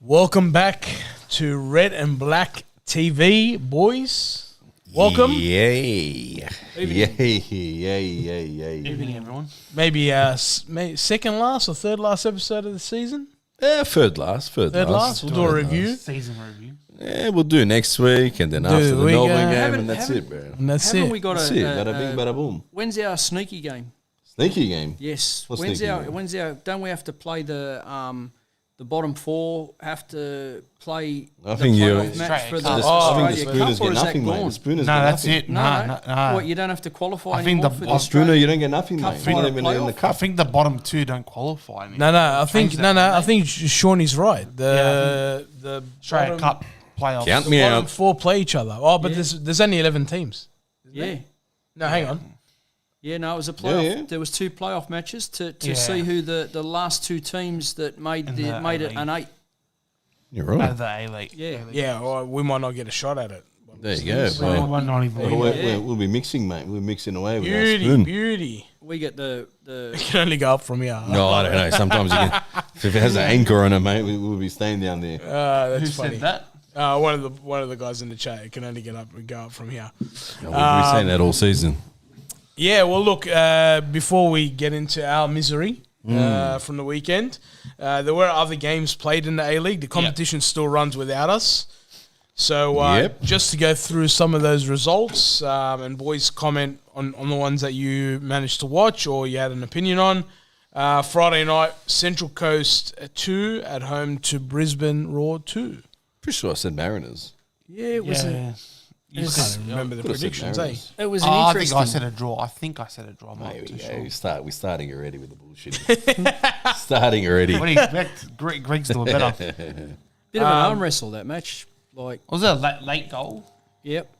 Welcome back to Red and Black TV, boys. Welcome. Yay. Evening, everyone. Maybe second last or third last episode of the season? Third last. Third last. We'll do a review. Season review. Yeah, we'll do next week and then after the Melbourne game and that's it, bro. And that's Haven't it. we got That's it. Bada bing, bada boom. When's our sneaky game? Sneaky game. Yes. What's When's sneaky our? game? When's our? Don't we have to play the bottom four? Have to play I the think you- playoff match for the I think the Australia Spooners Cup, get or is that nothing, mate. The gone? Spooners No, get that's nothing. it. No, No. What, you don't have to qualify I think anymore the for the Oh, Spooner, Australia you don't get nothing, Cup mate. final You're not even in the playoff? I cup. think the bottom two don't qualify. No, I think Change that, I think Shawnee's right. The Australia bottom, Cup playoffs. Count the me bottom out. four play each other. Oh, but Yeah. there's only 11 teams. Yeah. No, hang on. Yeah, no, it was a playoff. Yeah. There was two playoff matches to Yeah. see who the last two teams that made And the, the made it A-League. an 8. You're right. The A-League. Yeah. Yeah, or we might not get a shot at it. There you go. Well, Well, not even. we'll be mixing, mate. We're mixing away with our spoon. Beauty. We get the It can only go up from here. No, I don't know. Sometimes you can, if it has an anchor on it, mate, we'll be staying down there. That's Who funny. said that? One of the guys in the chat. It can only go up from here. No, we've been saying that all season. Yeah, well, look, before we get into our misery from the weekend, there were other games played in the A-League. The competition still runs without us. So just to go through some of those results and boys comment on the ones that you managed to watch or you had an opinion on. Friday night, Central Coast 2 at home to Brisbane Roar 2. Pretty sure I said Mariners. yeah. It was I can't remember the Could have said predictions, eh? Mariners. it was an I think interesting. I said a draw. I think I said a draw. I'm not Here we too go. sure. We're starting already with the bullshit. Starting already. What do you expect? Greg's doing better. Bit of an arm wrestle that match. Like, Was it a late goal? yep.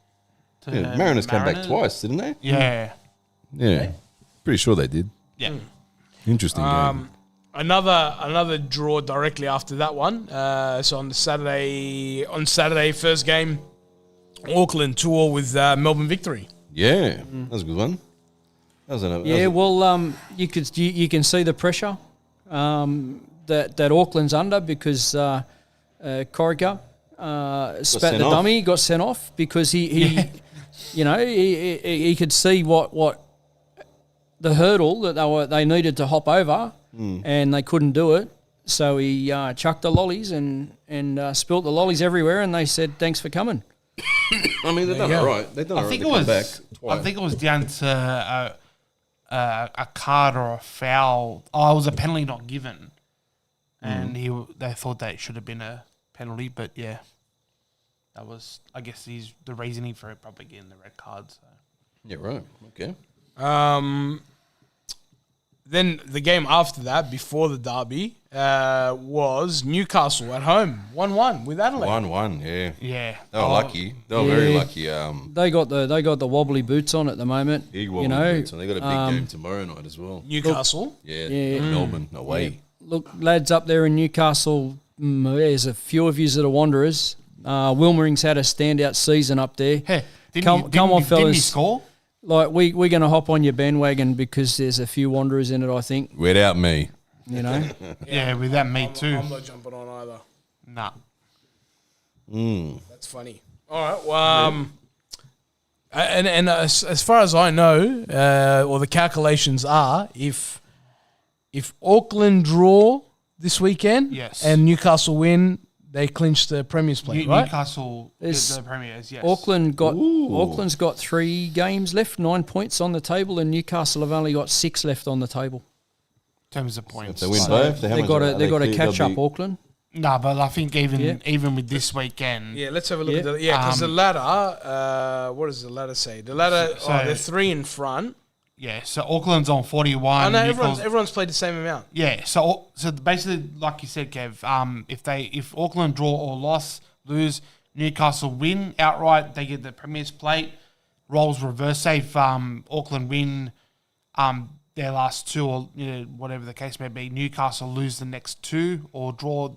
To Yeah, Mariners came back Mariners? twice, didn't they? Yeah. Yeah. Pretty sure they did. Yeah. Interesting game. Another draw directly after that one. So on Saturday, first game, Auckland 2-2 with Melbourne victory. Yeah, that was a good one. That was Yeah, well, you can see the pressure that Auckland's under because Corica spat sent the off. dummy, got sent off because he he could see what the hurdle that they needed to hop over and they couldn't do it. So he chucked the lollies and spilt the lollies everywhere, and they said thanks for coming. I mean, they've done you all go. right. They've done all I right. think They it come was. back twice. I think it was down to a card or a foul. Oh, it was a penalty not given, and they thought that it should have been a penalty. But yeah, that was. I guess the reasoning for it probably getting the red card. So. Yeah, right. Okay. Then the game after that, before the derby, was Newcastle at home, 1-1 with Adelaide. 1-1, yeah. Yeah, They were lucky. They were very Yeah. lucky. They got the wobbly boots on at the moment. Big wobbly you know, boots, and they got a big game tomorrow night as well. Newcastle. Yeah, Melbourne, away. Look, lads up there in Newcastle, there's a few of you that are wanderers. Wilmering's had a standout season up there. Hey, Come on, Didn't he fellas. score? Like we're going to hop on your bandwagon because there's a few wanderers in it. I think Without me. you know. Yeah, without me too. I'm not jumping on either. Nah. That's funny. All right. Well, and as far as I know, or the calculations are, if Auckland draw this weekend, Yes. and Newcastle win, they clinch the Premier's place, right? Newcastle Is get the Premiers. Yes. Auckland's got 3 games left, 9 points on the table, and Newcastle have only got 6 left on the table. in terms of points. If they win So both, they've got to catch up, Auckland. Nah, but I think Yeah. even with this weekend, Yeah, let's have a look Yeah. at the because the ladder. What does the ladder say? The ladder. So- they're 3 in front. yeah. So Auckland's on 41. I know Newcastle- everyone's played the same amount. Yeah, so basically, like you said, Kev, if Auckland draw or lose, Newcastle win outright, they get the Premier's plate. Roles reverse. Say if Auckland win their last 2 or whatever the case may be, Newcastle lose the next 2 or draw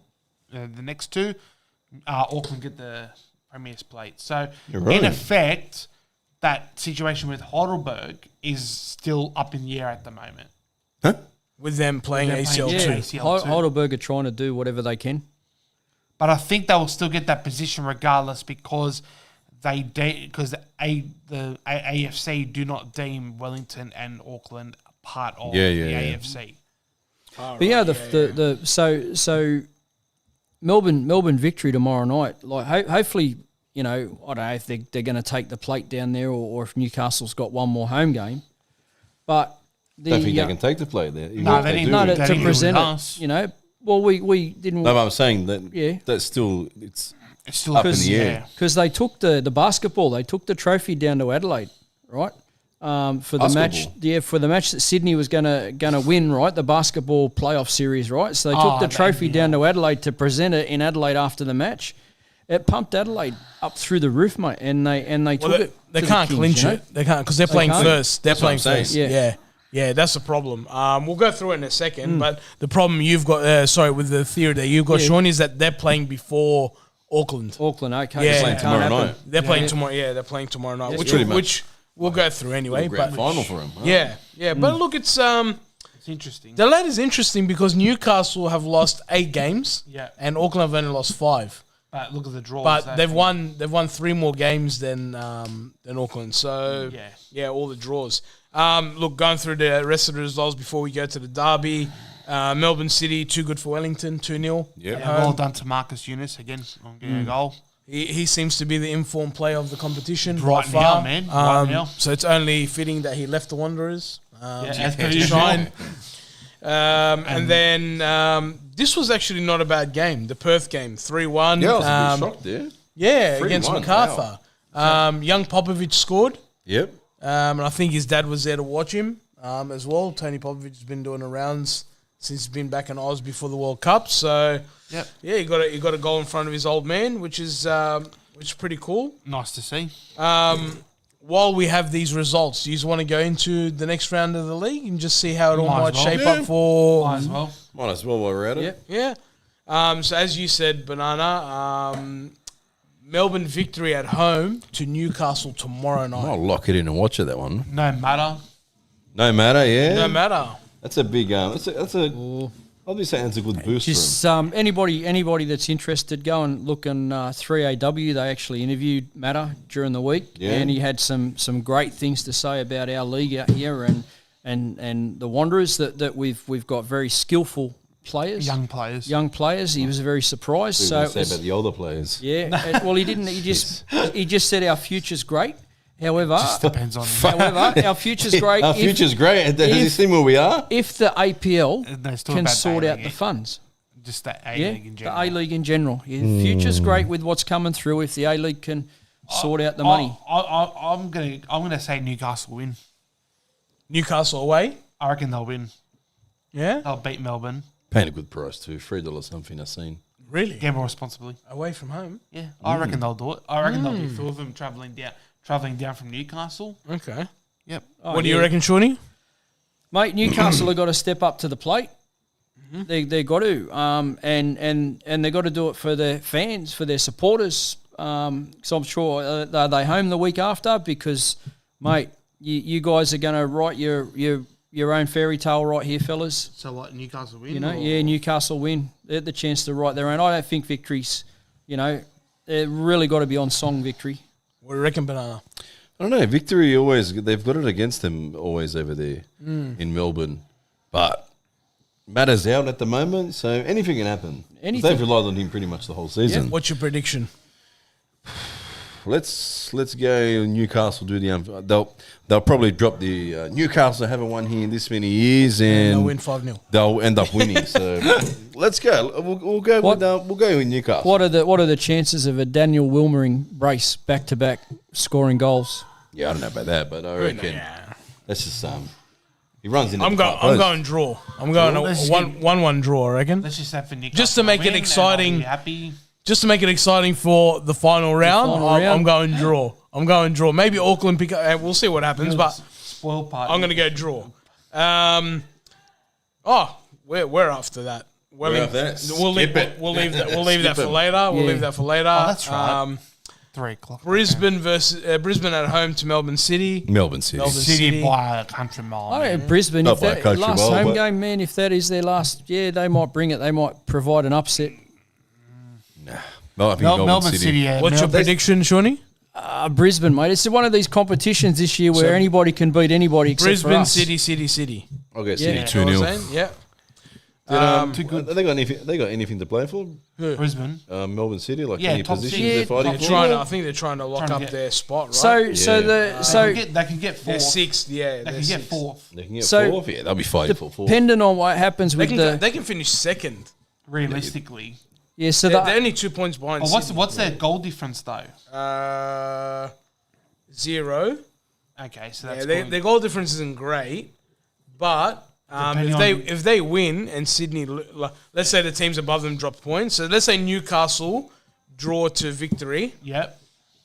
the next 2, Auckland get the Premier's plate. So You're right. in effect, that situation with Heidelberg is still up in the air at the moment. Huh? With them playing With them ACL playing too. ACL too. Heidelberg are trying to do whatever they can. But I think they will still get that position regardless because the AFC do not deem Wellington and Auckland part of the AFC. But so Melbourne victory tomorrow night. Like hopefully, I don't know if they're going to take the plate down there or if Newcastle's got one more home game. But I don't think they can take the play there. No, they didn't. To present it, Well, we didn't. No, but I'm saying that that's still it's still up in the air. Because they took the basketball, they took the trophy down to Adelaide, right? For the match, for the match that Sydney was gonna win, right? The basketball playoff series, right? So they took the trophy down to Adelaide to present it in Adelaide after the match. It pumped Adelaide up through the roof, mate, and they took it. They can't clinch it. They can't because they're playing first. They're playing first. Yeah, that's the problem. We'll go through it in a second, but the problem you've got, with the theory that you've got, Sean, is that they're playing before Auckland. Okay. They're playing tomorrow night. They're playing tomorrow. Yeah, they're playing tomorrow night, which we'll go through anyway. Grand final for them. Yeah. But look, it's interesting. The ladder's interesting because Newcastle have lost 8 games, and Auckland have only lost 5. But look at the draw. But they've won 3 more games than Auckland. So all the draws. Look, going through the rest of the results before we go to the derby. Melbourne City, too good for Wellington, 2-0. Well done to Marcus Eunice again on getting a goal. He seems to be the informed player of the competition right by far. now, man. Right now. So it's only fitting that he left the Wanderers. As per to usual. shine. And then this was actually not a bad game. The Perth game, 3-1. Yeah, I was a bit shocked there. Yeah, against 3-1, MacArthur. Young Popovich scored. Yep. And I think his dad was there to watch him as well. Tony Popovich has been doing the rounds since he's been back in Oz before the World Cup. So, he got a goal in front of his old man, which is pretty cool. Nice to see. While we have these results, do you just want to go into the next round of the league and just see how it all might shape up for... Might as well. Might as well while we're at it. Yeah. So as you said, Banana, Melbourne victory at home to Newcastle tomorrow night. I'll lock it in and watch it, that one. No matter. No matter, yeah. No matter. That's a big... I'll be saying it's a good boost Just for him. anybody that's interested, go and look on 3AW. They actually interviewed Matter during the week, and he had some great things to say about our league out here and the Wanderers that we've got very skillful players, young players. He was very surprised. So say about the older players. Yeah, well, he didn't. He just said our future's great. However, just depends on. However, our future's great. Our future's great. Has he seen where we are? If the APL can about sort the out the funds. Just the A-League in general. The A-League in general. Future's great with what's coming through if the A-League can sort out the money. I'm gonna say Newcastle win. Newcastle away? I reckon they'll win. Yeah? They'll beat Melbourne. Paying a good price too. $3 something I've seen. Really? Gamble responsibly. Away from home? Yeah, I reckon they'll do it. I reckon there'll be 4 of them travelling down from Newcastle. Okay. Yep. What do you reckon, Shawnee? Mate, Newcastle have got to step up to the plate. They got to, and they got to do it for their fans, for their supporters. So I'm sure are they home the week after? Because, mate, you guys are going to write your own fairy tale right here, fellas. So like Newcastle win? Newcastle win. They had the chance to write their own. I don't think victories. They've really got to be on song victory. What do you reckon, Banana? I don't know. Victory always, they've got it against them always over there in Melbourne. But Matter's out at the moment, so anything can happen. They've relied on him pretty much the whole season. Yeah. What's your prediction? Let's go Newcastle do the they'll probably drop the Newcastle haven't won here in this many years and they'll win 5-0. They'll end up winning. So let's go. We'll go with Newcastle. What are the chances of a Daniel Wilmering brace back to back scoring goals? Yeah, I don't know about that, but I reckon that's just he runs in. I'm going draw. I'm going a 1-1 draw. I reckon. Let's just have for Newcastle just to make it exciting. Happy. Just to make it exciting for the final round, I'm going draw. Maybe Auckland pick up. We'll see what happens, but spoil party. I'm going to go draw. We're after that. We'll leave that for later. We'll leave that for later. Oh, that's right. 3 o'clock. Brisbane at home to Melbourne City. Melbourne City by a country mile. I reckon Brisbane, if by a that country last mile, home but- game, man, if that is their last, they might bring it. They might provide an upset. Nah, No, I think Melbourne City. Yeah. What's your prediction, Shawnee? Brisbane, mate. It's one of these competitions this year where anybody can beat anybody except for Brisbane, us. City. I'll go Yeah. City You know 2-0. what I'm saying? Yeah. Too good. They got anything to play for? Brisbane. Melbourne City, like Yeah, any top positions six. they're fighting They're for? trying to, I think they're trying to lock Trying to up get- their spot, right? They can get they're fourth. sixth, yeah. They they're can get sixth. fourth. They can get So, fourth. Yeah, they'll be fighting for fourth. Depending on what happens They with can finish second. Realistically. so They're only 2 points behind. Oh, Sydney. what's their goal difference though? 0. Okay, so Yeah, that's good. their goal difference isn't great, but if they win and Sydney, let's say the teams above them drop points. So let's say Newcastle draw to victory, Yep.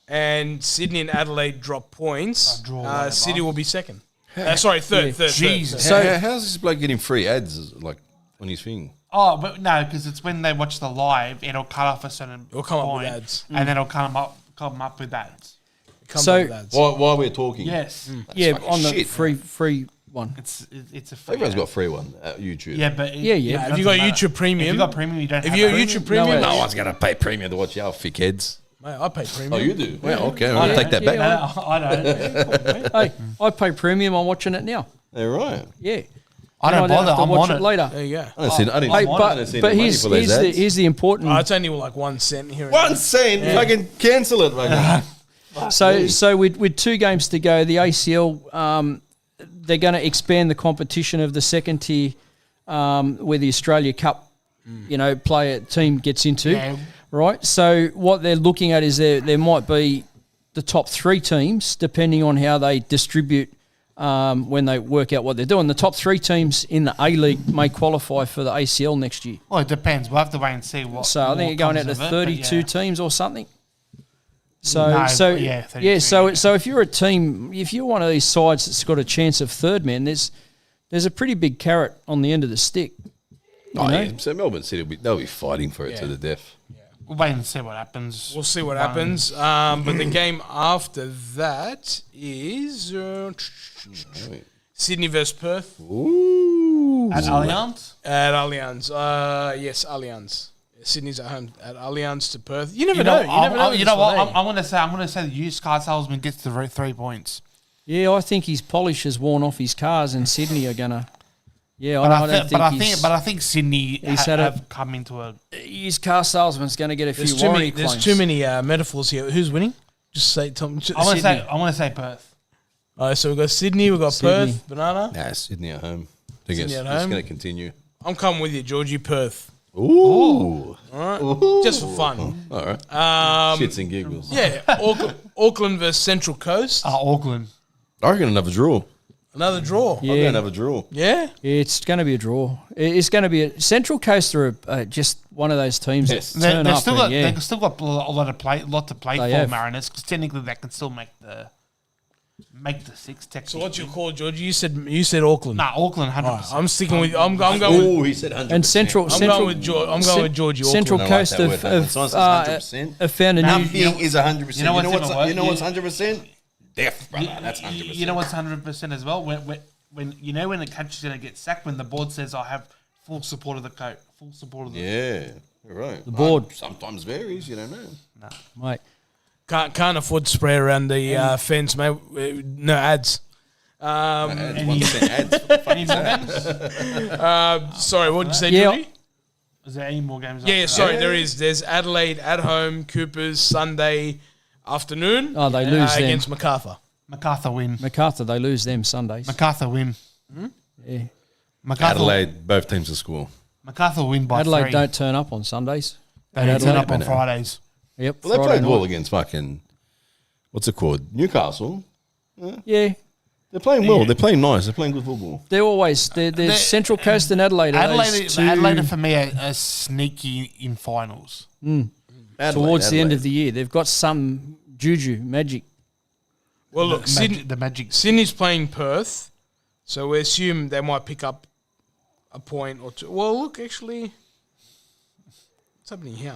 and Sydney and Adelaide drop points. Draw whatever. City will be second. Third. Jesus. Third. How's this bloke getting free ads like on his thing? Oh, but no, because it's when they watch the live, it'll cut off a certain It'll come up with point, ads. and then it'll come up with ads. So- While we're talking, Yes, fucking on the shit, free one. it's a free everyone's ad. got a free one at YouTube. Yeah, but Yeah. If you got YouTube If Premium, you got premium, you don't. if have you got that. YouTube Premium, No, No one's gonna pay premium to watch our thickheads. mate, I pay premium. Oh, you do? Yeah, okay. I'll don't. take that back. No, I don't. Hey, I pay premium. I'm watching it now. Yeah, right. Yeah. I don't And bother. have to I'm watch on it it. later. There you go. I didn't see. I didn't. Hey, I didn't see but the money here's, for those here's, the, ads. here's the important. It's only like 1 cent here. And 1 cent. Fucking cancel it. Fucking. So with 2 games to go, the ACL they're going to expand the competition of the second tier where the Australia Cup, player team gets into, Yeah. right? So what they're looking at is there might be the top 3 teams depending on how they distribute when they work out what they're doing. The top 3 teams in the A-League may qualify for the ACL next year. Well, it depends. We'll have to wait and see what. So I think you're going out comes to of it, but 32 yeah. teams or something. No, So yeah, 32, so if you're a team, if you're one of these sides that's got a chance of third man, there's a pretty big carrot on the end of the stick. Oh, know? yeah. So Melbourne City they'll be fighting for it to the death. We'll wait and see what happens. We'll see what happens. But the game after that is Sydney versus Perth Ooh. At Allianz? at Allianz. Yes, Allianz. Sydney's at home at Allianz to Perth. You never know. You never know. You know what? I'm gonna say the used car salesman gets the 3 points. Yeah, I think his polish has worn off his cars, and Sydney are gonna. Yeah, But I think Sydney have come into a. his car salesman's going to get a few There's too many. warranty claims. There's too many metaphors here. Who's winning? Just say. Tell me. I want to say Perth. All right, so we've got Sydney. We've got Sydney. Perth. Banana. Nah, Sydney at home. I think Sydney it's at home. going to continue. I'm coming with you, Georgie. Perth. Ooh. All right, just for fun. All right. Shits and giggles. Yeah, Auckland versus Central Coast. Auckland. I reckon another draw. Another draw. I'll go another draw. Yeah. It's going to be a draw. It's going to be Central Coast are just one of those teams Yes. that turn They've up. still got and, yeah. they've still got a lot to play They for have. Mariners because technically they can still make the 6 technically. So what's your call, Georgie? You said Auckland. Nah, Auckland 100%. All right, I'm sticking with. I'm going with. Oh, he said 100%. And Central, I'm going with Georgie. Central I like Coast that word, have, mate. Someone says 100%. have found a new. Nothing is 100%. You know what's even worse? You know what's 100%? Death, brother. That's 100%. You know what's 100% as well? When when the coach is going to get sacked, when the board says I have full support of the coach, full support of the Yeah, you're right. The board. sometimes varies. You don't know. Mate. Can't afford to spray around the fence, mate. No ads. Ads, 1% ads. Any more games? Sorry, what did you say, Yeah. Georgie? Is there any more games? Yeah, after sorry, that? there is. There's Adelaide at home, Coopers Sunday afternoon. Oh, they lose them. against MacArthur. MacArthur win. MacArthur, they lose them Sundays. MacArthur win. Yeah. MacArthur, Adelaide, both teams to score. MacArthur win by Adelaide 3. don't turn up on Sundays. They don't turn up on no. Fridays. Yep. Well, they Friday played night. well against fucking, what's it called? Newcastle. Yeah. They're playing well. They're playing nice. They're playing good football. They're always they're Central Coast and Adelaide. Are those two Adelaide for me are sneaky in finals. towards the end of the year. They've got some juju magic. Well, look, The magic. Sydney's playing Perth, so we assume they might pick up a point or two. Well, look, actually, what's happening here?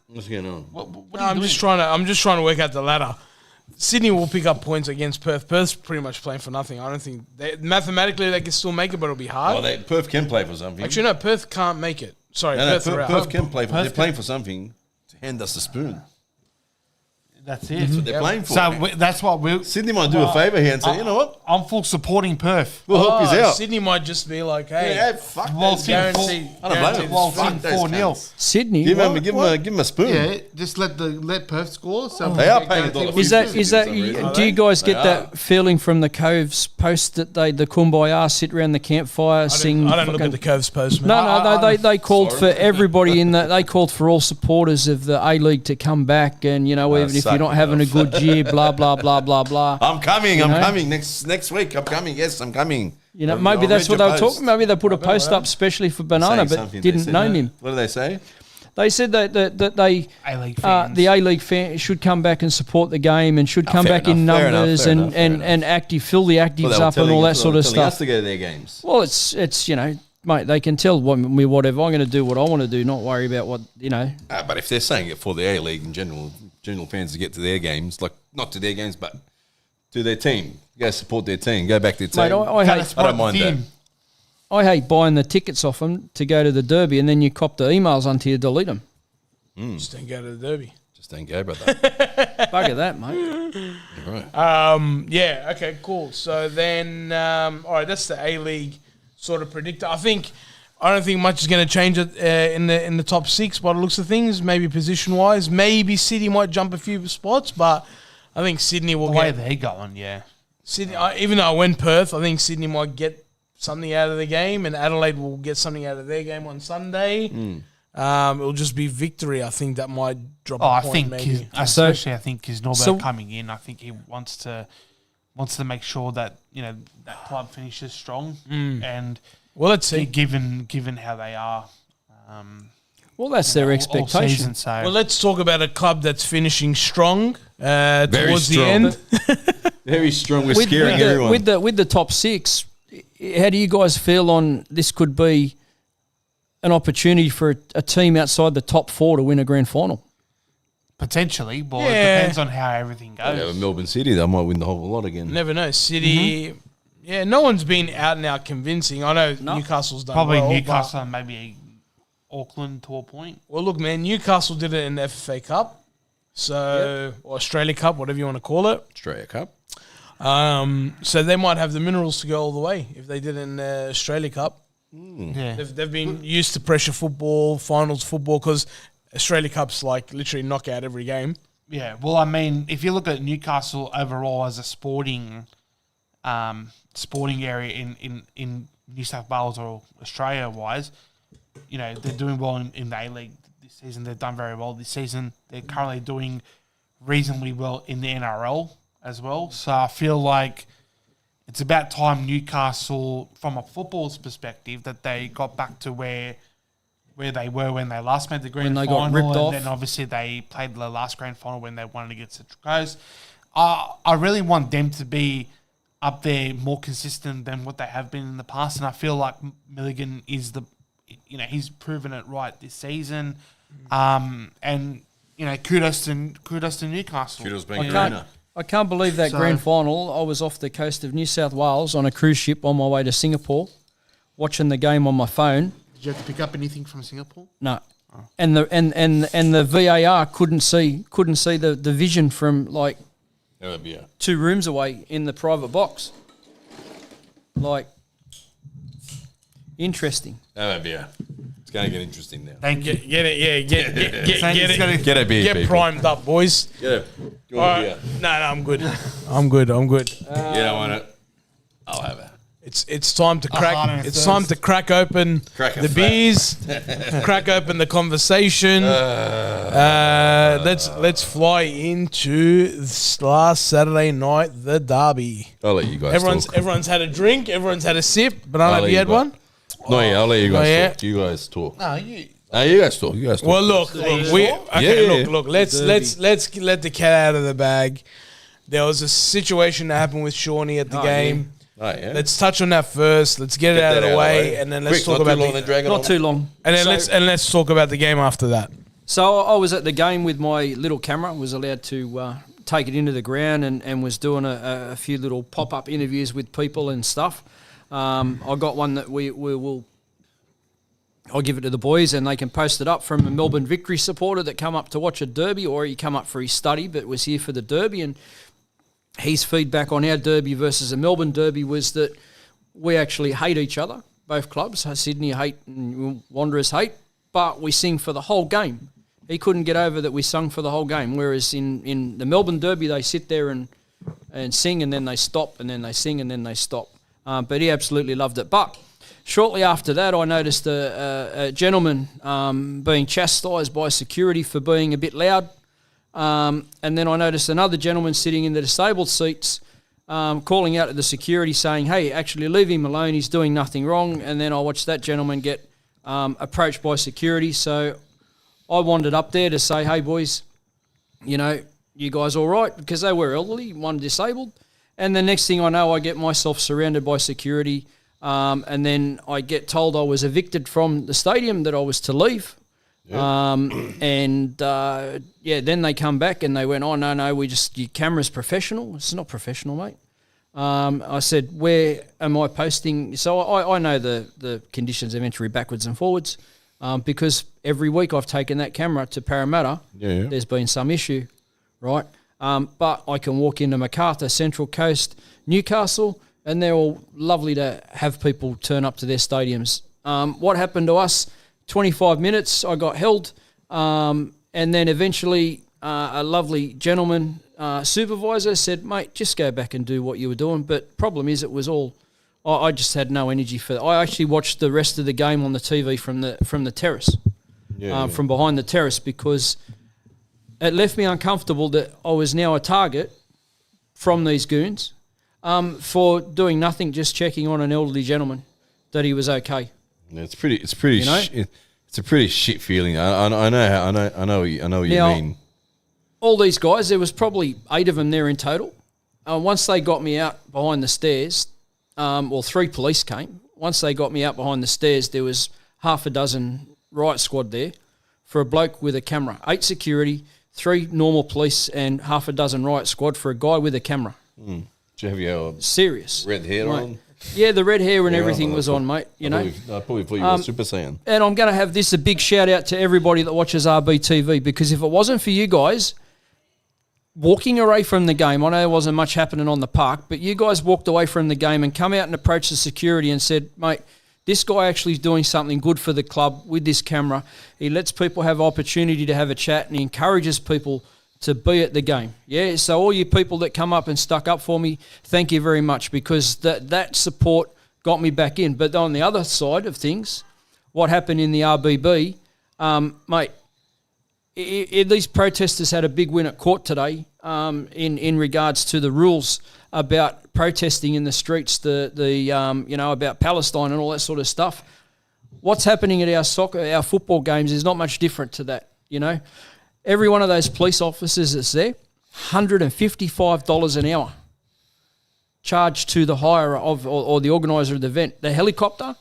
What's going on? What No, are you I'm doing? just trying to work out the ladder. Sydney will pick up points against Perth. Perth's pretty much playing for nothing. I don't think mathematically they can still make it, but it'll be hard. Well, Perth can play for something. Actually, no, Perth can't make it. Sorry, no, Perth are out. Perth can play for. They're playing for something. Hand us the spoon. That's it. That's what they're playing for. So that's what we'll. Sydney might do a favour here and say, you know what? I'm full supporting Perth. We'll help you out. Sydney might just be like, hey, Yeah, fuck Well, those Sydney- guys. guaranteed. I don't blame them. Well, Fuck those 4-0. cunts. Sydney. Give what? him a spoon. Yeah, just let Perth score. So They are paying $1.50 Is that for is some that? reason. Do you guys They get are. that feeling from the Cove's post that the Kumbaya sit around the campfire, sing? I don't look fucking- at the Cove's post, man. No, they called for everybody in the. They called for all supporters of the A-League to come back, and even if suck you're not it having a off. good year, blah blah blah blah blah. I'm coming. You know? I'm coming next week. I'm coming. Yes, I'm coming. Maybe that's what they were talking. Maybe they put a post up specially for Banana, but didn't name him. What do they say? They said that they A-League fans. the A-League fans should come back and support the game and should come fair back in enough, fair numbers enough, fair enough. and active, fill the actives Well, they were up and all that sort of telling stuff. us to go to their games. Well, it's mate, they can tell me whatever. I'm going to do what I want to do, not worry about what. But if they're saying it for the A-League in general fans to get to their games, like not to their games, but to their team, go support their team, go back to their team. Mate, I don't mind that. I hate buying the tickets off them to go to the Derby and then you cop the emails until you delete them. Just don't go to the Derby. Just don't go, brother. Bugger that, mate. Right. Yeah, okay, cool. So then, all right, that's the A-League sort of predictor. I don't think much is going to change it in the top six by the looks of things, maybe position-wise. Maybe City might jump a few spots, but I think Sydney will The way get... they're going, yeah. Sydney, even though I went Perth, I think Sydney might get something out of the game, and Adelaide will get something out of their game on Sunday. It'll just be victory. I think that might drop a I point, think, maybe. especially I think because Norberto So- coming in, I think he wants to make sure that that club finishes strong and Well, let's see. given how they are. Well, that's their all expectation. season, so Well, let's talk about a club that's finishing strong towards strong. the end. Very strong. We're scaring everyone. With the top six, how do you guys feel on this? Could be an opportunity for a team outside the top four to win a grand final. potentially, but Yeah. it depends on how everything goes. Yeah, Melbourne City, they might win the whole lot again. Never know. City, yeah, no one's been out and out convincing. I know Newcastle's done Probably well, Newcastle and maybe Auckland to a point. Well, look, man, Newcastle did it in the FFA Cup, or Australia Cup, whatever you want to call it. Australia Cup. So they might have the minerals to go all the way if they did in the Australia Cup. Yeah. They've been used to pressure football, finals football, because Australia Cup's like literally knockout every game. Yeah, well, I mean, if you look at Newcastle overall as a sporting area in New South Wales or Australia-wise, they're doing well in the A-League this season. They've done very well this season. They're currently doing reasonably well in the NRL as well. So I feel like it's about time Newcastle, from a football's perspective, that they got back to where they were when they last made the grand When they final. got ripped and off. then obviously they played the last grand final when they won against Central Coast. I really want them to be up there more consistent than what they have been in the past. And I feel like Milligan is he's proven it right this season. And kudos to Newcastle. Kudos being a winner. I can't believe that So- grand final. I was off the coast of New South Wales on a cruise ship on my way to Singapore, watching the game on my phone. Did you have to pick up anything from Singapore? No, and the VAR couldn't see the vision from like That'd be a 2 rooms away in the private box. Like, interesting. It's going to get interesting now. Thank you. Get it, get it, Get a beer, get people. primed up, boys. Get a, you All want a right. beer? No, I'm good. I'm good. You don't want it? I'll have it. It's time to crack. hard on It's thirst. time to crack open Crack a the fat. beers, crack open the conversation. Let's fly into this last Saturday night, the derby. I'll let you guys talk. Everyone's had a drink, everyone's had a sip, but I I'll have let you you had go. one? No, yeah, I'll let you guys yeah. talk. You guys talk. No, you. You guys talk. You guys talk. Well, look, Yeah. look. Let's let the cat out of the bag. There was a situation that happened with Shawnee at the game. Oh, yeah. Let's touch on that first. Let's get it out of the way, and then let's talk about Not too long. and then let's talk about the game after that. So I was at the game with my little camera, was allowed to take it into the ground and was doing a few little pop-up interviews with people and stuff. I got one that we will I'll give it to the boys and they can post it up from a Melbourne Victory supporter that come up to watch a derby, or he come up for his study but was here for the derby. And his feedback on our derby versus a Melbourne derby was that we actually hate each other, both clubs. Sydney hate and Wanderers hate, but we sing for the whole game. He couldn't get over that we sung for the whole game, whereas in the Melbourne derby they sit there and sing and then they stop and then they sing and then they stop. But he absolutely loved it. But shortly after that, I noticed a gentleman being chastised by security for being a bit loud. And then I noticed another gentleman sitting in the disabled seats calling out to the security saying, hey, actually leave him alone, he's doing nothing wrong. And then I watched that gentleman get approached by security. So I wandered up there to say, hey, boys, you know, you guys all right? Because they were elderly, one disabled. And the next thing I know, I get myself surrounded by security. And then I get told I was evicted from the stadium, that I was to leave. Yep. Then they come back and they went, oh, no, your camera's professional. It's not professional, mate. I said, where am I posting? So I know the conditions of entry backwards and forwards because every week I've taken that camera to Parramatta. Yeah. There's been some issue, right? But I can walk into Macarthur, Central Coast, Newcastle, and they're all lovely to have people turn up to their stadiums. What happened to us? 25 minutes, I got held, and then eventually a lovely gentleman supervisor said, mate, just go back and do what you were doing. But problem is, it was all, I just had no energy for that. I actually watched the rest of the game on the TV from the terrace, from behind the terrace, because it left me uncomfortable that I was now a target from these goons for doing nothing, just checking on an elderly gentleman that he was okay. Yeah, it's pretty. You know? It's a pretty shit feeling. I know what you mean. All these guys, there was probably 8 of them there in total. Once they got me out behind the stairs, 3 police came. Once they got me out behind the stairs, there was half a dozen riot squad there for a bloke with a camera. 8 security, 3 normal police, and half a dozen riot squad for a guy with a camera. Mm. Did you have your serious red hair on? Yeah, the red hair and everything was on, mate. I probably thought you were Super Saiyan. And I'm going to have this a big shout out to everybody that watches RBTV, because if it wasn't for you guys walking away from the game, I know there wasn't much happening on the park, but you guys walked away from the game and come out and approached the security and said, mate, this guy actually is doing something good for the club with this camera. He lets people have opportunity to have a chat and he encourages people to be at the game. Yeah, so all you people that come up and stuck up for me, thank you very much, because that support got me back in. But on the other side of things, what happened in the RBB, mate, these protesters had a big win at court today in regards to the rules about protesting in the streets, about Palestine and all that sort of stuff. What's happening at our football games is not much different to that, you know. Every one of those police officers that's there, $155 an hour charged to the hirer of or the organiser of the event. The helicopter,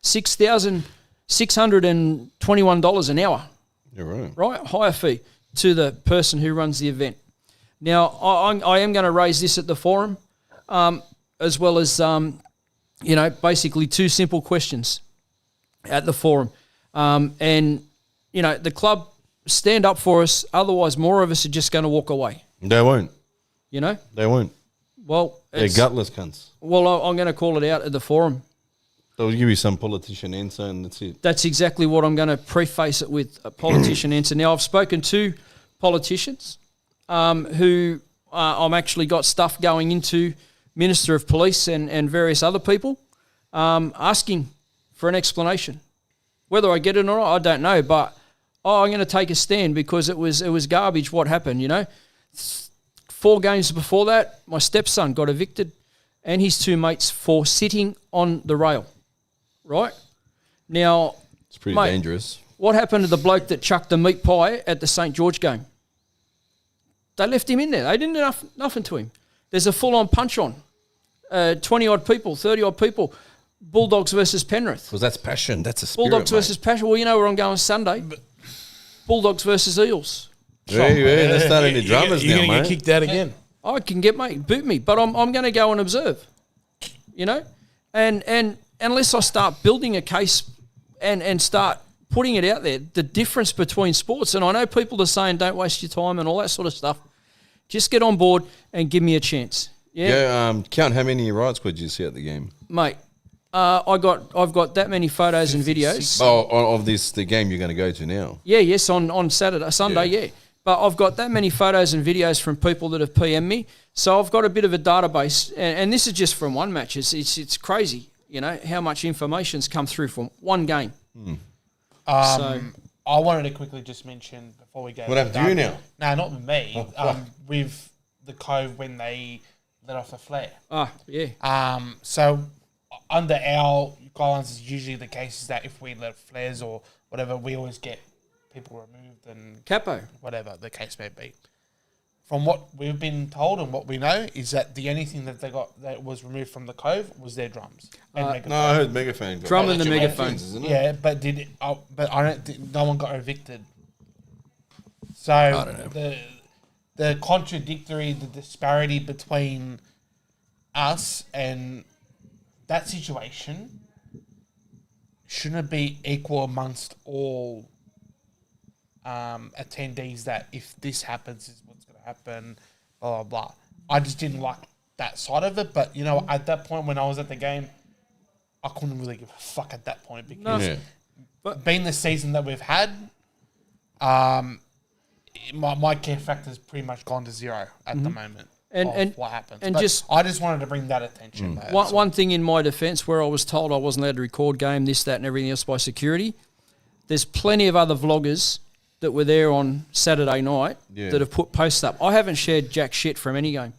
$6,621 an hour. You're right. Right, hire fee to the person who runs the event. Now, I am going to raise this at the forum, as well as, basically 2 simple questions at the forum. The club, stand up for us, otherwise more of us are just going to walk away. They won't. You know? They won't. Well, they're gutless cunts. Well, I'm going to call it out at the forum. They'll give you some politician answer and that's it. That's exactly what I'm going to preface it with, a politician answer. Now, I've spoken to politicians who I've actually got stuff going into Minister of Police and various other people asking for an explanation. Whether I get it or not, I don't know, but I'm going to take a stand because it was garbage what happened, you know. 4 games before that, my stepson got evicted and his 2 mates for sitting on the rail, right? Now, it's pretty dangerous. What happened to the bloke that chucked the meat pie at the St. George game? They left him in there. They didn't do nothing to him. There's a full-on punch-on. 20-odd people, 30-odd people. Bulldogs versus Penrith. Because that's passion. That's a spirit, Bulldogs versus passion. Well, you know where I'm going Sunday. Bulldogs versus Eels. They're starting to dramas now, You're mate. going to get kicked out again. I can boot me, but I'm going to go and observe, you know? And unless I start building a case and start putting it out there, the difference between sports. And I know people are saying don't waste your time and all that sort of stuff. Just get on board and give me a chance. Yeah. Count how many riot squads you see at the game. Mate, I've got that many photos and videos. Of the game you're going to go to now. Yeah, yes, on Sunday, yeah. But I've got that many photos and videos from people that have PM'd me. So I've got a bit of a database, and this is just from one match. It's crazy, you know, how much information's come through from one game. I wanted to quickly just mention before we go. What happened to you now? No, not with me. With the Cove when they let off a flare. Ah, yeah. So under our guidelines, is usually the case is that if we let flares or whatever, we always get people removed and Capo. whatever the case may be. From what we've been told and what we know is that the only thing that they got that was removed from the Cove was their drums. And No, I heard megaphone. Drum and the megaphones, isn't it? yeah, but but I don't think no one got evicted. So don't know. the contradictory, the disparity between us and that situation shouldn't it be equal amongst all attendees that if this happens is what's going to happen, blah, blah, blah. I just didn't like that side of it. But, you know, at that point when I was at the game, I couldn't really give a fuck at that point because being the season that we've had, my care factor's pretty much gone to zero at the moment. And what happens. And but I just wanted to bring that attention. One thing in my defence where I was told I wasn't allowed to record game, this, that and everything else by security, there's plenty of other vloggers that were there on Saturday night that have put posts up. I haven't shared jack shit from any game.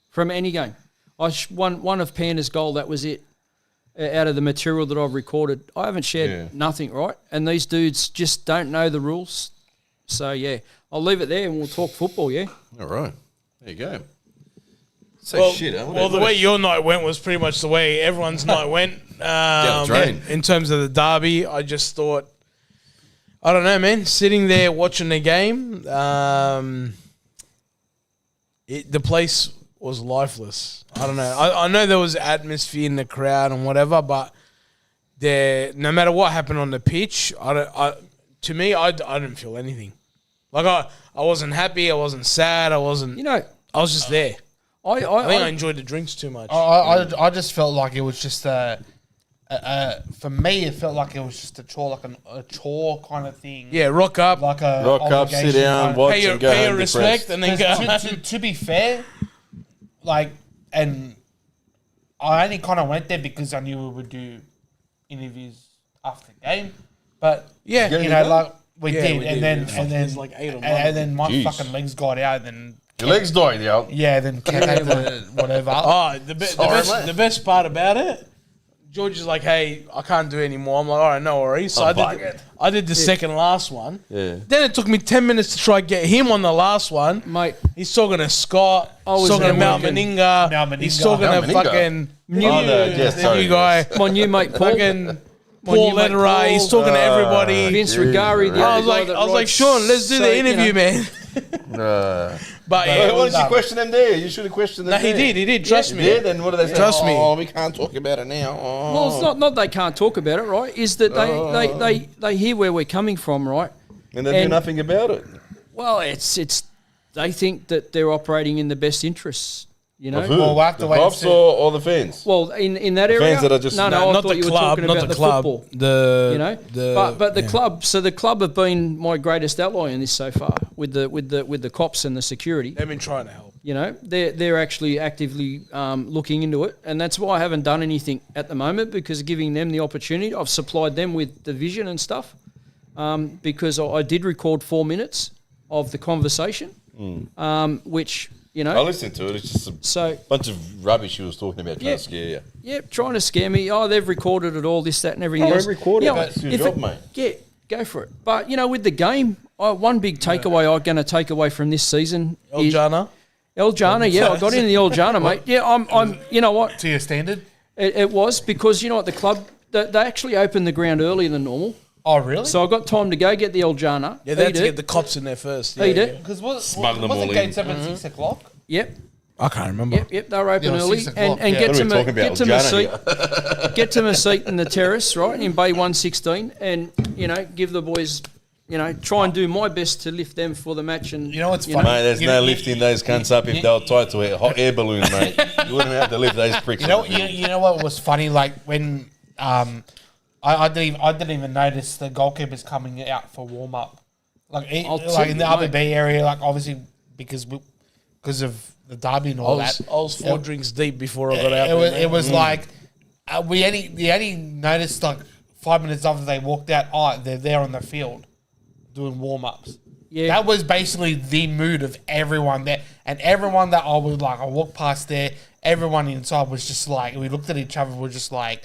From any game. One of Panda's goal, that was it, out of the material that I've recorded. I haven't shared nothing, right? And these dudes just don't know the rules. So, yeah, I'll leave it there and we'll talk football, yeah? All right. There you go. Well, the way your night went was pretty much the way everyone's night went. In terms of the derby, I just thought, I don't know, man. Sitting there watching the game, the place was lifeless. I don't know. I know there was atmosphere in the crowd and whatever, but no matter what happened on the pitch, I didn't feel anything. Like I wasn't happy. I wasn't sad. I wasn't. I was just there. I think I enjoyed the drinks too much. I just felt like it was just for me, it felt like it was just a chore, like a chore kind of thing. Yeah, rock up, sit down, watch, and go. Pay your respect, and then go. To be fair, and I only kind of went there because I knew we would do interviews after the game. But we did, and then like 8 or 9, and then my fucking legs got out, and your legs died out. Yeah, then whatever. Oh, the best part about it, George is like, "Hey, I can't do it anymore." I'm like, "All right, no worries." So I did the second last one. Yeah. Then it took me 10 minutes to try get him on the last one. Mate, he's talking to Scott. He's talking to Mal Meninga. He's talking to fucking new guy. My new mate Paul. Paul Lederer. He's talking to everybody. Vince Rigari. I was like, Sean, let's do the interview, man. But why did you question them there? You should have questioned them. No, he did. Trust me. Yeah, then what did they say? Trust me. Oh, we can't talk about it now. Oh. Well, it's not they can't talk about it, right? Is that they hear where we're coming from, right? And they do nothing about it. Well, it's they think that they're operating in the best interests. You know, well, we'll have to the cops or the fans. Well, in that area, fans that are just I not thought the you were club, talking not about the club. Football. But the club. So the club have been my greatest ally in this so far with the cops and the security. They've been trying to help. You know, they're actually actively looking into it, and that's why I haven't done anything at the moment because giving them the opportunity. I've supplied them with the vision and stuff because I did record 4 minutes of the conversation, which. You know, I listened to it. It's just a bunch of rubbish he was talking about trying to scare you. Yeah, trying to scare me. Oh, they've recorded it all, this, that, and everything else. Recorded it. That's your job, mate. Yeah, go for it. But, you know, with the game, one big takeaway I'm going to take away from this season is... El Jana, yeah, I got into the El Jana, mate. Yeah, I'm. You know what? To your standard? It was because, you know what, the club, they actually opened the ground earlier than normal. Oh, really? So I got time to go get the El Jana. Yeah, they had to get the cops in there first. Eat it. Because wasn't gates open at 6 o'clock? Yep. I can't remember. Yep, they're open Yeah, early 6 o'clock, and yeah. get What are them we talking about? get them a Gianna seat, get them a seat in the terrace, right, in Bay 116, and give the boys, try and do my best to lift them for the match. And You know what's funny? Mate, there's no lifting those cunts up if they were tied to a hot air balloon, mate. You wouldn't have to lift those pricks. You know what was funny? Like when I didn't even notice the goalkeepers coming out for warm up, like in the RBB area, like obviously because of the derby and all that. I was 4 drinks deep before I got out. It was like we only noticed like 5 minutes after they walked out. Oh, they're there on the field doing warm ups. Yeah. That was basically the mood of everyone there, and everyone that I walked past there. Everyone inside was just like, we looked at each other. We're just like,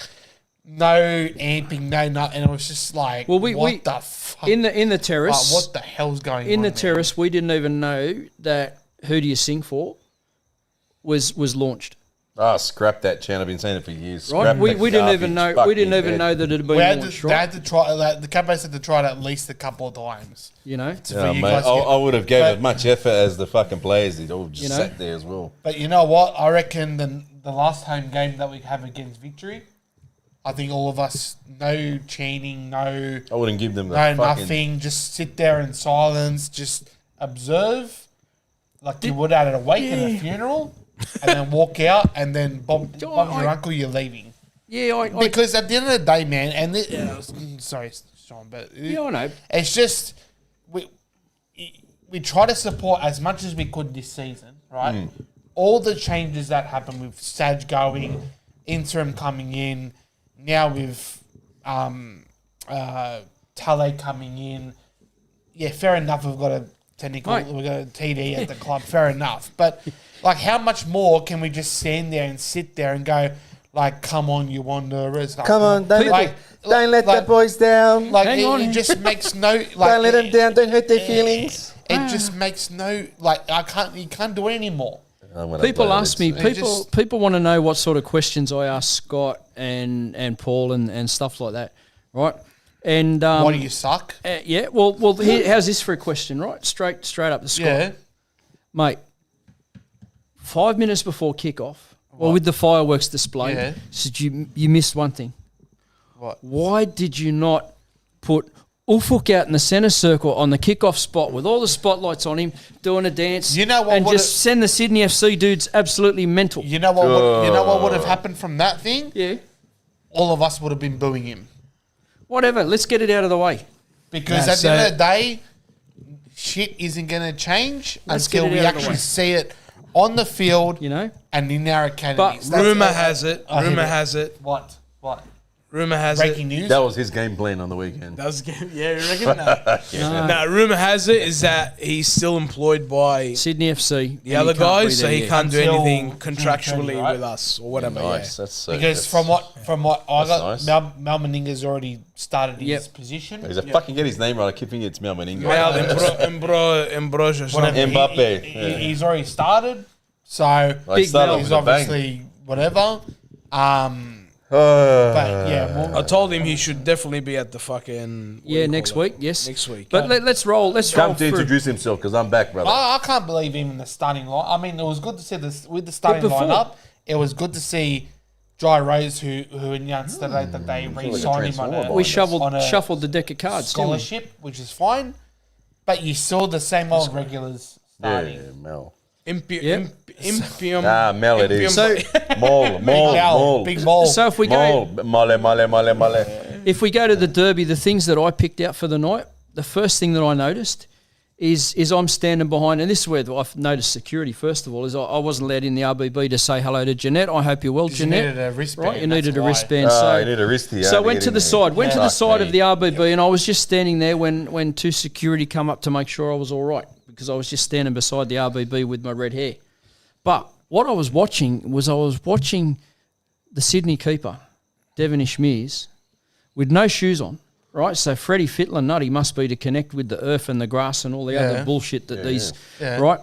no amping, no nothing. And it was just like, Well, what the fuck? in the terrace, Like, what the hell's going on? in the there? terrace, we didn't even know that Who Do You Sing For was launched. Oh, scrap that chant. I've been saying it for years. Right, Scrap we the didn't even garbage. know. We didn't Fucking even head. know that it had been We had launched. to, Right? they had to try. Like, the campers had to try it at least a couple of times. For Yeah, you mate, guys to get- I would have gave but- as much effort as the fucking players did. All just You know? sat there as well. But you know what? I reckon the last home game that we have against Victory, I think all of us, no chanting, no I wouldn't give them the no fucking... nothing, just sit there in silence, just observe, like you would at a wake at a funeral, and then walk out, and then bomb your uncle, you're leaving. Yeah, I Because at the end of the day, man, and sorry, Sean, but yeah, I know. it's just we try to support as much as we could this season, right? All the changes that happened with Saj going, interim coming in, now with Tale coming in. Yeah, fair enough. We've got a technical, Right. we've got a TD at the club. Fair enough, but like, how much more can we just stand there and sit there and go, like, come on, you Wanderers, like, Come on, don't let the boys down. like Hang on. it just makes no like. Don't let them down. Don't hurt their feelings. It just makes no like. You can't do it anymore. People ask me. It People want to know what sort of questions I ask Scott and Paul and stuff like that, right? And Why do you suck? yeah. Well. How's this for a question, right? Straight up the Scott, Yeah. mate. 5 minutes before kickoff, with the fireworks display, Yeah. said you missed one thing. What? Why did you not put Ufuk out in the centre circle on the kickoff spot with all the spotlights on him doing a dance? You know what and would've- just send the Sydney FC dudes absolutely mental. You know what? What would have happened from that thing? Yeah. All of us would have been booing him Whatever. Let's get it out of the way. because Yeah, at the end of the day, shit isn't going to change Let's until get it we out of the actually way. see it on the field, You know. and in our academies. That's Rumor all- has it. I hear Rumor it. has it. What? Rumor has Breaking it. news. That was his game plan on the weekend. That was yeah, you reckon? No, rumor has it is that he's still employed by Sydney FC. the other guys, so he can't do Until anything June contractually 30, right? with us or whatever. Nice. That's so. Because that's, from what I got, nice. Mel Meninga's already started his Yep. position. he's a fucking get his name right. I keep thinking it's Mel Meninga. Yeah. Embroja. Whatever. Mbappe, He- yeah. he's already started, so Like, Big start Mel. off he's with a bang. obviously whatever. But yeah, well, I told him he should definitely be at the fucking Next week. Yes. Next week. But let's roll. Let's roll Come to through. introduce himself because I'm back, brother. I can't believe him in the starting line. I mean, it was good to see this with the starting before- lineup. It was good to see Jai Rose, who announced today that they re-signed him on a We on a shuffled the deck of cards, didn't we? scholarship, which is fine. But you saw the same old regulars starting. Yeah, Mel. Impium. Mel it is. So Mole. Big Mole. so if we go Mole. if we go to the derby, the things that I picked out for the night, the first thing that I noticed is I'm standing behind, and this is where I've noticed security. First of all, is I wasn't allowed in the RBB to say hello to Jeanette. I hope you're well, You Jeanette. needed a wristband, right? You needed that's a why. wristband. You need a wristy. So I went to the side. Went to the Fuck side me. of the RBB, and I was just standing there when two security come up to make sure I was all right, because I was just standing beside the RBB with my red hair. But what I was watching the Sydney keeper, Devon Ishmears, with no shoes on, right? So Freddie Fittler nutty must be to connect with the earth and the grass and all the other bullshit that right?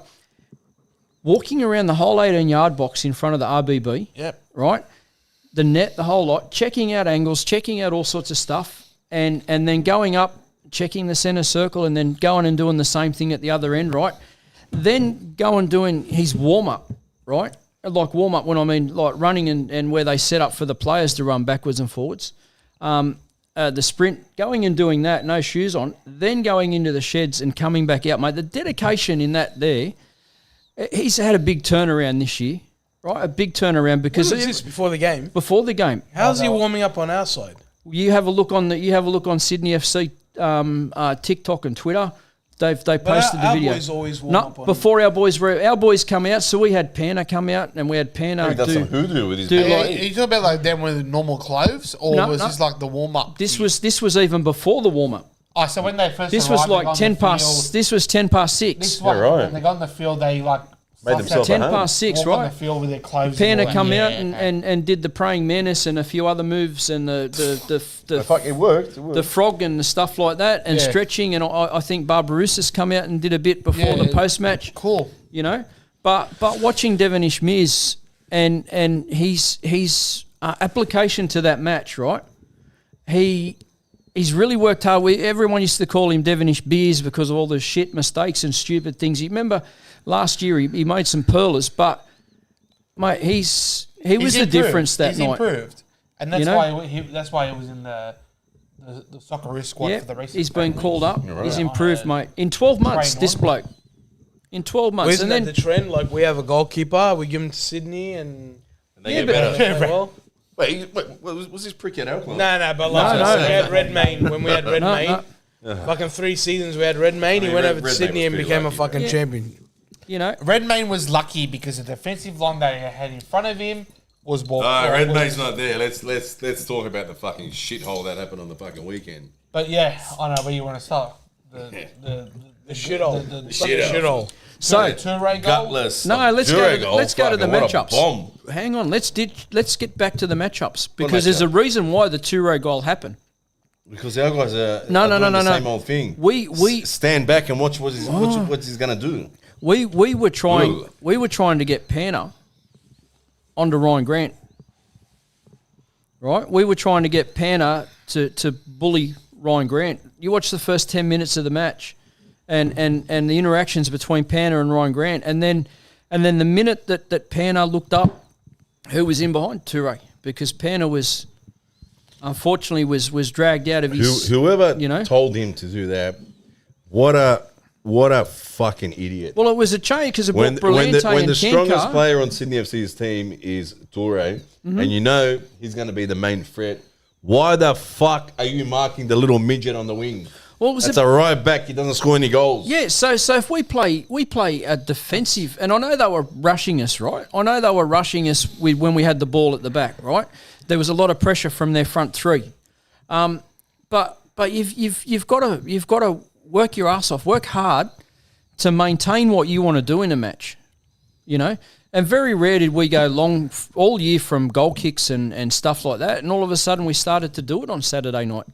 Walking around the whole 18-yard box in front of the RBB, Yep. right? The net, the whole lot, checking out angles, checking out all sorts of stuff, and then going up, checking the centre circle, and then going and doing the same thing at the other end, right? Then going doing his warm-up, right? Like warm up when I mean like running and where they set up for the players to run backwards and forwards. The sprint, going and doing that, no shoes on, then going into the sheds and coming back out, mate. The dedication in that there, he's had a big turnaround this year, right? A big turnaround because When was this before the game? before the game. How's he warming up on our side? You have a look on Sydney FC TikTok and Twitter. They posted the video. Our boys always warm up on before our boys come out. So we had Panna come out and we had Panna He does some do. hoodoo with his do band. like- Are you talking about like them with normal clothes, or No, was no. this like the warm up? This was even before the warm up. Oh, so when they first This arrived, was they got like on 10 the field- past. This was 10 past This 6. is what, Yeah, right. when they got on the field, they like Made themselves 10 at home. past 6, walk on right? the field with their clothes. Panna and all come that. out Yeah, and did the praying mantis and a few other moves and the Fuck, it worked. It worked. the frog and the stuff like that and Yeah. stretching, and I think Barbarousas come out and did a bit before Yeah. the post match. cool. You know, but watching Devonish Mears and his application to that match, right? He's really worked hard. Everyone used to call him Devonish Beers because of all the shit mistakes and stupid things. You remember last year he made some pearlers, but mate, he was the improved. difference that He's night. improved, and that's You know? why he was in the Socceroos squad for the racing. He's been called up. Right. He's improved, mate. In 12 months, Train this on. bloke. In 12 months, Isn't and that then the trend? Like we have a goalkeeper, we give him to Sydney, and they yeah, get but- better. they play well. Wait, was this prick at Oakland? No, but like No, we had Redmayne when we had Redmayne. no. Fucking 3 seasons we had Redmayne. He I mean, went over to Redmayne Sydney was and pretty became a lucky, fucking Yeah. champion. you know, Redmayne was lucky because the defensive line that he had in front of him was ball. Redmayne's not there. Let's talk about the fucking shithole that happened on the fucking weekend. But yeah, I know where you want to start. The Shithole. the shithole. Shithole. so Toure goal. Gutless. no, let's go. Let's go to the What a matchups. bomb. Hang on, let's get back to the matchups What because there's a matchup? reason why the two-row goal happened. Because our guys are No, are no, doing no, the no. same old thing. We Stand back and watch what he's going to do. we were trying Ugh. we were trying to get Panna onto Ryan Grant. Right? We were trying to get Panna to bully Ryan Grant. You watch the first 10 minutes of the match and the interactions between Panna and Ryan Grant, and then the minute that Panna looked up, who was in behind? Toure, because Panna was unfortunately was dragged out of his Whoever you know? told him to do that, what a fucking idiot. Well, it was a change because it When, brought when Brillante the, when and the strongest Kenka. player on Sydney FC's team is Toure, and you know he's going to be the main threat, why the fuck are you marking the little midget on the wing? Well, it was That's a right back. He doesn't score any goals. Yeah, so if we play a defensive, and I know they were rushing us, right? I know they were rushing us when we had the ball at the back, right? There was a lot of pressure from their front three, but you've got to work your ass off, work hard to maintain what you want to do in a match, you know. And very rare did we go long all year from goal kicks and stuff like that, and all of a sudden we started to do it on Saturday night.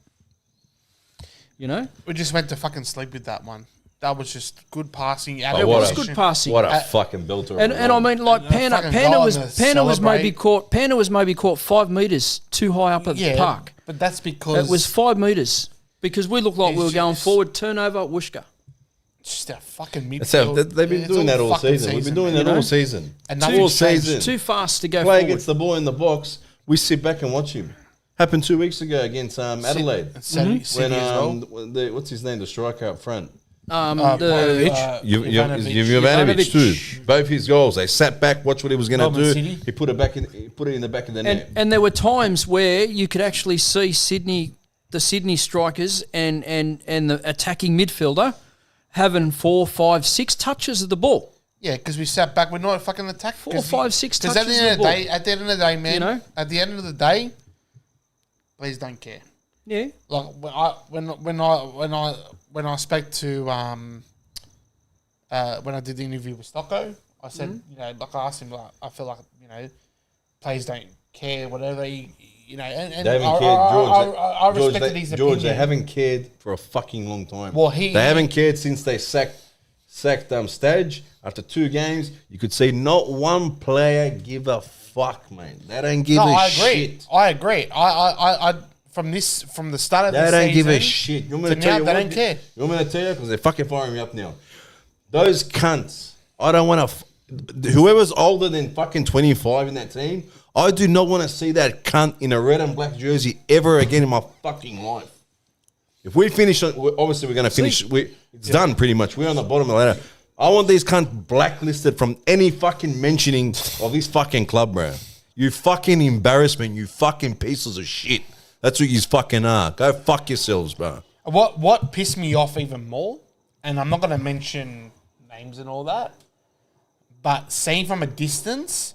You know, We just went to fucking sleep with that one. That was just good passing. Oh, it what was a- good passing. What a fucking belter. And I mean, like Panna fucking goal was and the Panna was maybe celebrate. caught. Panna was maybe caught 5 meters too high up at the park. But that's because It was 5 meters because we looked like we were It's going just- forward. Turnover, whooshka. just a fucking midfield. That's how, they've been It's doing that all fucking season. We've been doing man. that you all know? season. And all nothing's changed. season. Too fast to go Play forward. against the ball in the box. We sit back and watch him. Happened 2 weeks ago against Adelaide. And City, When City as well. when what's his name? The striker up front. The Jovanovic too. Both his goals. They sat back, watched what he was going to Melbourne do. City. He put it back in. He put it in the back of the net. and there were times where you could actually see the Sydney strikers and the attacking midfielder having 4, 5, 6 touches of the ball. Yeah, because we sat back. We're not fucking attack. 4, 5, 6 Because at touches the end of of the the ball. day, man, You know? at the end of the day, please don't care. Yeah. Like when I spoke to when I did the interview with Stocko, I said, Mm-hmm. you know, like I asked him, like I feel like, you know, players don't care, whatever. You know, and They haven't I, cared, George. I respected his George, opinion. they haven't cared for a fucking long time. Well, they haven't cared since they sacked Stage. After 2 games, you could see not one player give a fuck, man. They don't give a I agree. shit. I agree. I from the start of They the don't season, give a shit. You want me to to tell now, you they what? don't care. You want me to tell you? Because they're fucking firing me up now. Those cunts. I don't want to. whoever's older than fucking 25 in that team, I do not want to see that cunt in a red and black jersey ever again in my fucking life. If we finish, obviously we're going to finish. It's done pretty much. We're on the bottom of the ladder. I want these cunts blacklisted from any fucking mentioning of this fucking club, bro. You fucking embarrassment, you fucking pieces of shit. That's what you fucking are. Go fuck yourselves, bro. What pissed me off even more, and I'm not going to mention names and all that, but seeing from a distance,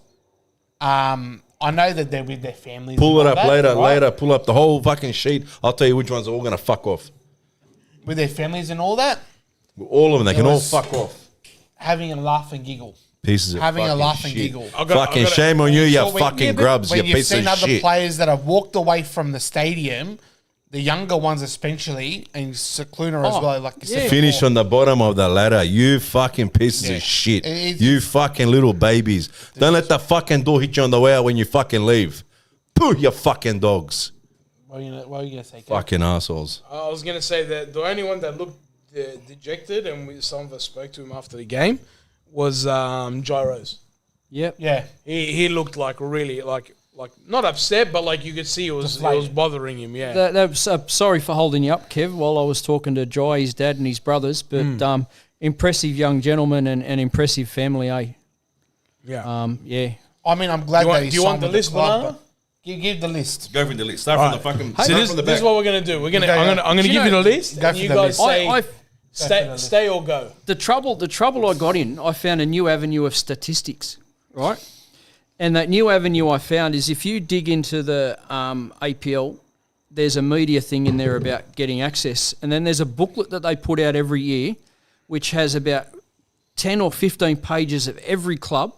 I know that they're with their families. Pull it up that, later. Pull up the whole fucking sheet. I'll tell you which ones are all going to fuck off. With their families and all that. All of them. They can all fuck off. Having a laugh and giggle. Pieces of Having fucking a laugh and shit. giggle. Fucking shame on you, you fucking grubs, you piece of When you've seen other shit. players that have walked away from the stadium, the younger ones especially, and Secluna as well, like you said. Finish before. on the bottom of the ladder. You fucking pieces of shit. You fucking little babies. Don't let the fucking door hit you on the way out when you fucking leave. Pooh, you fucking dogs. What are you going to say, Kev? Fucking assholes. I was going to say that the only one that looked dejected, and some of us spoke to him after the game, was Gyros. Yep. Yeah. He looked like really like not upset, but like you could see it was bothering him. Yeah. That's sorry for holding you up, Kev, while I was talking to Jai, his dad and his brothers, but impressive young gentleman and impressive family, eh? Yeah. Yeah. I mean, I'm glad that do you want the list, Banana? Give the list. Go from the list. Start from the fucking. So this is what we're gonna do. I'm gonna give you the list, and you guys say stay or go. The trouble I got in, I found a new avenue of statistics, right? And that new avenue I found is if you dig into the APL, there's a media thing in there about getting access. And then there's a booklet that they put out every year, which has about 10 or 15 pages of every club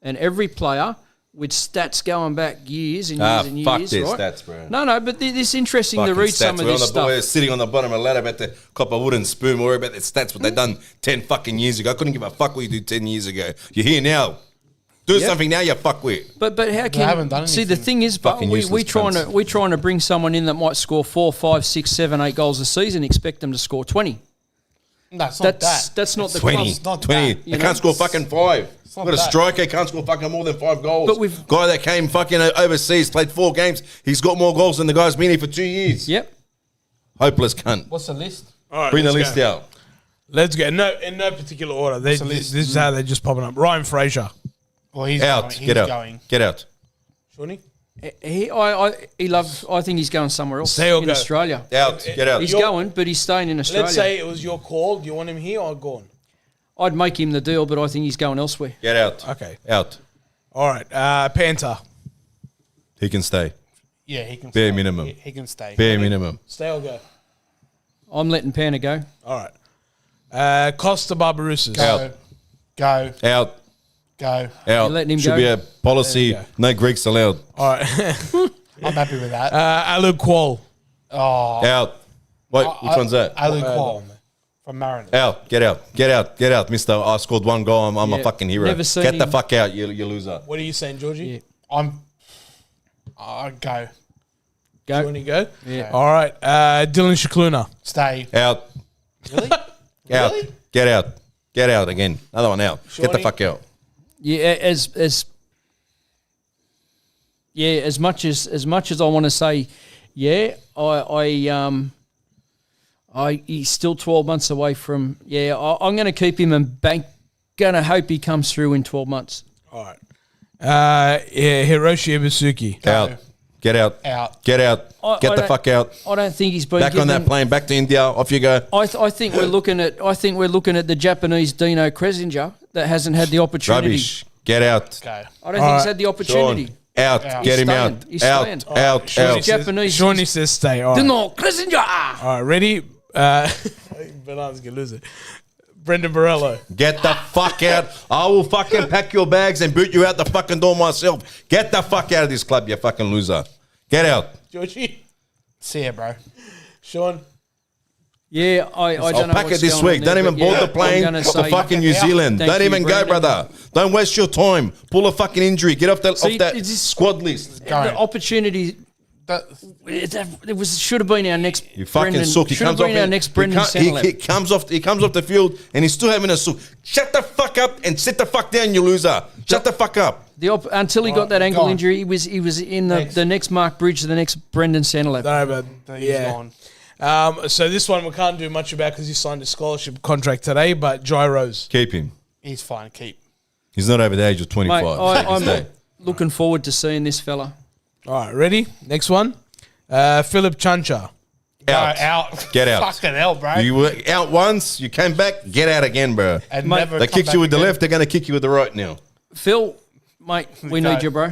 and every player with stats going back years and years and years, fuck their right? stats, bro. No, but this interesting Fucking to read stats. some of We're this stuff. We're sitting on the bottom of the ladder about the copper wooden spoon. We're worried about their stats, what they done 10 fucking years ago. I couldn't give a fuck what you did 10 years ago. You're here now. Do something now, you fuckwit. But how can haven't done see the anything. thing is, but Fucking we useless trying to bring someone in that might score 4, 5, 6, 7, 8 goals a season, expect them to score 20. No, it's not that. That's not the 20. It's not 20. that, They can't score fucking 5. not Got a that. striker, can't score fucking more than 5 goals. But we've- guy that came fucking overseas, played 4 games. He's got more goals than the guy's been here for 2 years. Yep. Hopeless cunt. What's the list? All right, Bring the let's list go. out. Let's go. No, in no particular order. This is how they're just popping up. Ryan Fraser. Well, he's Out. going. He's Get out. going. Get out. Shawnee? I think he's going somewhere else Stay or in go? Australia. Out. Get out. He's You're- going, but he's staying in Australia. Let's say it was your call. Do you want him here or gone? I'd make him the deal, but I think he's going elsewhere. Get out. Okay. Out. All right. Panther. He can stay. Yeah, he can Bare stay. minimum. He can stay. Bare minimum. Stay or go? I'm letting Panda go. All right. Costa Barbarouses. Out. Go. Out. Go. Out. You're letting him Should go? be a policy. No Greeks allowed. All right. I'm happy with that. Alug Qual. Oh, Out. Wait, which one's that? Ali Qual from Mariners. Out. Get out. Get out. Get out, mister. I scored 1 goal. I'm Yeah. a fucking hero. Never seen Get the him. fuck out, you loser. What are you saying, Georgie? Yeah. I'm. Go. Do you Go. want to go? Yeah. All right. Dylan Shakluna. Stay. Out. Really? Out. Really? Get out. Get out again. Another one out. Get the Shawnee? fuck out. Yeah, as much as I want to say, yeah, he's still 12 months away from. Yeah, I'm going to keep him and going to hope he comes through in 12 months. All right. Hiroshi Ibisuki. Out. Get out. Out. Get out. I Get the don't- fuck out. I don't think he's been Back on that plane. Back to India. Off you go. I think we're looking at. I think we're looking at the Japanese Dino Kresinger that hasn't had the opportunity. Rubbish. Get out. Go. I don't think he's had the opportunity. Sean. Out. Out. Get He's him staying. out. He's Out. staying. Out. Shawnee Out. says- Japanese- Shawnee says stay. All right. Dino Kresinger. All right. Ready? Banana's going to lose it. Brendan Borello. Get the fuck out. I will fucking pack your bags and boot you out the fucking door myself. Get the fuck out of this club, you fucking loser. Get out. Georgie. See ya, bro. Sean. Yeah, I don't I'll know pack what's it this going week. on Don't there, even but board yeah, the I'm plane gonna to say- fucking New Zealand. Thank Don't you, even go, Brandon. brother. Don't waste your time. Pull a fucking injury. Get off that See, off that it's just- squad list. Go. The opportunity It should have been our next. You fucking Brendan, sook. He should have comes off. been our next Brendan He comes off the field and he's still having a sook. Shut the fuck up and sit the fuck down, you loser. Shut the fuck up. Until he got that ankle injury, he was in the next Mark Bridge, the next Brendan Sandilands. No, but yeah. So this one we can't do much about because he signed a scholarship contract today. But Gyros, Keep him. He's fine. Keep. He's not over the age of 25. Mate, I'm looking forward to seeing this fella. All right, ready? Next one. Philip Chancha. Out. Get out. Fucking hell, bro. You were out once, you came back, get out again, bro. And Mate, never They come kicked you back with the again. left, they're going to kick you with the right now. Phil, mate, we Go. need you, bro.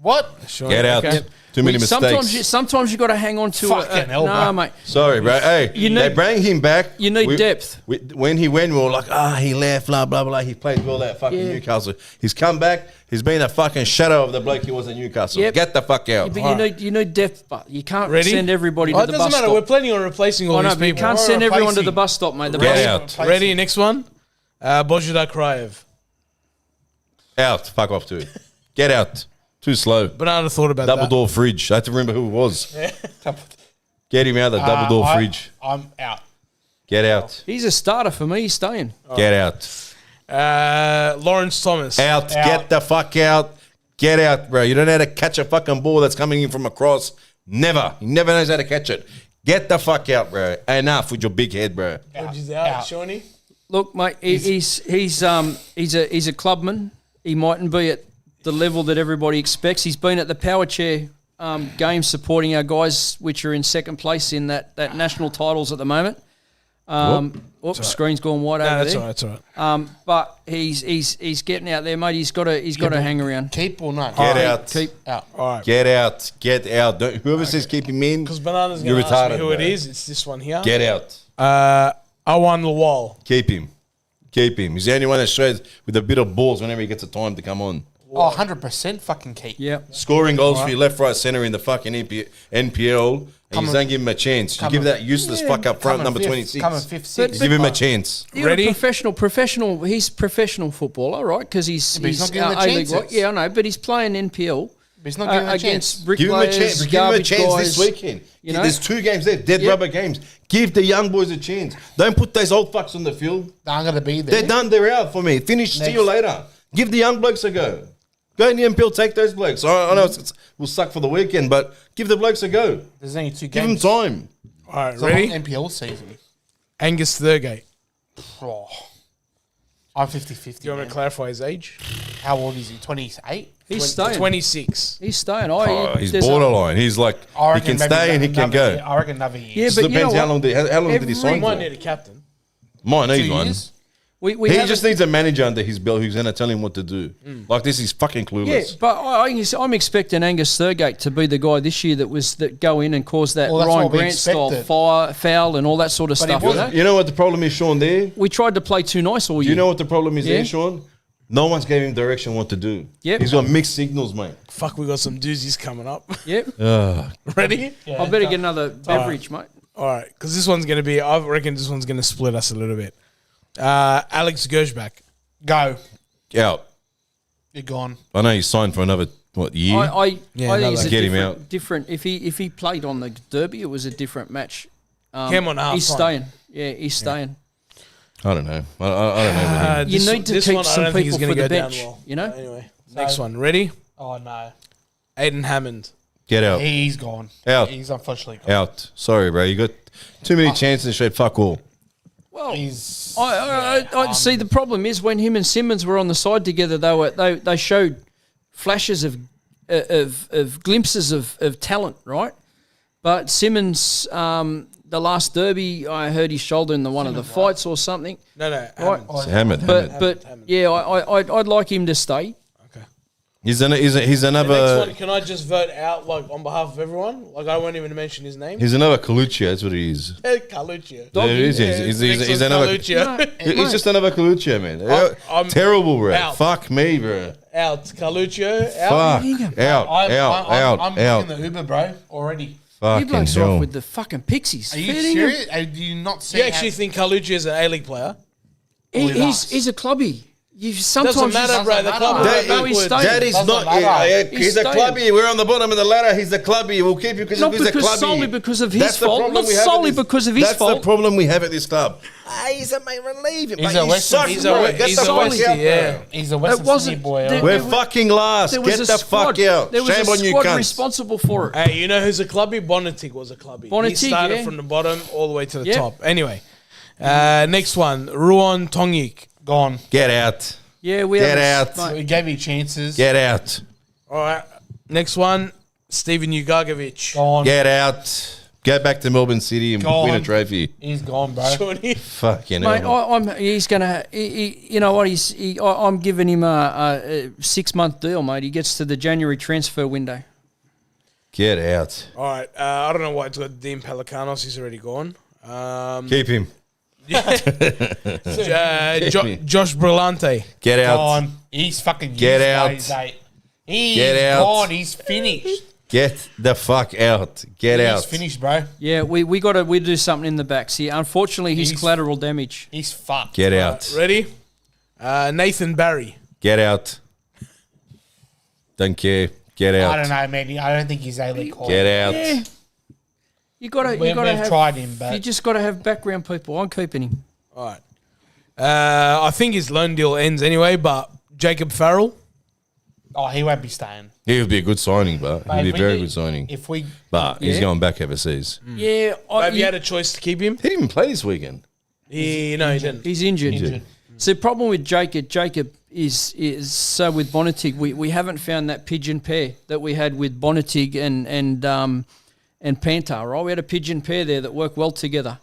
What? Sure. Get out. Okay. Too many mistakes. Sometimes you got to hang on to Fucking hell, nah, bro. mate. Sorry, bro. Hey, they bring him back. You need depth. When he went, we were like, he left, blah, blah, blah. He played well at fucking Newcastle. He's come back. He's been a fucking shadow of the bloke he was at Newcastle. Yep. Get the fuck out. But you need depth, but you can't Ready? send everybody to Oh, it the doesn't bus matter. stop. We're planning on replacing all I know, these but you people. can't We're send everyone to replacing. the bus stop, mate. The Get bus out. Ready? Next one. Bojida Kraev. Out. Fuck off to it. Get out. Too slow. Banana thought about Double that. door fridge. I have to remember who it was. Get him out of the double door fridge. I'm out. Get out. He's a starter for me. He's staying. Get out. Lawrence Thomas. Out. Get the fuck out. Get out, bro. You don't know how to catch a fucking ball that's coming in from across. Never. He never knows how to catch it. Get the fuck out, bro. Enough with your big head, bro. Which out. Shawnee. Look, mate, he's a clubman. He mightn't be at the level that everybody expects. He's been at the power chair games supporting our guys, which are in second place in that national titles at the moment. Screen's gone wide over That's there. all right. That's all right. But he's getting out there, mate. He's got to hang around. Keep or not? Get out. Keep. Out. All right. Get out. Get out. Whoever says keep him in, Because Banana's you're going to ask me retarded, who it bro. is. It's this one here. Get out. Awan Lawal. Keep him. Keep him. He's the only one that shows with a bit of balls whenever he gets a time to come on. Oh, 100% fucking keep. Yeah. Scoring goals for your left, right, centre in the fucking NPL, and you don't give him a chance. You give Coming- that useless fuck up front, number 26. Coming fifth, sixth. Give him a chance. You're Ready? a professional. He's professional footballer, right? Because he's but he's not getting the A-League, chances. right? Yeah, I know, but he's playing NPL. But he's not getting a against chance. Give him a chance. bricklayers, Give him a garbage chance guys. this weekend. You know? There's 2 games there, dead rubber games. Give the young boys a chance. Don't put those old fucks on the field. They aren't going to be there. They're done. They're out for me. Finish. See you later. Give the young blokes a go. Go in the NPL, take those blokes. I know we'll suck for the weekend, but give the blokes a go. There's only 2 Give them games. time. All right. It's a Ready? long NPL season. Angus Thurgate. Oh. I'm 50-50. Do you want me to man. clarify his age? How old is he? 28? He's staying. 26. He's staying. He's there's borderline. He's like, I he reckon can maybe stay and he can another go. year. I reckon another year. Yeah, Just but you depends know how long did he sign He might for? need a captain. Might need 2 one. years? We He haven't- just needs a manager under his belt who's going to tell him what to do. Like this, he's fucking Yeah, clueless. but I'm expecting Angus Thurgate to be the guy this year that go in and cause that Well, that's Ryan what we Grant style expected. foul and all that sort of But he stuff. wasn't. You know what the problem is, Sean, there? We tried to play too nice all year. You know what the problem is Yeah. there, Sean? No one's gave him direction what to do. Yep. He's got mixed signals, mate. Fuck, we got some doozies coming up. Yep. Ready? I better get another beverage, mate. All right, because this one's going to be, I reckon this one's going to split us a little bit. Alex Gershbach. Go. Out. You're gone. I know he's signed for another, year? I think it's a Get him different. If he played on the Derby, it was a different match. Came on half He's time. staying. Yeah, he's staying. I don't know. I don't know. With him. You need to this keep one, I some don't think people is gonna for the go down bench, well. you know? Anyway, next one. Ready? Oh, no. Aiden Hammond. Get out. He's gone. Out. He's unfortunately gone. Out. Sorry, bro. You got too many chances and showed fuck all. Well, He's... I see. The problem is when him and Simmons were on the side together, they showed flashes of glimpses of talent, right? But Simmons, the last Derby, I heard his shoulder in one of the fights or something. No, Right. Hammond. It's Hammond. But yeah, I'd like him to stay. He's Next another. one, can I just vote out like on behalf of everyone? Like I won't even mention his name. He's another Colucci. That's what he is. Carluccio. There it is. He's another. Carluccio. He's just another Colucci, man. I'm Terrible, bro. out. Fuck me, bro. Out. Carluccio. Out. Fuck. Out. I'm Out. booking the Uber, bro, already. You Fucking blokes hell. off with the fucking pixies. Are you Fair dinkum. serious? Do you not see You actually think Carluccio is an A-League player? With us. He's a clubby. You sometimes Doesn't matter, bro. The club matter. No, he's staying. That is Doesn't not. matter. He's a staying. clubby. We're on the bottom of the ladder. He's a clubby. We'll keep you because Not he's a because clubby. solely because of his That's the fault. problem Not we have at solely this- because of his That's fault. the problem we have at this club. He's a mate. Relieve him. He's mate. a Western- sucks, he's bro. a- Get he's the a fuck Westie, out, yeah. bro. He's a Western wasn't- Sydney boy. there- We're there- fucking last. There was Get a the squad. fuck out. There was Shame a on you, squad cunts. responsible for it. Hey, you know who's a clubby? Bonitic was a clubby. He Bonitic, started yeah. from the bottom all the way to the Yeah. top. Anyway, next one. Ruan Tongik. Gone. Get out. Yeah, we Get have out. We gave you chances. Get out. All right. Next one. Steven Ugagovic. Gone. Get out. Go back to Melbourne City and Go win a on. trophy. He's gone, bro. Johnny. Fucking Mate, hell. he's gonna. You know what? I'm giving him a 6-month deal, mate. He gets to the January transfer window. Get out. All right. I don't know why it's got Dean Pelicanos. He's already gone. Keep him. Josh Brillante. Get out. Gone. He's fucking Get used by out. his date. He's Get out. gone. He's finished. Get the fuck out. Get He's out. finished, bro. Yeah, we do something in the backs here. Unfortunately, he's He's- collateral damage. He's fucked. Get out. Ready? Nathan Barry. Get out. Don't care. Get out. I don't know, man. I don't think he's A-League quality. Get out. Yeah. You gotta We've have. tried him, but You just gotta have background people. I'm keeping him. All right. I think his loan deal ends anyway, but Jacob Farrell. oh, he won't be staying. He would be a good signing, but Mate, he'd be if a we very did- good signing. If we, But he's Yeah. going back overseas. Yeah, Have you had a choice to keep him? He didn't even play this weekend. He didn't. he's injured. Injured. So the problem with Jacob is so with Bonitig, we haven't found that pigeon pair that we had with Bonitig and Pantar, right? We had a pigeon pair there that worked well together,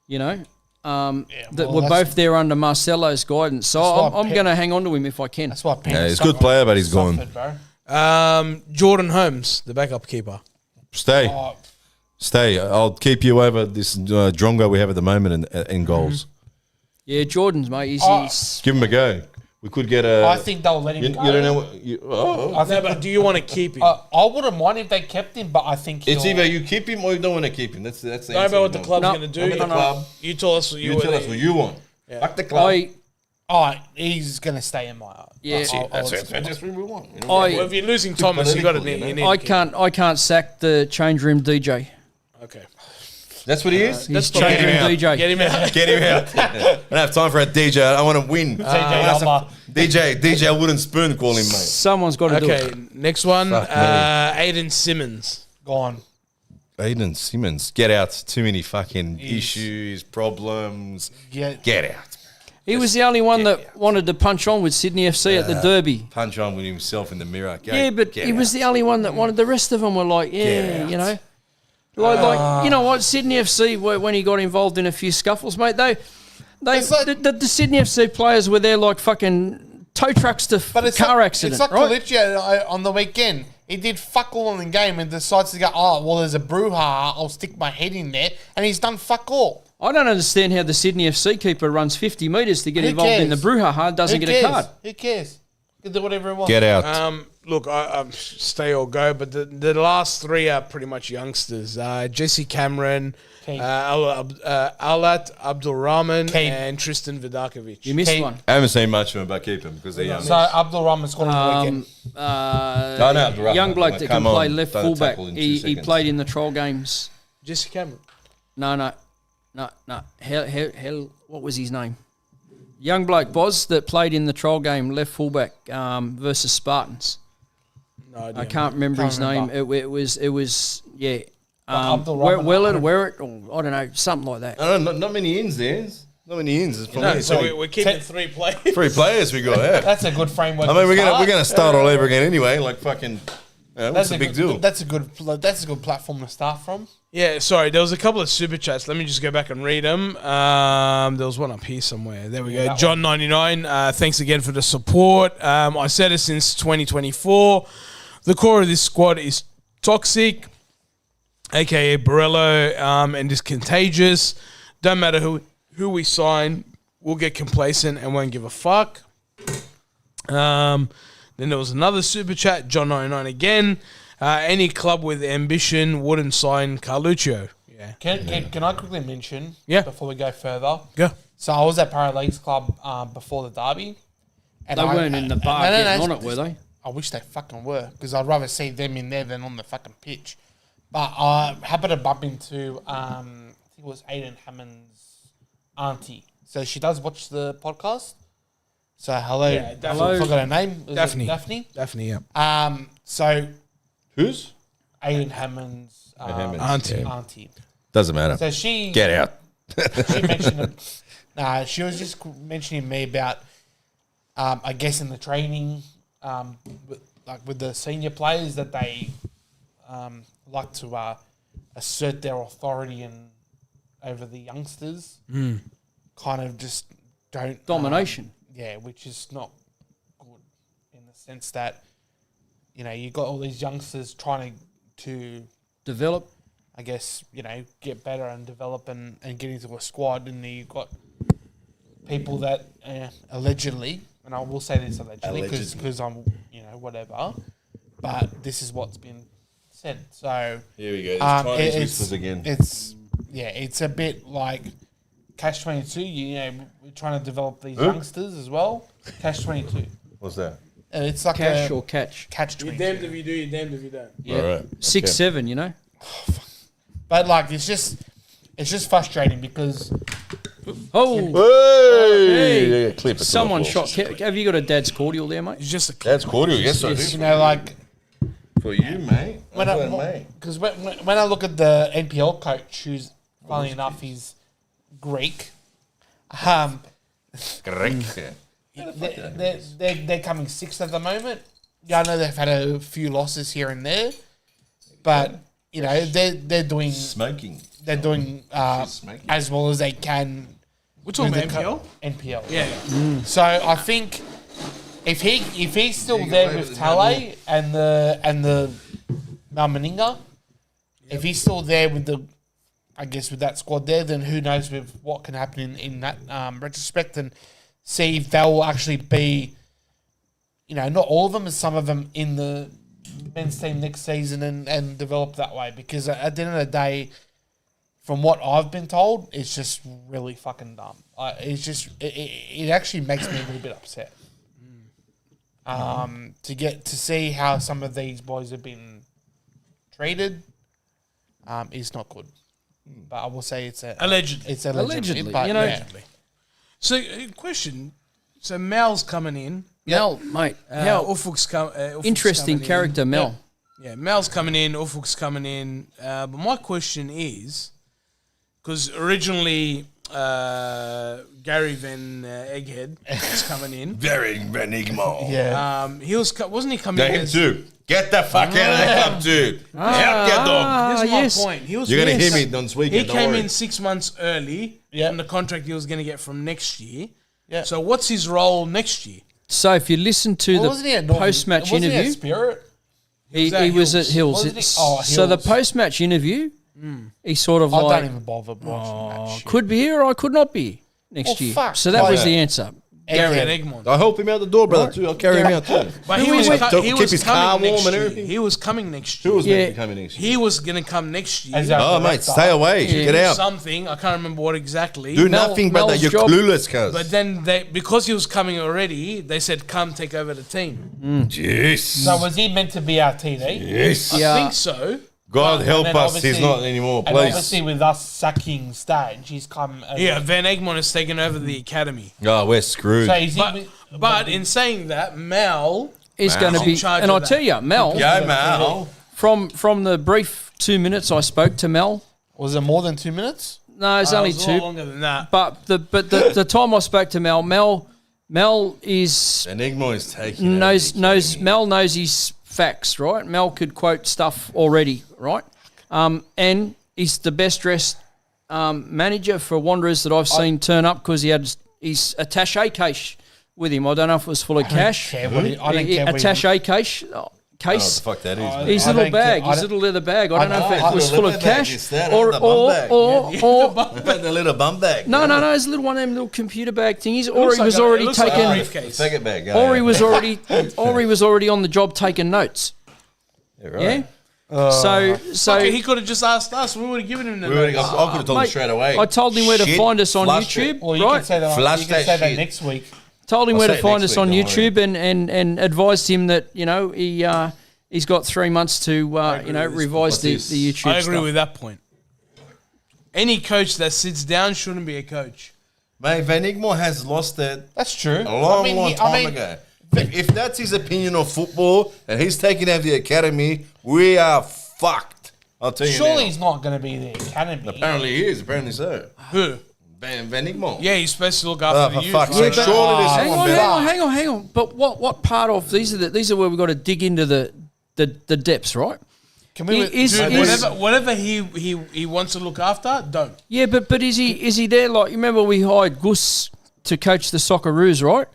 you know. That well, were that's- both there under Marcelo's guidance. So That's why I'm Pe- going to hang on to him if I can. that's why Yeah, he's a good player, but he's gone. Bro. Jordan Holmes, the backup keeper. Stay. Oh, Stay. I'll keep you over this drongo we have at the moment in goals. Yeah, Jordan's, mate. He's Give him a go. We could get a. I think they'll let him you, go. you don't know what. You, I No, think, but do you want to keep him? I wouldn't mind if they kept him, but I think it's he'll- either you keep him or you don't want to keep him. That's the Don't answer. know what the club's No, going to do. I'm in the club. You tell us what You you tell us what you want. Fuck the club. he's going to stay in my heart. Yeah. That's it. That's what we want. You know? Well, if you're losing Thomas, you got to political, need. you know? You need to keep I can't sack the change room DJ. him. Okay. That's what he is. He's the change room out. DJ. Get him out. Get him out. I don't have time for a DJ. I want to win. DJ Wooden Spoon, call him, mate. Someone's got to do Okay, it. next one. Fuck me. Aiden Simmons. Gone. Aiden Simmons, get out. Too many fucking issues, problems. Yeah. Get out. He was the only one that wanted to punch on with Sydney FC at the Derby. Punch on with himself in the mirror. Go, Yeah, but get he was out. the only one that wanted. The rest of them were like, Get yeah, out. you know. Like you know what, Sydney FC, when he got involved in a few scuffles, mate, the Sydney FC players were there like fucking tow trucks to car accident, It's like right? Colicchio on the weekend. He did fuck all in the game and decides to go, oh, well, there's a brouhaha. I'll stick my head in there. And he's done fuck all. I don't understand how the Sydney FC keeper runs 50 metres to get Who involved in the cares? brouhaha and doesn't Who get a cares? card. Who cares? He can do whatever he wants. Get out. Look, I stay or go, but the last three are pretty much youngsters. Jesse Cameron, Keep. Alat Abdul Rahman, Keep. and Tristan Vidakovic. You missed Okay. one. I haven't seen much of him, but keep him because they're young. So Abdul Rahman's gone on the weekend. I know Abdul Rahman. Young bloke that Come can play on, left done a fullback. tackle in 2 He seconds. played in the trial games. Jesse Cameron. No. Hell, what was his name? Young bloke, Boz, that played in the trial game, left fullback versus Spartans. No idea. I can't remember his name. It was yeah. Abdul Rahman- Where it, or I don't know, something like that. I don't know, not many ins there. Not many ins. It's No, probably so we're keeping 3 players. 3 players we got. Yeah. That's a good framework. I mean, to we're start. gonna start all over again anyway. Like fucking. What's the big good, deal? That's a good platform to start from. Yeah, sorry, there was a couple of super chats. Let me just go back and read them. There was one up here somewhere. There we go. that John99, thanks again for the support. I said it since 2024. The core of this squad is toxic, a.k.a. Borello, and is contagious. Don't matter who we sign, we'll get complacent and won't give a fuck. Then there was another super chat, John99 again. Any club with ambition wouldn't sign Carluccio. Yeah. Can I quickly mention Yeah. before we go further? Go. So I was at Paraleagues Club before the derby. And They weren't in the bar getting on it, were they? I wish they fucking were, because I'd rather see them in there than on the fucking pitch. But I happened to bump into, I think it was Aiden Hammond's auntie. So she does watch the podcast. So hello. Yeah, hello. I forgot her name. Was Daphne. it Daphne? Definitely, yeah. So Who's? Aiden Hammond's auntie. Doesn't matter. So she Get out. She mentioned she was just mentioning me about, I guess in the training, with the senior players that they like to assert their authority over the youngsters. Kind of just don't Domination. which is not good in the sense that you got all these youngsters trying to Develop. I guess, get better and develop and get into a squad, and you've got people that allegedly, and I will say this allegedly because I'm, whatever, but this is what's been said. So Here we go. Chinese whispers again. It's a bit like Catch-22. We're trying to develop these youngsters as well. Catch-22. What's that? It's like Cash or catch. Catch-22. You're damned if you do, you're damned if you don't. Yeah. All right. 6-7, But like it's just frustrating because Hey! Yeah, clip it. Someone shot. Have you got a dad's cordial there, mate? It's just a That's cordial. Yes, I do. like For you, mate. because when I look at the NPL coach, who's funnily enough he's Greek, they're coming sixth at the moment. Yeah, I know they've had a few losses here and there, but they're doing Smoking. they're doing as well as they can. We're talking with about the NPL? NPL. Yeah. So I think if he's still there with Tale and the Malmaninga, if he's still there with with that squad there, then who knows with what can happen in that retrospect, and see if they'll actually be, not all of them, but some of them in the men's team next season and develop that way. Because at the end of the day, from what I've been told, it's just really fucking dumb. It actually makes me a little bit upset. To see how some of these boys have been treated, is not good. But I will say it's Allegedly. It's allegedly, but Allegedly. So, question. So, Mal's coming in. Mel, mate. How Ufuk's interesting coming character, in. Mel. Yeah, Mal's coming in, Ufuk's coming in. But my question is, because originally Gary Van Egghead was coming in. Very Benigmo. yeah. Wasn't he coming in Him as... too. Get the fuck out of the club, dude. Out, get dog. Here's yes. my point. He was You're going to yes. hear me on this He weekend. don't came worry. in 6 months early Yeah. from the contract he was going to get from next year. Yeah. So what's his role next year? So if you listen to Wasn't he the at Northern- post-match wasn't he at interview, Spirit? he was at Hills. Wasn't he- oh, So the Hills. post-match interview, he sort of I like, don't even bother watching that shit. could be here or I could not be next Oh, year. fuck. So that Oh, was yeah. the answer. Gary Egghead. and Egmont. I'll help him out the door, brother, too. I'll carry him out, too. But he was, Keep his car warm and everything. He was coming next Who year. was meant Yeah. to be coming next year? He was going to come next year. As our Oh, mate, director. stay away. Yeah. Get out. Something. I can't remember what exactly. Do Mel- nothing, brother. Mel's You're job- clueless, cuz. But then because he was coming already, they said, come take over the team. Yes. So was he meant to be our TD? Yes. Yeah. I think so. God And help then us. He's obviously- not anymore, And please. obviously with us sucking stage, he's come... Yeah, Van Egmont has taken over the academy. Oh, we're screwed. So is he... But in saying that, Mal Is going to in be, charge and of I'll that. tell you, Mel, Go, Mal. from the brief 2 minutes I spoke to Mel, Was it more than 2 minutes? no, it's only it was a lot two, longer than that. but the time I spoke to Mel is Enigma is taking Mel knows his facts, right? Mel could quote stuff already, right? And he's the best dressed manager for Wanderers that I've seen turn up because he had his attaché case with him. I don't know if it was full of cash. I don't care what he- Attaché case. What the Case. fuck that is, man. His I little don't care- bag, I his don't- little leather bag. I don't know if it was the full leather of bag cash is that, or the bum bag. The little bum bag. no, it's a little one of them little computer bag thingies. Or looks he was like a- already it looks like a taking, briefcase. Faggot bag. or he was already on the job taking notes. Yeah, right. Yeah. So Okay, he could have just asked us. We would have given him the We would've- notes. I could have told him Mate, straight away. I told him where to Shit, find us on flushed YouTube. it. Well, you right? can say that, Flush you can that say that shit. next week. Told him I'll where say to it find next us on week, don't worry. YouTube and advised him that, he's got 3 months to, revise the YouTube I agree stuff. with that point. Any coach that sits down shouldn't be a coach. Mate, Van Egmond has lost that That's true. a long time ago. If that's his opinion of football and he's taking out the academy, we are fucked. I'll tell you Surely now. he's not going to be the academy. Apparently he is. Apparently so. Who? Van Egmond. Yeah, he's supposed to look after for the youth. fuck's right? sake. Surely there's Hang someone on, better. hang on. But what part of these are where we've got to dig into the depths, right? Can we? Whatever he wants to look after, don't. Yeah, but is he there? Like, you remember we hired Gus to coach the Socceroos, right?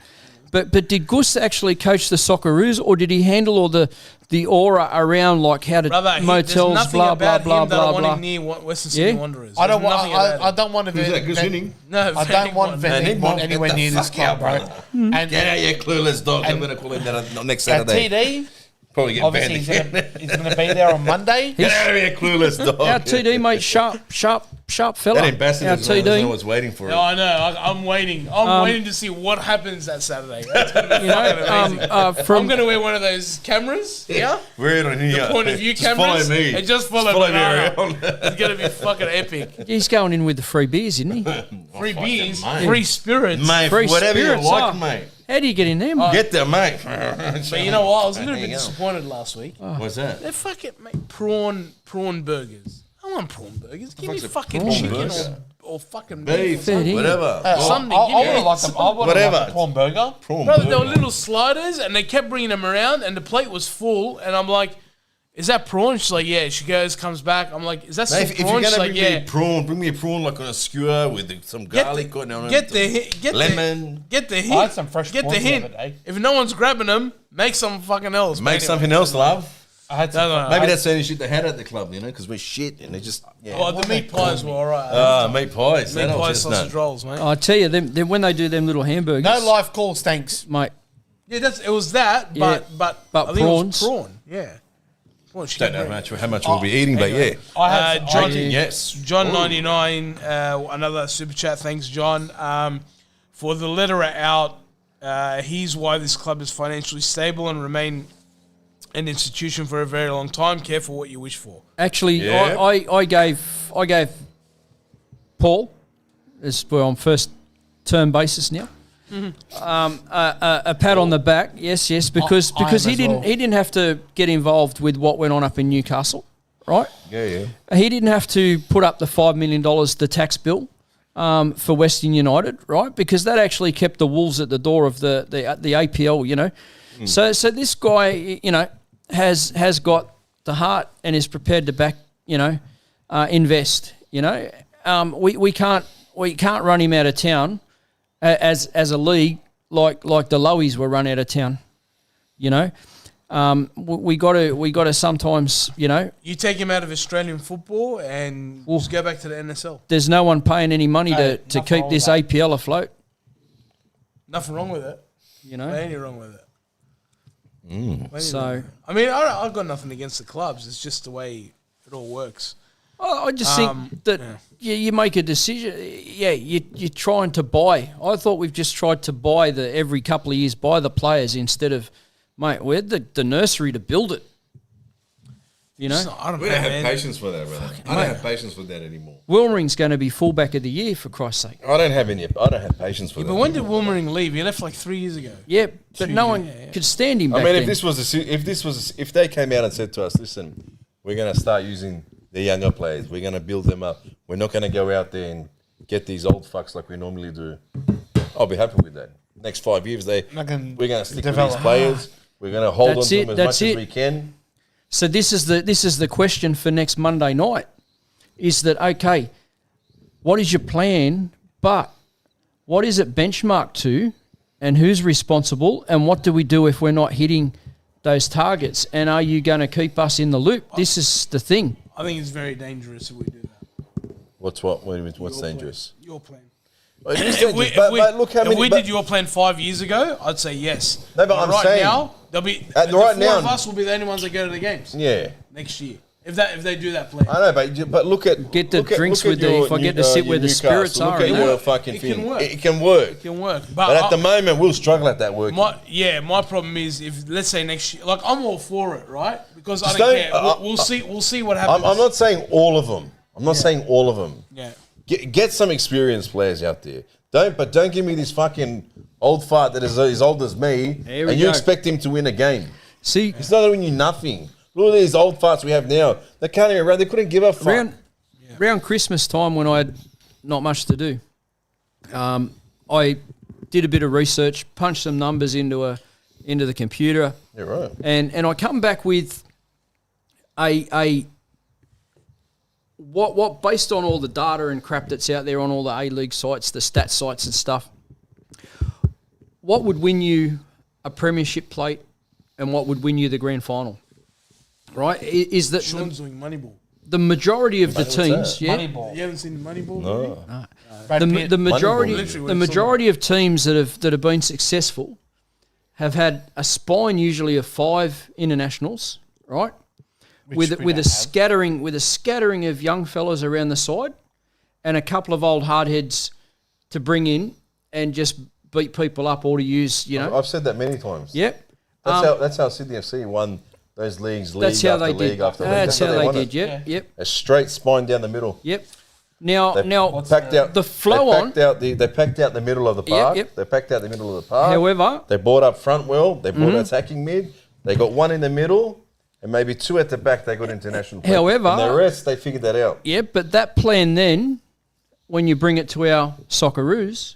But did Gus actually coach the Socceroos, or did he handle all the aura around, like how to Brother, motels, there's nothing blah blah about blah him that blah I want blah? him near Western Sydney Yeah? Wanderers. I don't There's want. nothing about I him. don't want to. Who's that? Gus Hinning? No, I don't want Van Egmond anywhere Get the near this fuck club, out, bro. brother. And Get out, you clueless dog. I'm going to call him that next Saturday. TD, Probably get banned obviously again. he's going to be there on Monday. Get out of here, clueless dog. Our TD mate, sharp fella. That ambassador Our is I TD. was waiting for it. No, I know. I'm waiting. I'm waiting to see what happens that Saturday. That's gonna be fucking amazing. I'm From going to wear one of those cameras. Yeah. We're on here. Point of view Just follow cameras. me. And just follow me Banana. around. It's going to be fucking epic. he's going in with the free beers, isn't he? Free beers, mate. free spirits. Mate, Free whatever spirits, you like, ah. mate. How do you get in there, mate? Get there, mate. But you know what? I was a little bit disappointed last week. What's that? They're fucking prawn burgers. I want prawn burgers. Give me fuck's a fucking prawn chicken burger? or fucking Beef, Fair dinkum. whatever. Something. I Give me would have liked them. I would have Whatever. liked a prawn burger. Prawn Brother, they were burger. little sliders, and they kept bringing them around, and the plate was full, and I'm like, "Is that prawn?" She's like, "Yeah." She goes, comes back. I'm like, "Is that still Mate, if prawn?" you're She's gonna like, bring "Yeah." me a prawn, bring me a prawn like on a skewer with some garlic on it. Get the lemon. Get the hint. I had some fresh Get the prawns the hint. other day. If no one's grabbing them, make some fucking else. Make But something else, love. I had some. No. Maybe that's the only shit they had at the club, you know, because we're shit and they just Oh, the meat pies were alright. meat pies. Meat That old pies, sausage chestnut. rolls, mate. I tell you, them when they do them little hamburgers, No live calls, thanks. mate. Yeah, it was that, Yeah, but but I think prawns. It was prawn. Yeah. Prawn, she Don't kept know bringing- how much we'll be eating, but yeah. I had John- Yes. John 99, another super chat. Thanks, John. For the letter out, here's why this club is financially stable and remain an institution for a very long time. Careful what you wish for. Actually, Yeah. I gave Paul, this we're on first term basis now, a pat on the back. Yes, because I am he as didn't well. he didn't have to get involved with what went on up in Newcastle, right? Yeah. He didn't have to put up the $5 million, the tax bill, for Western United, right? Because that actually kept the Wolves at the door of the APL, you know. So this guy, you know, has got the heart and is prepared to back, you know, invest. You know, we can't run him out of town as a league like the Lowies were run out of town. You know, we got to sometimes, you know. You take him out of Australian football and just go back to the NSL. There's no one paying any money to nothing keep wrong this with that. APL afloat. Nothing wrong with it. You know, Ain't any wrong with it. so I mean, I've got nothing against the clubs. It's just the way it all works. I just think that you make a decision. Yeah, you're trying to buy. I thought we've just tried to buy every couple of years buy the players instead of, mate, we had the nursery to build it. You know, I don't know, We don't have man. patience for that, brother. I don't have patience for that anymore. Wilmering's going to be fullback of the year, for Christ's sake. I don't have patience for that. But when did Wilmering leave? He left like 3 years ago. Yeah, but no one could stand him back I mean, then. if they came out and said to us, listen, we're going to start using the younger players, we're going to build them up, we're not going to go out there and get these old fucks like we normally do, I'll be happy with that. Next 5 years, we're going to stick with these players, we're going to hold on to them as much as we can. So this is the question for next Monday night. Is that okay? What is your plan? But what is it benchmarked to, and who's responsible? And what do we do if we're not hitting those targets? And are you going to keep us in the loop? This is the thing. I think it's very dangerous if we do that. What's dangerous? Your plan. Well, it is If we, dangerous, but look how if many. we but- did your plan 5 years ago, I'd say yes. No, but I'm right saying- now, there'll be At the right four now- of us will be the only ones that go to the games Yeah. next year. If they do that plan. I know, but look at Get the look at- drinks look with at the- your if I get to New- sit where your the Newcastle. spirits Look are, at you your know. fucking It can thing. work. It can work. It can work. But at the moment, we'll struggle at that work. My problem is if let's say next year, like I'm all for it, right? Because I Just don't don't- care. We'll see what happens. I'm not saying all of them. I'm not saying all of them. Yeah. Get some experienced players out there. Don't give me this fucking old fart that is as old as me, Here we and you go. expect him to win a game. See, It's not winning you nothing. Look at these old farts we have now. They can't even run. They couldn't give a fuck. around Christmas time when I had not much to do, I did a bit of research, punched some numbers into the computer, Yeah, right. and I come back with what based on all the data and crap that's out there on all the A-League sites, the stat sites and stuff. What would win you a premiership plate, and what would win you the grand final? Right? Is that Sean's doing Moneyball. the majority of the What's teams? that? Yeah, Moneyball. You haven't seen Moneyball? No. Brad Pitt. the majority Moneyball. the majority of teams that have been successful have had a spine usually of 5 internationals, right? Which we with don't a have. scattering of young fellas around the side, and a couple of old hardheads to bring in and just beat people up, or to use, you know. I've said that many times. Yep. That's how Sydney FC won those leagues. That's league how after they league did. after league. That's how they won did. it. Yep. Yep. A straight spine down the middle. Yep. Now, They packed out the flow they on. packed out they packed out the middle of the park. yep. They packed out the middle of the park. However, They brought up front well. They brought attacking mid. They got one in the middle, and maybe 2 at the back. They got international. play. However- and the rest they figured that out. yeah, but that plan then, when you bring it to our Socceroos,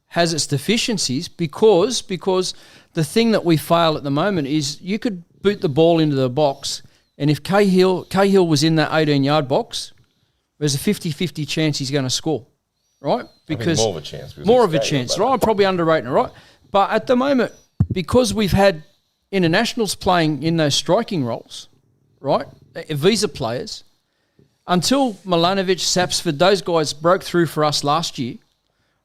has its deficiencies because the thing that we fail at the moment is you could boot the ball into the box, and if Cahill was in that 18-yard box, there's a 50-50 chance he's going to score, right? Because more of a chance. because more he's of a Australian, chance, but- right? I'm probably underrating it, right? But at the moment, because we've had internationals playing in those striking roles, right? Visa players, until Milanovic, Sapsford, those guys broke through for us last year,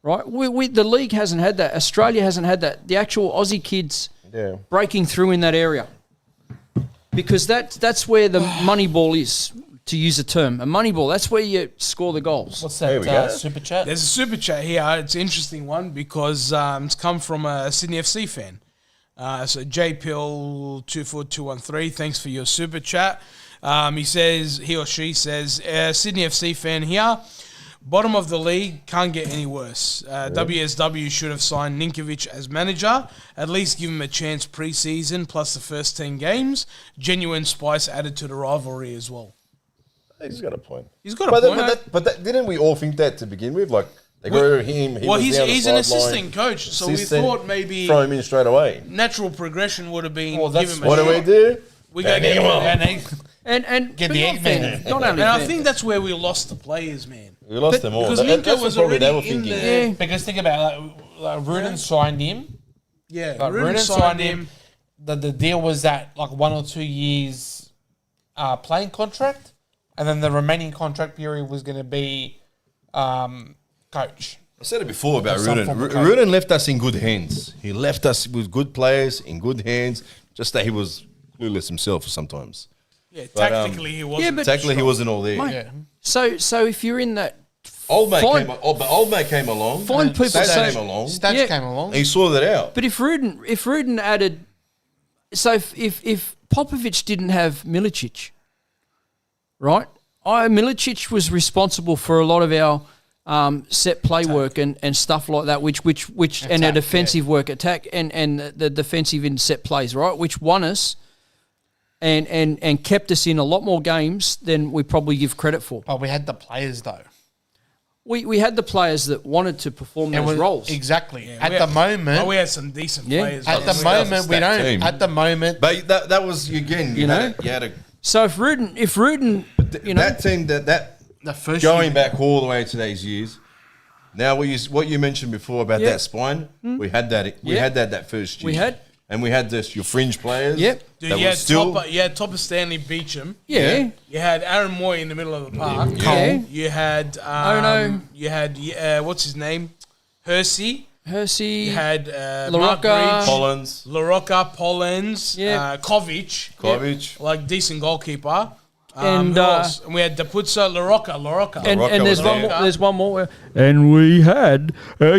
right? The league hasn't had that. Australia hasn't had that. The actual Aussie kids Yeah. breaking through in that area, because that's where the money ball is, to use a term. A money ball, that's where you score the goals. What's There that we go. super chat? There's a super chat here. It's an interesting one because it's come from a Sydney FC fan. So JPL24213, thanks for your super chat. He or she says, Sydney FC fan here. Bottom of the league, can't get any worse. WSW should have signed Ninkovic as manager. At least give him a chance pre-season plus the first 10 games. Genuine spice added to the rivalry as well. He's got a point. He's got a point. Didn't we all think that to begin with? Like they got rid of him. He's an assistant coach, so we thought maybe throw him in straight away. natural progression would have been Well, that's give him a What do shot. we do? We got to get him on. And Get but the not Eggman. fair, not only And I fair. think that's where we lost the players, man. We lost them all. because That's Minka what was probably they already were in thinking. there. Yeah. Because think about it, like Rudin signed him. Yeah, Like Rudin Rudin signed him. The deal was that like 1 or 2 years playing contract, and then the remaining contract period was going to be coach. I said it before about Some Rudin. form of coach. Rudin left us in good hands. He left us with good players in good hands. Just that he was clueless himself sometimes. Yeah, But, tactically he wasn't. Yeah, but- Technically, he wasn't all there. Mate, Yeah. So if you're in that, Old mate Fine. came along. Find people Stats say- came along. Stats Yeah. came along. And he saw that out. but if Rudin added, so if Popovic didn't have Milicic, right? Milicic was responsible for a lot of our set play work and stuff like that, which and our Attack, defensive work, attack and the defensive in set plays, right? Which won us and kept us in a lot more games than we probably give credit for. But we had the players though. We had the players that wanted to perform those roles. Exactly. Yeah, At we the had- moment, we had some decent Yeah. players. at the but- moment we stacked don't. team. At the moment, But that was, again, you know? had a So if Rudin, you know, that team, that the first going year, back all the way to these years. Now, what you mentioned before about Yeah. that spine, we had that. We Yeah. had that first year. We had. and we had your fringe players. Yep. Dude, that you were had, still. you had Topper Stanley Beecham. yeah. You had Aaron Moy in the middle of the park. Yeah. You had no. You had what's his name, Hersey. Hersey. You had Mark LaRocca. Bridge, Collins, LaRocca, Pollens, Yeah. Kovic, Kovic. like decent goalkeeper. And who else? And we had Dapuzza, LaRocca. and there's was one there. more. There's one more. And we had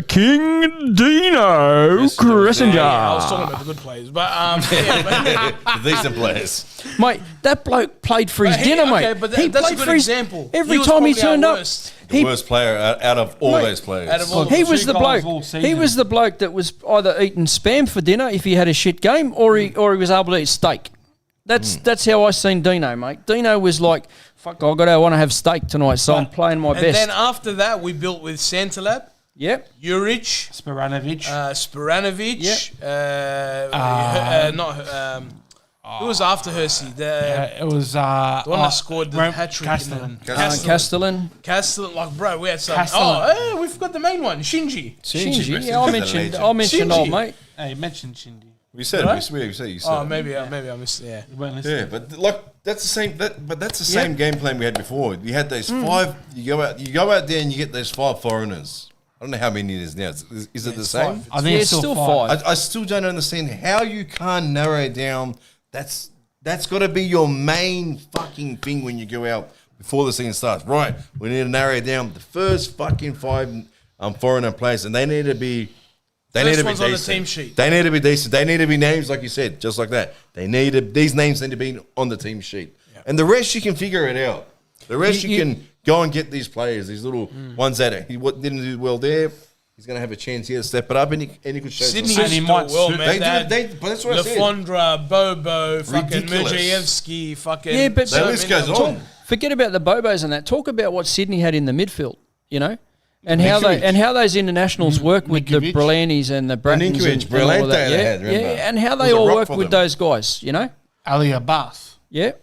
King Dino Cressenger. I was talking about the good players, but The decent players. Mate, that bloke played for his dinner, mate. Okay, but He that's a played good for his- example. Every was time he probably our turned up, worst. The worst player out of all Mate, those players. out of all he of was Two the goals bloke. all He season. was the bloke that was either eating spam for dinner if he had a shit game, or he was able to eat steak. That's how I seen Dino, mate. Dino was like, "Fuck, I want to have steak tonight, so I'm playing my And best." then after that, we built with Santalab, Yep. Juric, Sporanovic. Sporanovic. Who was after Hersey? It was The one that scored the hat trick. Castellan. Castellan, like, bro, we had some. Castellan. Oh, we forgot the main one, Shinji. Shinji. Yeah, I mentioned Shinji. old mate. Hey, mentioned Shindy. We said Right? it. We said you said Oh, it. maybe I missed. Yeah. You weren't listening. Yeah, but like that's the same. But that's the same game plan we had before. You had those five. You go out there and you get those 5 foreigners. I don't know how many it is now. Is it the same? 5. I think Yeah, it's still 5. I still don't understand how you can't narrow it down. That's got to be your main fucking thing when you go out before the season starts. Right, we need to narrow it down. The first fucking 5 foreigner players, and they need to be. They need to be one's on the decent. team sheet. They need to be decent. They need to be names, like you said, just like that. These names need to be on the team sheet, and the rest you can figure it out. The rest you can go and get these players, these little ones that didn't do well there. He's going to have a chance here to step it up, and he could show Sydney some- used to he do might well, suit- man. but that's what I said. Lafondra, Bobo, fucking Ridiculous. Murjayevsky, fucking. Yeah, but The list goes on. Forget about the Bobos and that. Talk about what Sydney had in the midfield, you know, and how those internationals work with the Ninkovic. Brillanis and the Brattons Ninkovic, and all of Brillante that. they Yeah, had, remember? yeah, and how It they was a all rock work for with them. those guys, you know. Ali Abbas. Yeah,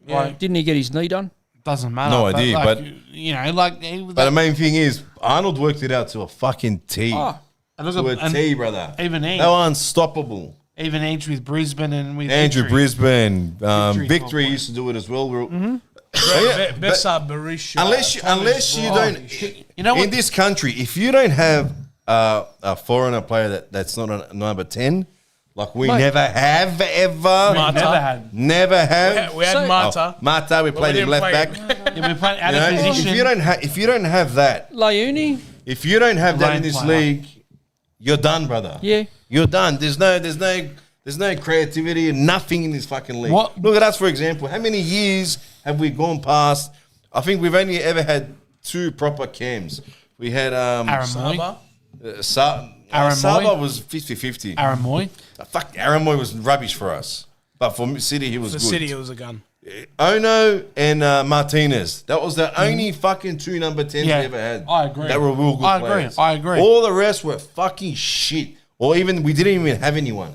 Yeah. Didn't he get his knee done? Doesn't matter. No idea, like, but- you know, like he was. But the main thing is, Arnold worked it out to a fucking T. Oh, and look To a at- and T, brother. even They he, were unstoppable. even Edge with Brisbane and with Andrew Victory. Brisbane, Victory Victory for used to do it as well. Bessa Barisha. Unless you don't, You know in what? this country, if you don't have a foreigner player that's not a number 10, like we Mate. never have ever, Mata. Never had. never have. We had So- Mata. Mata, we played him didn't left play back. him. Yeah, we played out You know, of position. if you don't have that, Leone. if you don't have that in Lane this player. league, you're done, brother. Yeah. You're done. There's no creativity and nothing in this fucking league. What- Look at us, for example. How many years have we gone past? I think we've only ever had 2 proper cams. We had Aaron Moy. Saba. Aaron Saba Moy. was 50-50. Aaron Moy. Fuck, Aaron Moy was rubbish for us. But for City, he was For good. City, it was a gun. Ono and Martinez. That was the only fucking 2 number 10s Yeah, we ever had. I agree. That were real good I agree, players. I agree. All the rest were fucking shit. Or even, we didn't even have anyone.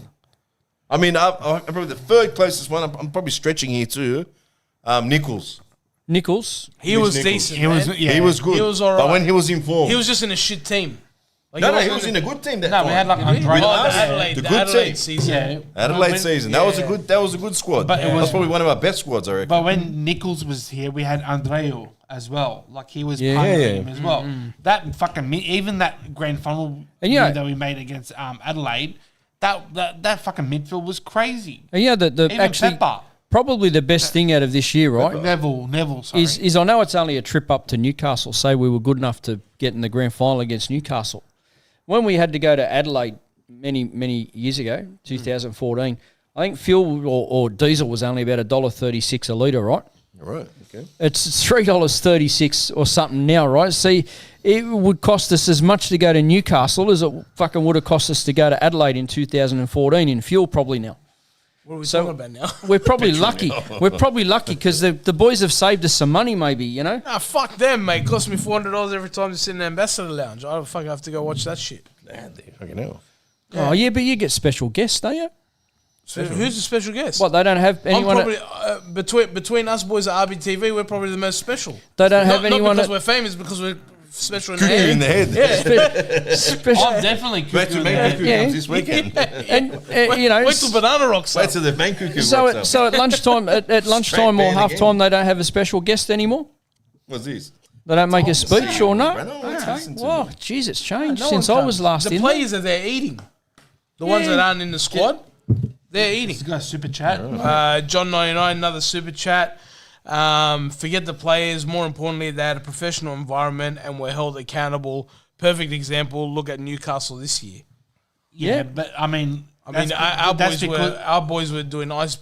I mean, I'm probably the third closest one. I'm probably stretching here too. Nichols. Nichols. He was Nichols. decent. He was, man. yeah. He was good. He was all But right. when he was in form. He was just in a shit team. Like, no, he wasn't was in a good team that No, time. we had like Andre. With Oh, us, the Adelaide, the the good Adelaide team. season. Yeah. Adelaide When- season. yeah. That was a good squad. But it That was was- probably one of our best squads, I reckon. But when Nichols was here, we had Andreu as well. Like he was Yeah. part of the Yeah, team as well. That fucking even that grand final And yeah. that we made against Adelaide, that fucking midfield was crazy. And yeah, the Even actually Pepper, probably the best thing out of this year, right? Neville. Sorry. Is I know it's only a trip up to Newcastle. Say we were good enough to get in the grand final against Newcastle. When we had to go to Adelaide many years ago, 2014, I think fuel or diesel was only about $1.36 a litre, right? All right, okay. It's $3.36 or something now, right? See, it would cost us as much to go to Newcastle as it fucking would have cost us to go to Adelaide in 2014 in fuel probably now. What are we So- talking about now? We're probably lucky. We're probably lucky because the boys have saved us some money maybe, you know? Ah, fuck them, mate. It cost me $400 every time to sit in the Ambassador Lounge. I don't fucking have to go watch that shit. Fucking hell. Oh, yeah, but you get special guests, don't you? So who's the special guest? What, they don't have I'm anyone... probably between us boys at RBTV, we're probably the most special. They don't have Not anyone... because we're famous, because we're special in the Cuckoo head. in the head. Yeah. special, I'm definitely Wait till cuckoo. Cuckoo Yeah. comes this weekend. and, you know... Wait till Banana Rocks. Wait till the Cuckoo So rocks up. at lunchtime, at lunchtime or band half again. time, they don't have a special guest anymore. What's this? They don't make a speech or no. Bro, no one's listened to Wow, me. jeez, it's changed No since one I comes. was last The in. players are there eating. The ones Yeah. that aren't in the squad, they're eating. Let's go super chat. John 99, another super chat. Forget the players. More importantly, they had a professional environment and were held accountable. Perfect example. Look at Newcastle this year. Yeah, but I mean, our boys were doing ice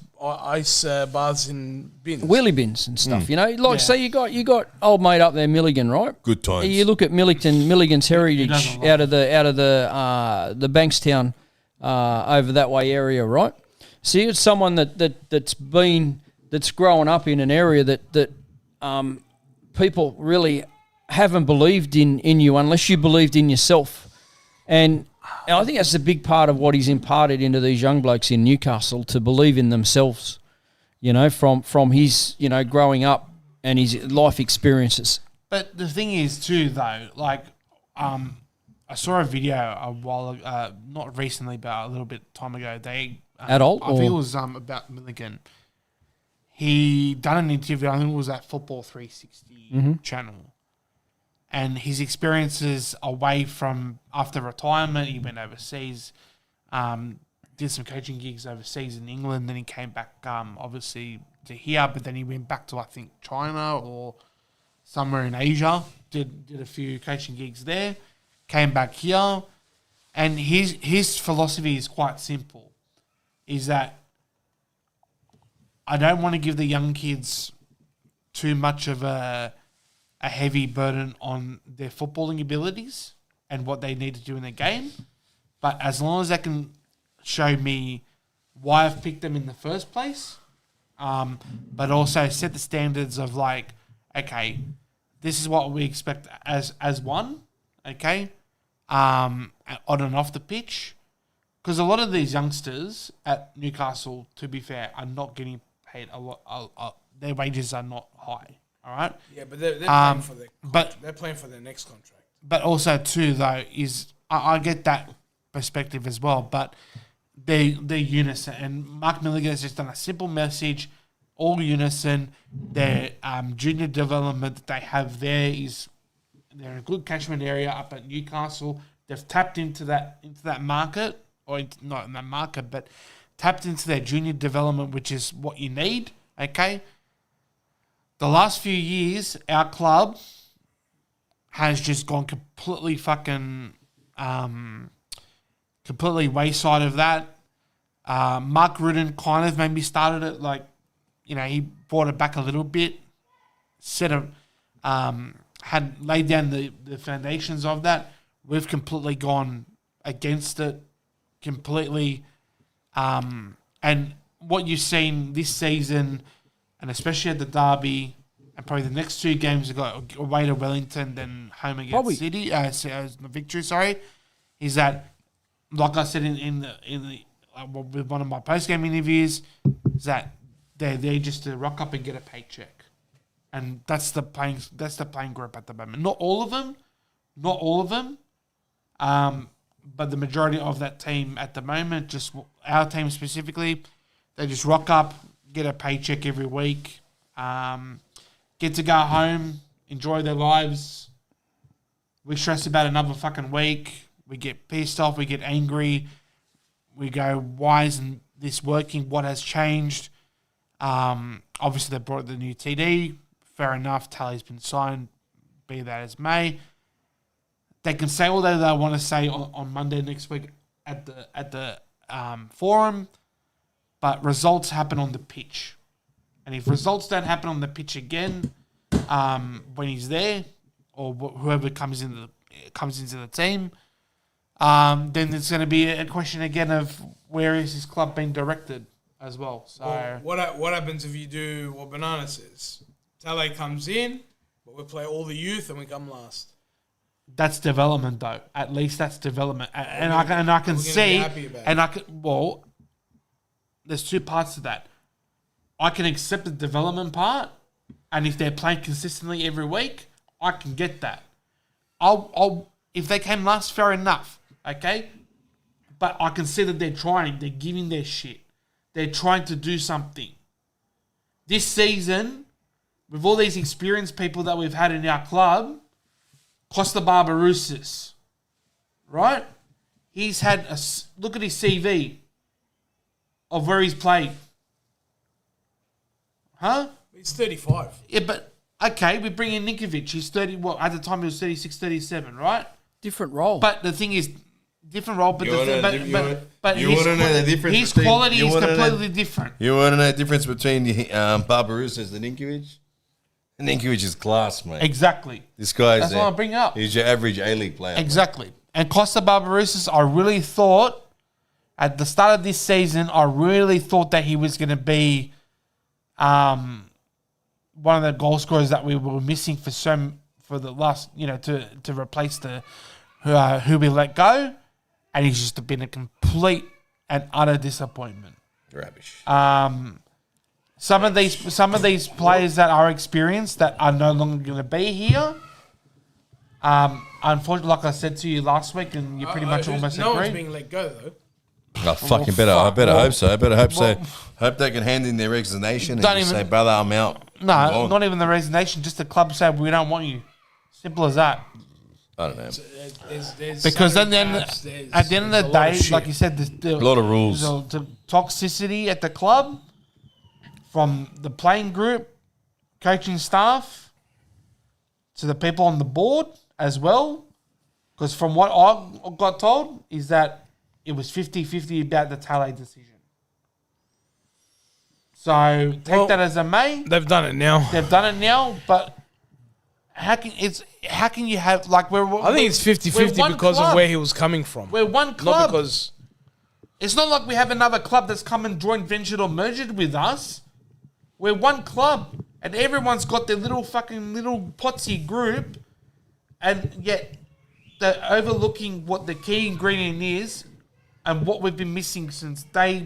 baths in bins, wheelie bins and stuff. You know, like so you got old mate up there, Milligan, right? Good times. You look at Milligan's heritage out of the Bankstown over that way area, right? So it's someone that's grown up in an area that people really haven't believed in you unless you believed in yourself. And I think that's a big part of what he's imparted into these young blokes in Newcastle, to believe in themselves, you know, from his, you know, growing up and his life experiences. But the thing is too, though, like I saw a video a while, not recently, but a little bit time ago. They Adult? I think it was about Milligan. He done an interview. I think it was at Football 360 channel. And his experiences away from after retirement, he went overseas, did some coaching gigs overseas in England. Then he came back, obviously, to here. But then he went back to, I think, China or somewhere in Asia. Did a few coaching gigs there. Came back here. And his philosophy is quite simple, is that I don't want to give the young kids too much of a heavy burden on their footballing abilities and what they need to do in the game. But as long as they can show me why I've picked them in the first place, but also set the standards of like, okay, this is what we expect as one, okay, on and off the pitch. Because a lot of these youngsters at Newcastle, to be fair, are not getting paid a lot. Their wages are not high. All right. Yeah, but they're playing for they're playing for their next contract. But also too, though, is I get that perspective as well. But they're unison, and Mark Milligan has just done a simple message, all unison. Their junior development that they have there is they're in a good catchment area up at Newcastle. They've tapped into that market, or not in that market, but tapped into their junior development, which is what you need. Okay. The last few years, our club has just gone completely completely wayside of that. Mark Rudden kind of maybe started it, like, you know, he brought it back a little bit, had laid down the foundations of that. We've completely gone against it, completely. And what you've seen this season, and especially at the derby, and probably the next two games have got away to Wellington, then home against City, victory. Sorry, is that, like I said in the with one of my post game interviews, is that they're there just to rock up and get a paycheck, and that's the playing group at the moment. Not all of them, but the majority of that team at the moment, just our team specifically, they just rock up, get a paycheck every week, get to go home, enjoy their lives. We stress about another fucking week. We get pissed off. We get angry. We go, why isn't this working? What has changed? Obviously, they brought the new TD. Fair enough. Tally's been signed. Be that as may. They can say all that they want to say on Monday next week at the forum, but results happen on the pitch. And if results don't happen on the pitch again, when he's there, or whoever comes into the team, then there's going to be a question again of where is his club being directed as well. So what happens if you do what Banana says? Tele comes in, but we play all the youth and we come last. That's development, though. At least that's development, and I can see, and I can. Well, there's two parts to that. I can accept the development part, and if they're playing consistently every week, I can get that. I'll if they came last, fair enough, okay. But I can see that they're trying. They're giving their shit. They're trying to do something. This season, with all these experienced people that we've had in our club, Costa Barbarousis, right? He's had look at his CV of where he's played. Huh? He's 35. Yeah, but okay, we bring in Ninkovic. He's 30. Well, at the time he was 36, 37, right? Different role. But the thing is, different role. But You wanna know the difference his between- quality you is wanna know- completely different. You want to know the difference between Barbarouses and Ninkovic? Ninkovic is class, mate. Exactly. This guy's That's what I'm bringing up. He's your average A-League player. Exactly. And Costa Barbarouses, I really thought at the start of this season, I really thought that he was going to be one of the goal scorers that we were missing for the last, to replace the who we let go, and he's just been a complete and utter disappointment. Rubbish. Some of these players that are experienced that are no longer going to be here. Unfortunately, like I said to you last week, and you pretty much almost No one's agreed. being let go, though. I fucking better. I better hope so. I better hope so. Hope they can hand in their resignation and Don't just even- say, brother, I'm out. I'm No, gone." not even the resignation. Just the club say we don't want you. Simple as that. I don't know. There's Because so at the end, many caps, there's at the end of the a lot day, shit. like you said, A lot of rules. the toxicity at the club from the playing group, coaching staff, to the people on the board as well. Because from what I got told is that it was 50-50 about the Tale decision. So take that as a may. They've done it now. They've done it now, but how can you have like I think it's 50-50 because of where he was coming from. We're one club. Not because... It's not like we have another club that's come and joined ventured or merged with us. We're one club, and everyone's got their little potsy group, and yet they're overlooking what the key ingredient is, and what we've been missing since day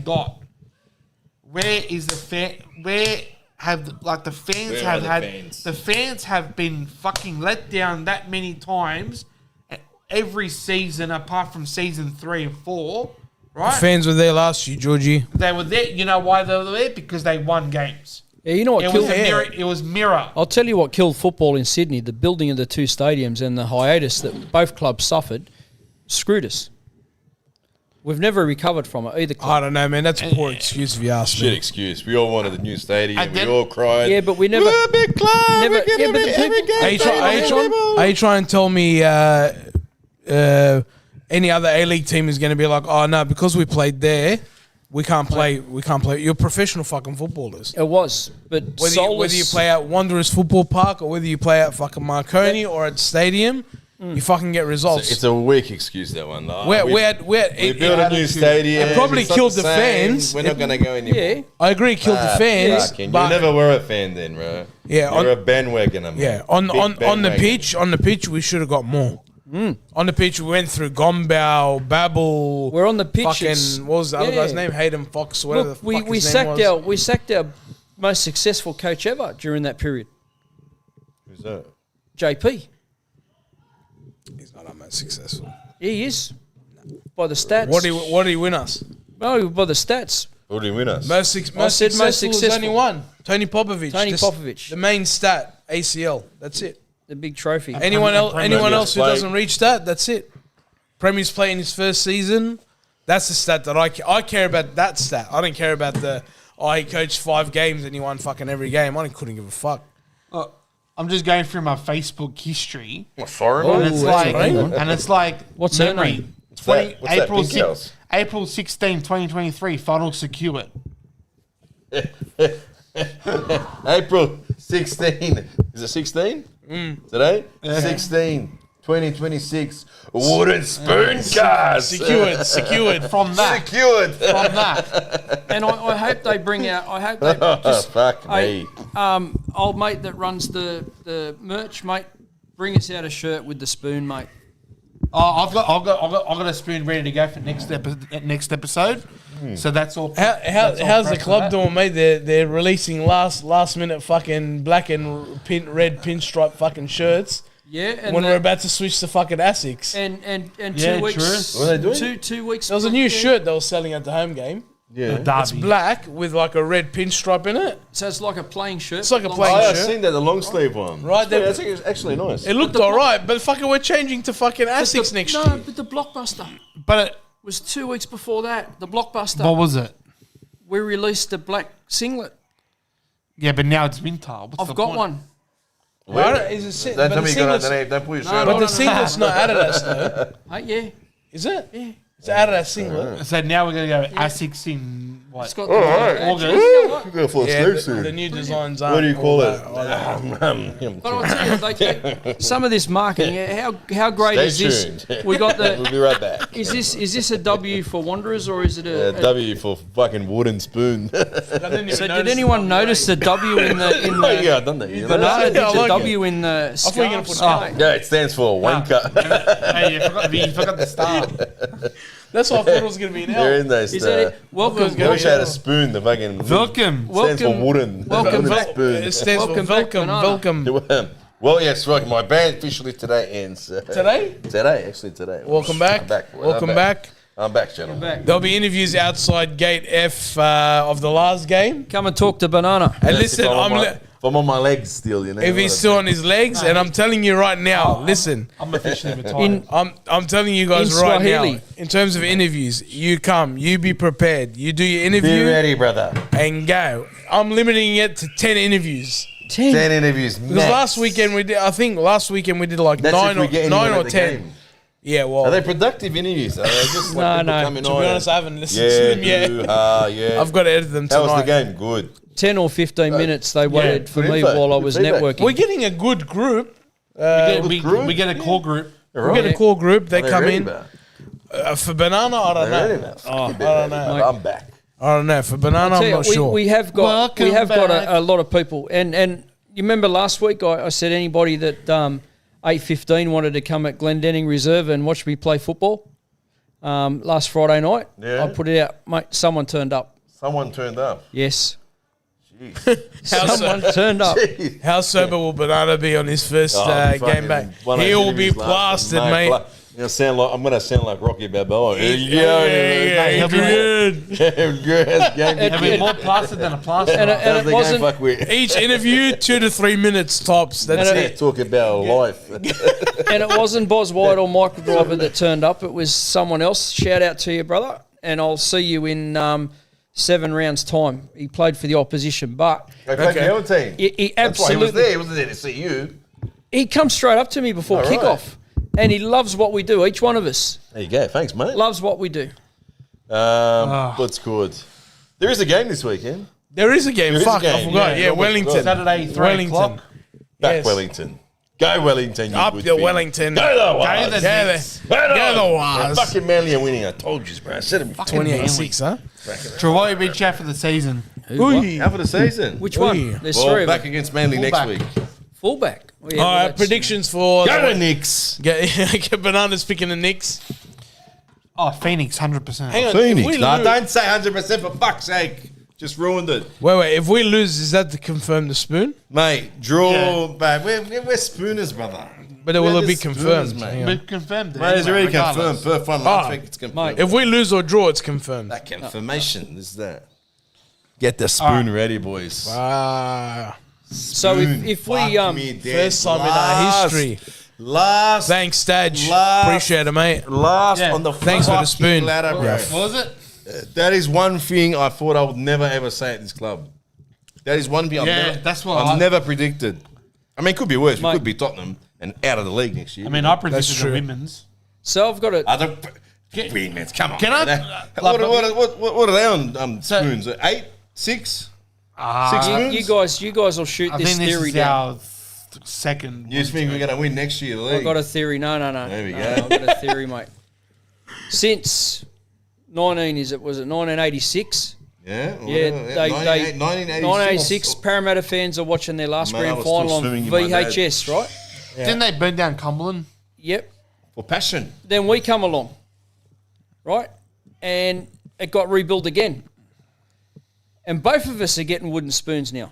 dot. Where is the fan? Where have the fans Where have are the had fans? the fans have been fucking let down that many times every season apart from season 3 and 4, right? Fans were there last year, Georgie. They were there. You know why they were there? Because they won games. Yeah, you know what It killed was a mirror. It was mirror. I'll tell you what killed football in Sydney, the building of the two stadiums and the hiatus that both clubs suffered, screwed us. We've never recovered from it, either I club. don't know, man. That's a poor excuse if you ask Shit me. excuse. We all wanted a new stadium. And We then- all cried. Yeah, but we never... We're a big club. Never- We're yeah, gonna but the be every people- game. Are you trying to tell me any other A-League team is going to be like, oh, no, because we played there, we can't play. You're professional fucking footballers. It was, but Whether you play at Wanderers Football Park or whether you play at fucking Marconi or at Stadium, you fucking get results. It's a weak excuse, that one. Though. we We built a new stadium. It probably It's not killed the same. fans. We're not going to go anymore. Yeah. I agree, it killed the fans. Fucking, but you never were a fan then, bro. Yeah, You're a bandwagoner, man. yeah, on the bandwagon. pitch, we should have got more. On the pitch, we went through Gombau, Babel. We're on the pitch. Fucking, what was the other Yeah. guy's name? Hayden Fox, whatever Look, the fuck we his sacked name was. we sacked our most successful coach ever during that period, Who's that? JP. He's not that much successful. He is by the stats. What did he win us? No, by the stats. Who did he win us? Most said most successful is successful. only one. Tony Popovich. Tony Just Popovich. The main stat, ACL. That's it. The big trophy. Anyone else who play. doesn't reach that, that's it. Premier's playing his first season. That's the stat that I care about. That stat. I don't care about he coached 5 games and he won fucking every game. I couldn't give a fuck. I'm just going through my Facebook history, What, foreign? Oh, and it's like What's her memory. name? What's that? What's that? Pink Girls? April 16, 2023, final secured. April 16. Is it 16? Today? 16. 2026. Wooden spoon cars. Secured. From that. Secured. From that. And I hope they bring out. I hope they just. Fuck Hey, me. old mate that runs the merch, mate, bring us out a shirt with the spoon, mate. Oh, I've got a spoon ready to go for next episode. So that's all. How's the club doing, mate? They're releasing last minute fucking black and red pinstripe fucking shirts. Yeah, and When we're about to switch to fucking Asics. and Yeah, 2 weeks. true. What are they doing? 2 weeks. There was a new shirt they were selling at the home game. Yeah. It's black with like a red pinstripe in it. So it's like a playing shirt. It's like a long playing I've shirt. seen that, the long sleeve one. Right, I think it's actually nice. It looked alright, but fucking we're changing to fucking Asics next No, year. but the Blockbuster But it, was 2 weeks before that. The Blockbuster. what was it? We released the black singlet. Yeah, but now it's winter. What's I've the got point? one. Right? Is it Don't but tell the me you got singlet's, don't put your shirt but on. the singlet's not Adidas though. Yeah. Is it? Yeah. It's Adidas singlet. So now we're going to go Asics in what? It's got August. You know what? You're going for a Yeah, sleeve the soon. new designs are. What do you call it? But I'll tell you, some of this marketing, how great Stay is this? tuned. We got We'll the. be right back. Is this a W for Wanderers or is it a W for fucking wooden spoon. So did anyone notice the W in the Yeah, I've done that. You know? banana? Did Yeah, I the like W in the thought you were gonna scarf? put Yeah, it stands for wanker. Hey, you forgot the star. That's what I thought it was going to be an There L. is no Is that it? Welcome, I wish I had a spoon. The fucking Welcome. stands for wooden. welcome Wooden back. spoon. It stands Welcome for back, welcome, banana. welcome. Well, yes, right. My band officially today ends. Today? Today, actually today. Welcome back. I'm back. Welcome back. I'm back, gentlemen. Back. There'll be interviews outside Gate F of the last game. Come and talk to Banana. And listen, If I'm on my legs still, you know. if he's still on his legs, and I'm telling you right now, listen, I'm officially retired. I'm telling you guys In right Swahili. now, in terms of interviews, you come, you be prepared, you do your Be interview ready, brother. and go. I'm limiting it to 10 interviews. 10. 10 interviews. Because max. last weekend we did, I think last weekend we did like That's nine if we get anyone or at the 10. game. Yeah, well, Are they productive interviews? Are they just like No, people no. coming to on be and- honest, I haven't listened Yeah, to them yet. yeah. I've got to edit them How tonight. was the game? Good. 10 or 15 minutes they waited for good me info, while I good was feedback. networking. We're getting a good group. we group? get a core group. We get a core group. They Are come ready, in. bro? For Banana, I don't They're ready, know. man. I don't know. I'm back. I don't know. For Banana, Tell I'm you, not sure. we have got Welcome back. a lot of people, and you remember last week I said anybody that 8:15 wanted to come at Glendenning Reserve and watch me play football last Friday night. Yeah. I put it out, mate. Someone turned up. Someone turned up. Yes, How, someone turned up. how sober will Banana be on his first game back? He'll be blasted, mate. I'm gonna sound like Rocky Balboa. Yeah, he'll be good. It'll be more plastered than a plaster. And How's it wasn't. fuck with? Each interview, 2 to 3 minutes tops. That's And it. Talk about life. And it wasn't Boz White or Michael Driver that turned up. It was someone else. Shout out to you, brother. And I'll see you in 7 rounds' time. He played for the opposition, but They played the other team. he That's why he was absolutely there. He wasn't there to see you. he comes straight up to me before All right. kickoff, and he loves what we do. Each one of us There you go. Thanks, mate. loves what we do. What's good? There is a game this weekend. There is a game. There is a Fuck, I game, forgot. yeah, Yeah, almost Wellington. forgot. Saturday, 3 Wellington. o'clock. Back Yes. Wellington. Go Wellington, you Up good the thing. Wellington. Go the Go Waz. the Go Knicks. the, go the Waz. Fucking Manly are winning. I told you, bro. I said it. 28-6, huh? Travoy reach out for the season. Ooh. Out for the season. Which Oi. one? There's Well, three of back them. against Manly next Fullback. week. Fullback. Oh, yeah, All well, right, that's- predictions for... Go to Knicks. Get Banana's picking the Knicks. Oh, Phoenix, 100%. Hang on. Phoenix. If we No, lose, don't say 100% for fuck's sake. Just ruined it. wait. If we lose, is that to confirm the spoon? Mate, draw, Yeah. babe. We're spooners, brother. But will We're it be the confirmed? spooners, Hang mate. on. But confirmed. Mate, it's already regardless. confirmed. Per fun last week, it's confirmed. If we lose or draw, it's confirmed. That confirmation is that. Get the spoon ready, boys. Ah, So if we Fuck me dead. first time in our history. Last Thanks, Stadge. Last- Appreciate it, mate. Yeah. on the Thanks for the fucking spoon. ladder, bro. Yeah. What was it? That is one thing I thought I would never ever say at this club. That is one thing I've never predicted. I mean, it could be worse. We Mate. could be Tottenham and out of the league next year. I mean, I predicted That's the true. women's. so I've got a other women's. Come on. Can I- What are they on So- spoons? 8, 6, 6 spoons. you guys will shoot I this think this theory is down. our second. You think we're going to win next year? The league? I've got a theory. No. There we No, go. I've got a theory, mate. Since 1986? Yeah. Yeah, they 1986. Parramatta fans are watching their last Mate, I grand was still final on swimming in my VHS, right? Didn't they burn down Cumberland? Yep. For passion. Then we come along, right? And it got rebuilt again. And both of us are getting wooden spoons now.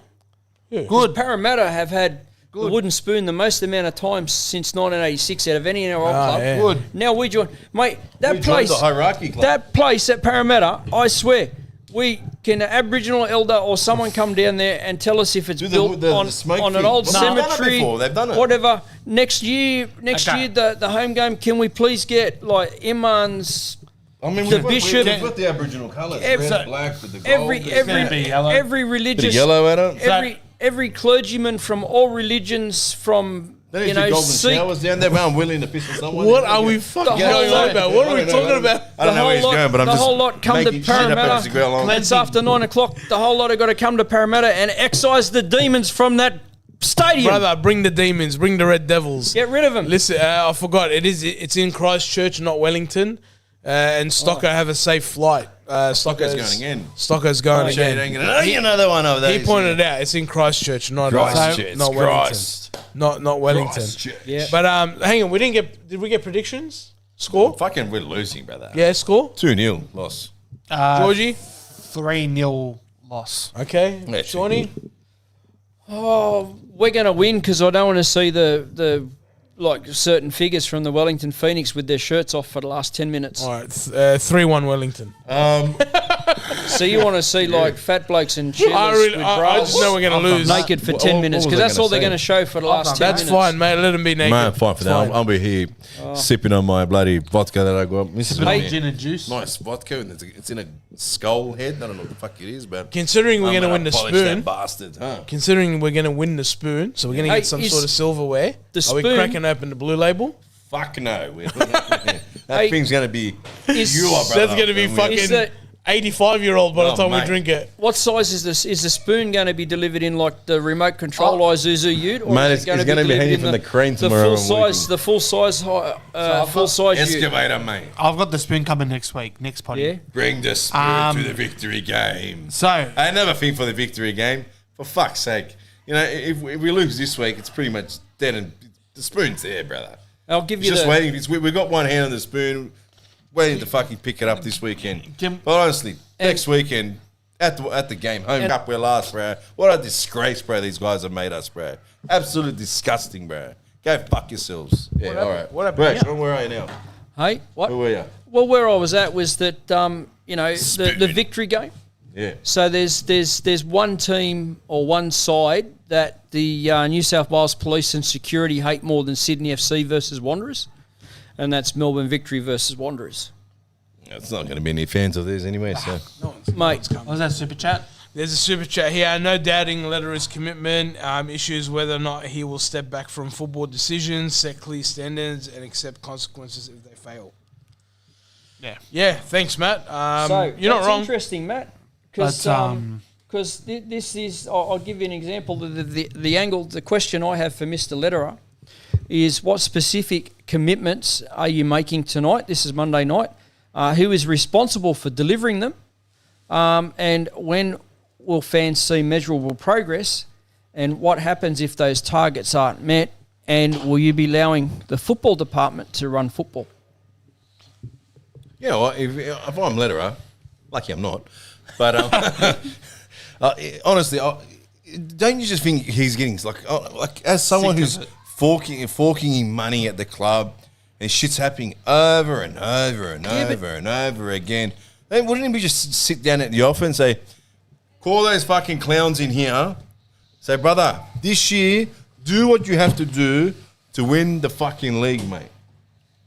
Good. Parramatta have had the wooden spoon the most amount of times since 1986 out of any in our old club. yeah. Good. Now we join, mate. That We joined place, the hierarchy club. that place at Parramatta, I swear, we can an Aboriginal elder or someone come down there and tell us if it's Do the- built the on smoke an thing. old No, they've done it cemetery, before. They've done it. whatever. Next year, Okay. the home game. Can we please get like Iman's I mean, The bishop- we've got the Aboriginal colours, Every- red, black with the gold. gonna be yellow. every Bit of religious, yellow at it. every clergyman from all religions, from Then if the golden showers down there, I'm willing to piss on someone. What are we fucking The whole going lot- on about? What are we talking about? I don't know where he's going, but I'm the just whole lot come to making shit up as we Parramatta. go along. It's after 9 o'clock. The whole lot have got to come to Parramatta and excise the demons from that stadium. Brother, bring the demons, bring the Red Devils. Get rid of them. Listen, I forgot. It's in Christchurch, not Wellington. And Stocker have a safe flight. Stocker's going again. Stocker's going Sure, you again. don't get another one over there. He pointed it out. It's in Christchurch, not Christchurch. not Wellington. Not Wellington. Yeah. But hang on, we didn't get. Did we get predictions? Score? Fucking, we're losing, brother. Yeah, score. 2-0 loss. Georgie. 3-0 loss. Okay. Yeah, Shawnee. Oh, we're going to win because I don't want to see the like certain figures from the Wellington Phoenix with their shirts off for the last 10 minutes. All right. 3-1 Wellington. So you want to see like fat blokes and cheerleaders with I bras just know we're going to lose. naked for 10 minutes what because was I that's all they're gonna going to show for the last 10 That's minutes. fine, mate. Let them be naked. Man, fine for It's that. fine. I'll be here sipping on my bloody vodka that I got. This is Hey, gin and juice. nice vodka, and it's in a skull head. I don't know what the fuck it is, but Considering we're I'm going to gonna win the polish spoon. that bastard, huh? Considering we're going to win the spoon, so we're going to Hey, get some is sort of silverware. the Are we spoon- cracking open the blue label? Fuck no. That Hey, thing's going to be is- pure, brother. That's going to be And we- fucking Is that- 85-year-old by the Oh, time we mate. drink it. What size is this? Is the spoon going to be delivered in like the remote control Isuzu Ute? Or Mate, is it's gonna gonna be delivered hanging in from the crane the tomorrow full when we size, can- the full size, full size Ute. Excavator, mate. I've got the spoon coming next week, next potty. Yeah. Bring the spoon to the victory game. So, Another thing for the victory game. For fuck's sake. You know, if we lose this week, it's pretty much dead and the spoon's there, brother. I'll give It's you just the. waiting. We've got one hand on the spoon, waiting to fucking pick it up this weekend. But honestly, next weekend at the game, home cup, we're last, bro. What a disgrace, bro. These guys have made us, bro. Absolutely disgusting, bro. Go fuck yourselves. Yeah, all right. What happened Right, here? where are you now? Hey, what? Where were you? Well, where I was at was that you know the Spoon. victory game. Yeah. So there's one team or one side that the New South Wales Police and Security hate more than Sydney FC versus Wanderers, and that's Melbourne Victory versus Wanderers. It's not going to be any fans of theirs anyway, so. Mate, was that super chat? There's a super chat here. No doubting Lederer's commitment. Issues whether or not he will step back from football decisions, set clear standards, and accept consequences if they fail. Yeah. Yeah, thanks, Matt. so You're not that's wrong. interesting, Matt, But, because this is. I'll give you an example. The angle, the question I have for Mr. Lederer is what specific commitments are you making tonight? This is Monday night. Who is responsible for delivering them? And when will fans see measurable progress? And what happens if those targets aren't met? And will you be allowing the football department to run football? Yeah, well, if I'm Lederer, lucky I'm not, but honestly, don't you just think he's getting like as someone Sick who's of it. forking in money at the club and shit's happening over and over and over and over again? Then wouldn't he just sit down at the office and say, call those fucking clowns in here, say, brother, this year, do what you have to do to win the fucking league, mate.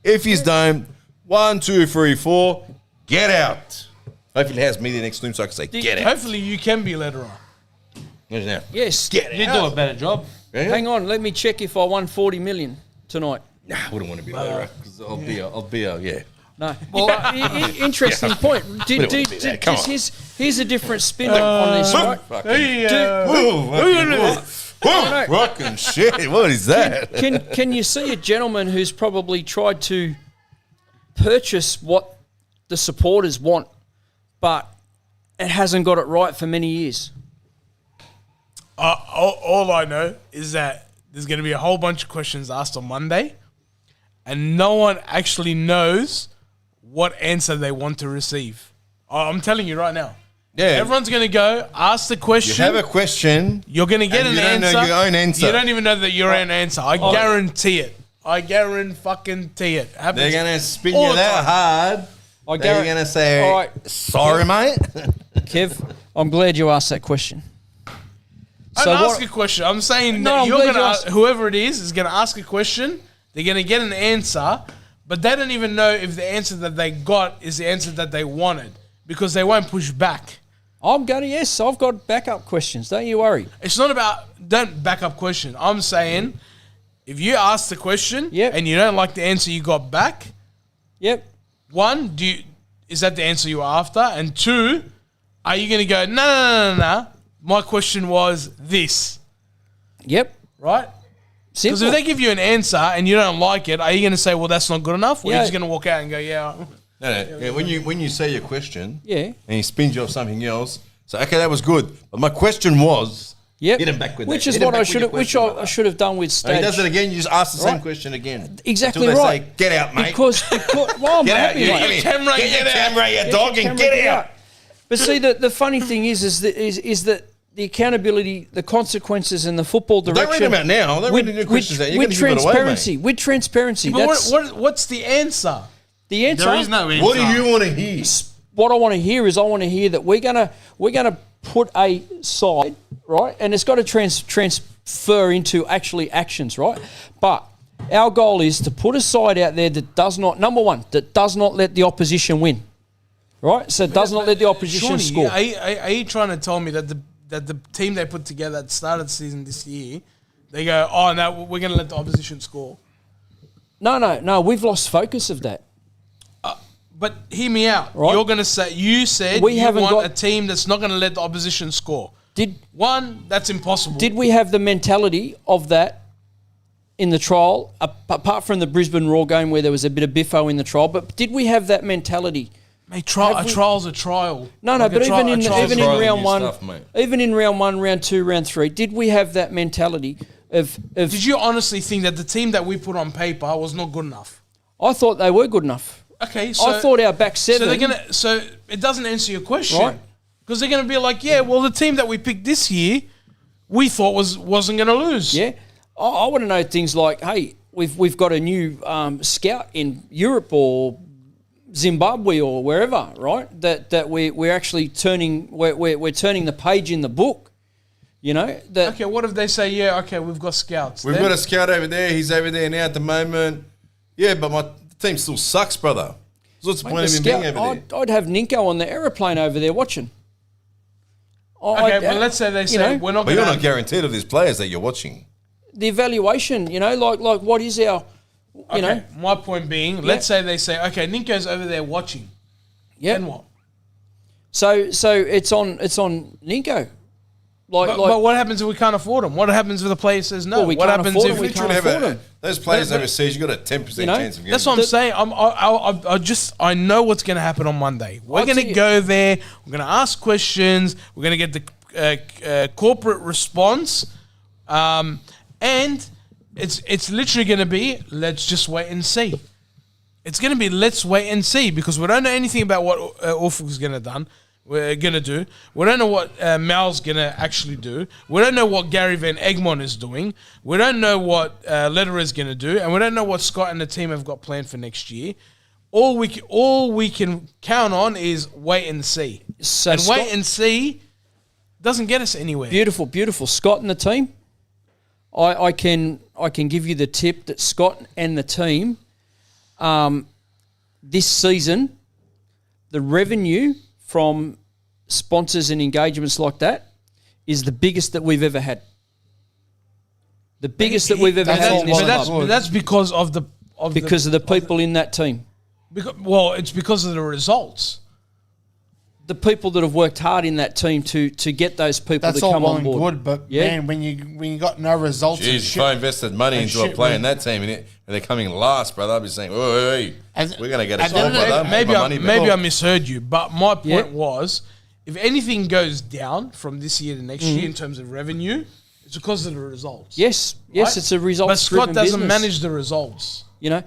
If he's done 1, 2, 3, 4, get out. Hopefully he has me the next time so I can say, get out. Hopefully you can be Lederer. Now. Yes. Get You out. do a better job. Yeah? Hang on, let me check if I won 40 million tonight. Nah, I wouldn't want to be Lederer because I'll be a, yeah. No. Well, interesting point. We don't wanna be that. Come on. Here's a different spin on this, right? Fucking shit. What is that? Can you see a gentleman who's probably tried to purchase what the supporters want, but it hasn't got it right for many years? All I know is that there's going to be a whole bunch of questions asked on Monday, and no one actually knows what answer they want to receive. I'm telling you right now. Yeah. Everyone's going to go, ask the You question. have a question. You're going to get And an you don't know answer. your own answer. You don't even know that your own answer. I guarantee it. I guarantee it. Happens They're going to spin all you the that time. hard. I They're going to say, All right. sorry, mate. Kev, I'm glad you asked that question. I don't ask a question. I'm saying No, that I'm you're glad going you to asked- whoever it is going to ask a question. They're going to get an answer, but they don't even know if the answer that they got is the answer that they wanted because they won't push back. I'm going to, yes, I've got backup questions. Don't you worry. It's not about, don't back up question. I'm saying if you ask the question and you don't like the answer you got back, one, is that the answer you were after? And two, are you going to go, no, my question was this. Yep. Right? Because if they give you an answer and you don't like it, are you going to say, well, that's not good enough? Or are you just going to walk out and go, No. When you say your question, and he spins you off something else, so okay, that was good, but my question was, hit him back with which that. is what I should have done with stage. He does it again. You just ask the same question again. Exactly until they right. Say, get out, mate. Because well, I'm get out. happy, mate. Get your camera, you dog, and get out. But see, the funny thing is that the accountability, the consequences, and the football direction. Don't read them out now. Don't read the new questions out. You're going to give it away, mate. With transparency. But what's the answer? The answer. There is no answer. What do you want to hear? What I want to hear is I want to hear that we're gonna put a side, right, and it's got to transfer into actually actions, right? But our goal is to put a side out there that does not, number one, that does not let the opposition win, right? So it does not let the opposition score. Are you trying to tell me that the team they put together at the start of the season this year, they go, oh no, we're going to let the opposition score? No, we've lost focus of that. But hear me out. Right. You're going to say, you said we you want a team that's not going to let the opposition score. That's impossible. Did we have the mentality of that in the trial, apart from the Brisbane Raw game where there was a bit of biffo in the trial, but did we have that mentality? Mate, a trial's a trial. No, like but even in round one, stuff, even in round one, round two, round three, did we have that mentality of Did you honestly think that the team that we put on paper was not good enough? I thought they were good enough. Okay, so I thought our back seven. So it doesn't answer your question, Right. Because they're gonna be like, yeah, well, the team that we picked this year, we thought wasn't gonna lose. Yeah, I want to know things like, hey, we've got a new scout in Europe or Zimbabwe or wherever, right? That we're actually turning we're turning the page in the book. You know that. Okay, what if they say, yeah, okay, we've got scouts. We've got a scout over there. He's over there now at the moment. Yeah, but my team still sucks, brother. So what's the point of him being over there? I'd have Ninko on the aeroplane over there watching. Okay, but let's say they say we're not. But you're not guaranteed of these players that you're watching. The evaluation, like what is our, you know? My point being, let's say they say, okay, Ninko's over there watching. Yeah. Then what? So it's on Ninko. But what happens if we can't afford them? What happens if the player says no? Well, we what can't happens afford if them, we we can't afford them? Those players overseas, you've got a 10% chance of getting That's what I'm saying. I know what's going to happen on Monday. We're going to go there. We're going to ask questions. We're going to get the corporate response, and it's literally going to be let's just wait and see. It's going to be let's wait and see because we don't know anything about what Ufuk's going to do. We don't know what Mal's going to actually do. We don't know what Gary Van Egmond is doing. We don't know what Lederer is going to do. And we don't know what Scott and the team have got planned for next year. All we can count on is wait and see. So wait and see doesn't get us anywhere. Beautiful, beautiful. Scott and the team, I can give you the tip that Scott and the team, this season, the revenue from sponsors and engagements like that is the biggest that we've ever had. The biggest that we've ever had in this club. But that's because of the people in that team. It's because of the results. The people that have worked hard in that team to get those people to come on board. Good, but man, when you got no results, jeez, if I invested money into a player in that team and they're coming last, brother, I'd be saying, we're going to get a shot, brother. Maybe I misheard you, but my point was, if anything goes down from this year to next year in terms of revenue, it's because of the results. Yes, right? It's a results. But Scott doesn't business. manage the results. You know,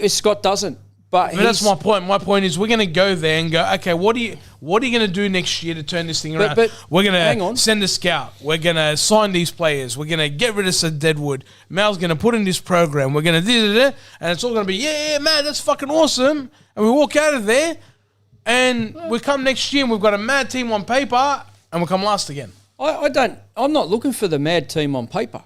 Scott doesn't. But that's my point. My point is we're going to go there and go, okay, what are you going to do next year to turn this thing around? But we're going to send a scout. We're going to sign these players. We're going to get rid of Sir Deadwood. Mal's going to put in this program. We're going to do it, and it's all going to be, yeah, man, that's fucking awesome. And we walk out of there, and we come next year, and we've got a mad team on paper, and we come last again. I'm not looking for the mad team on paper.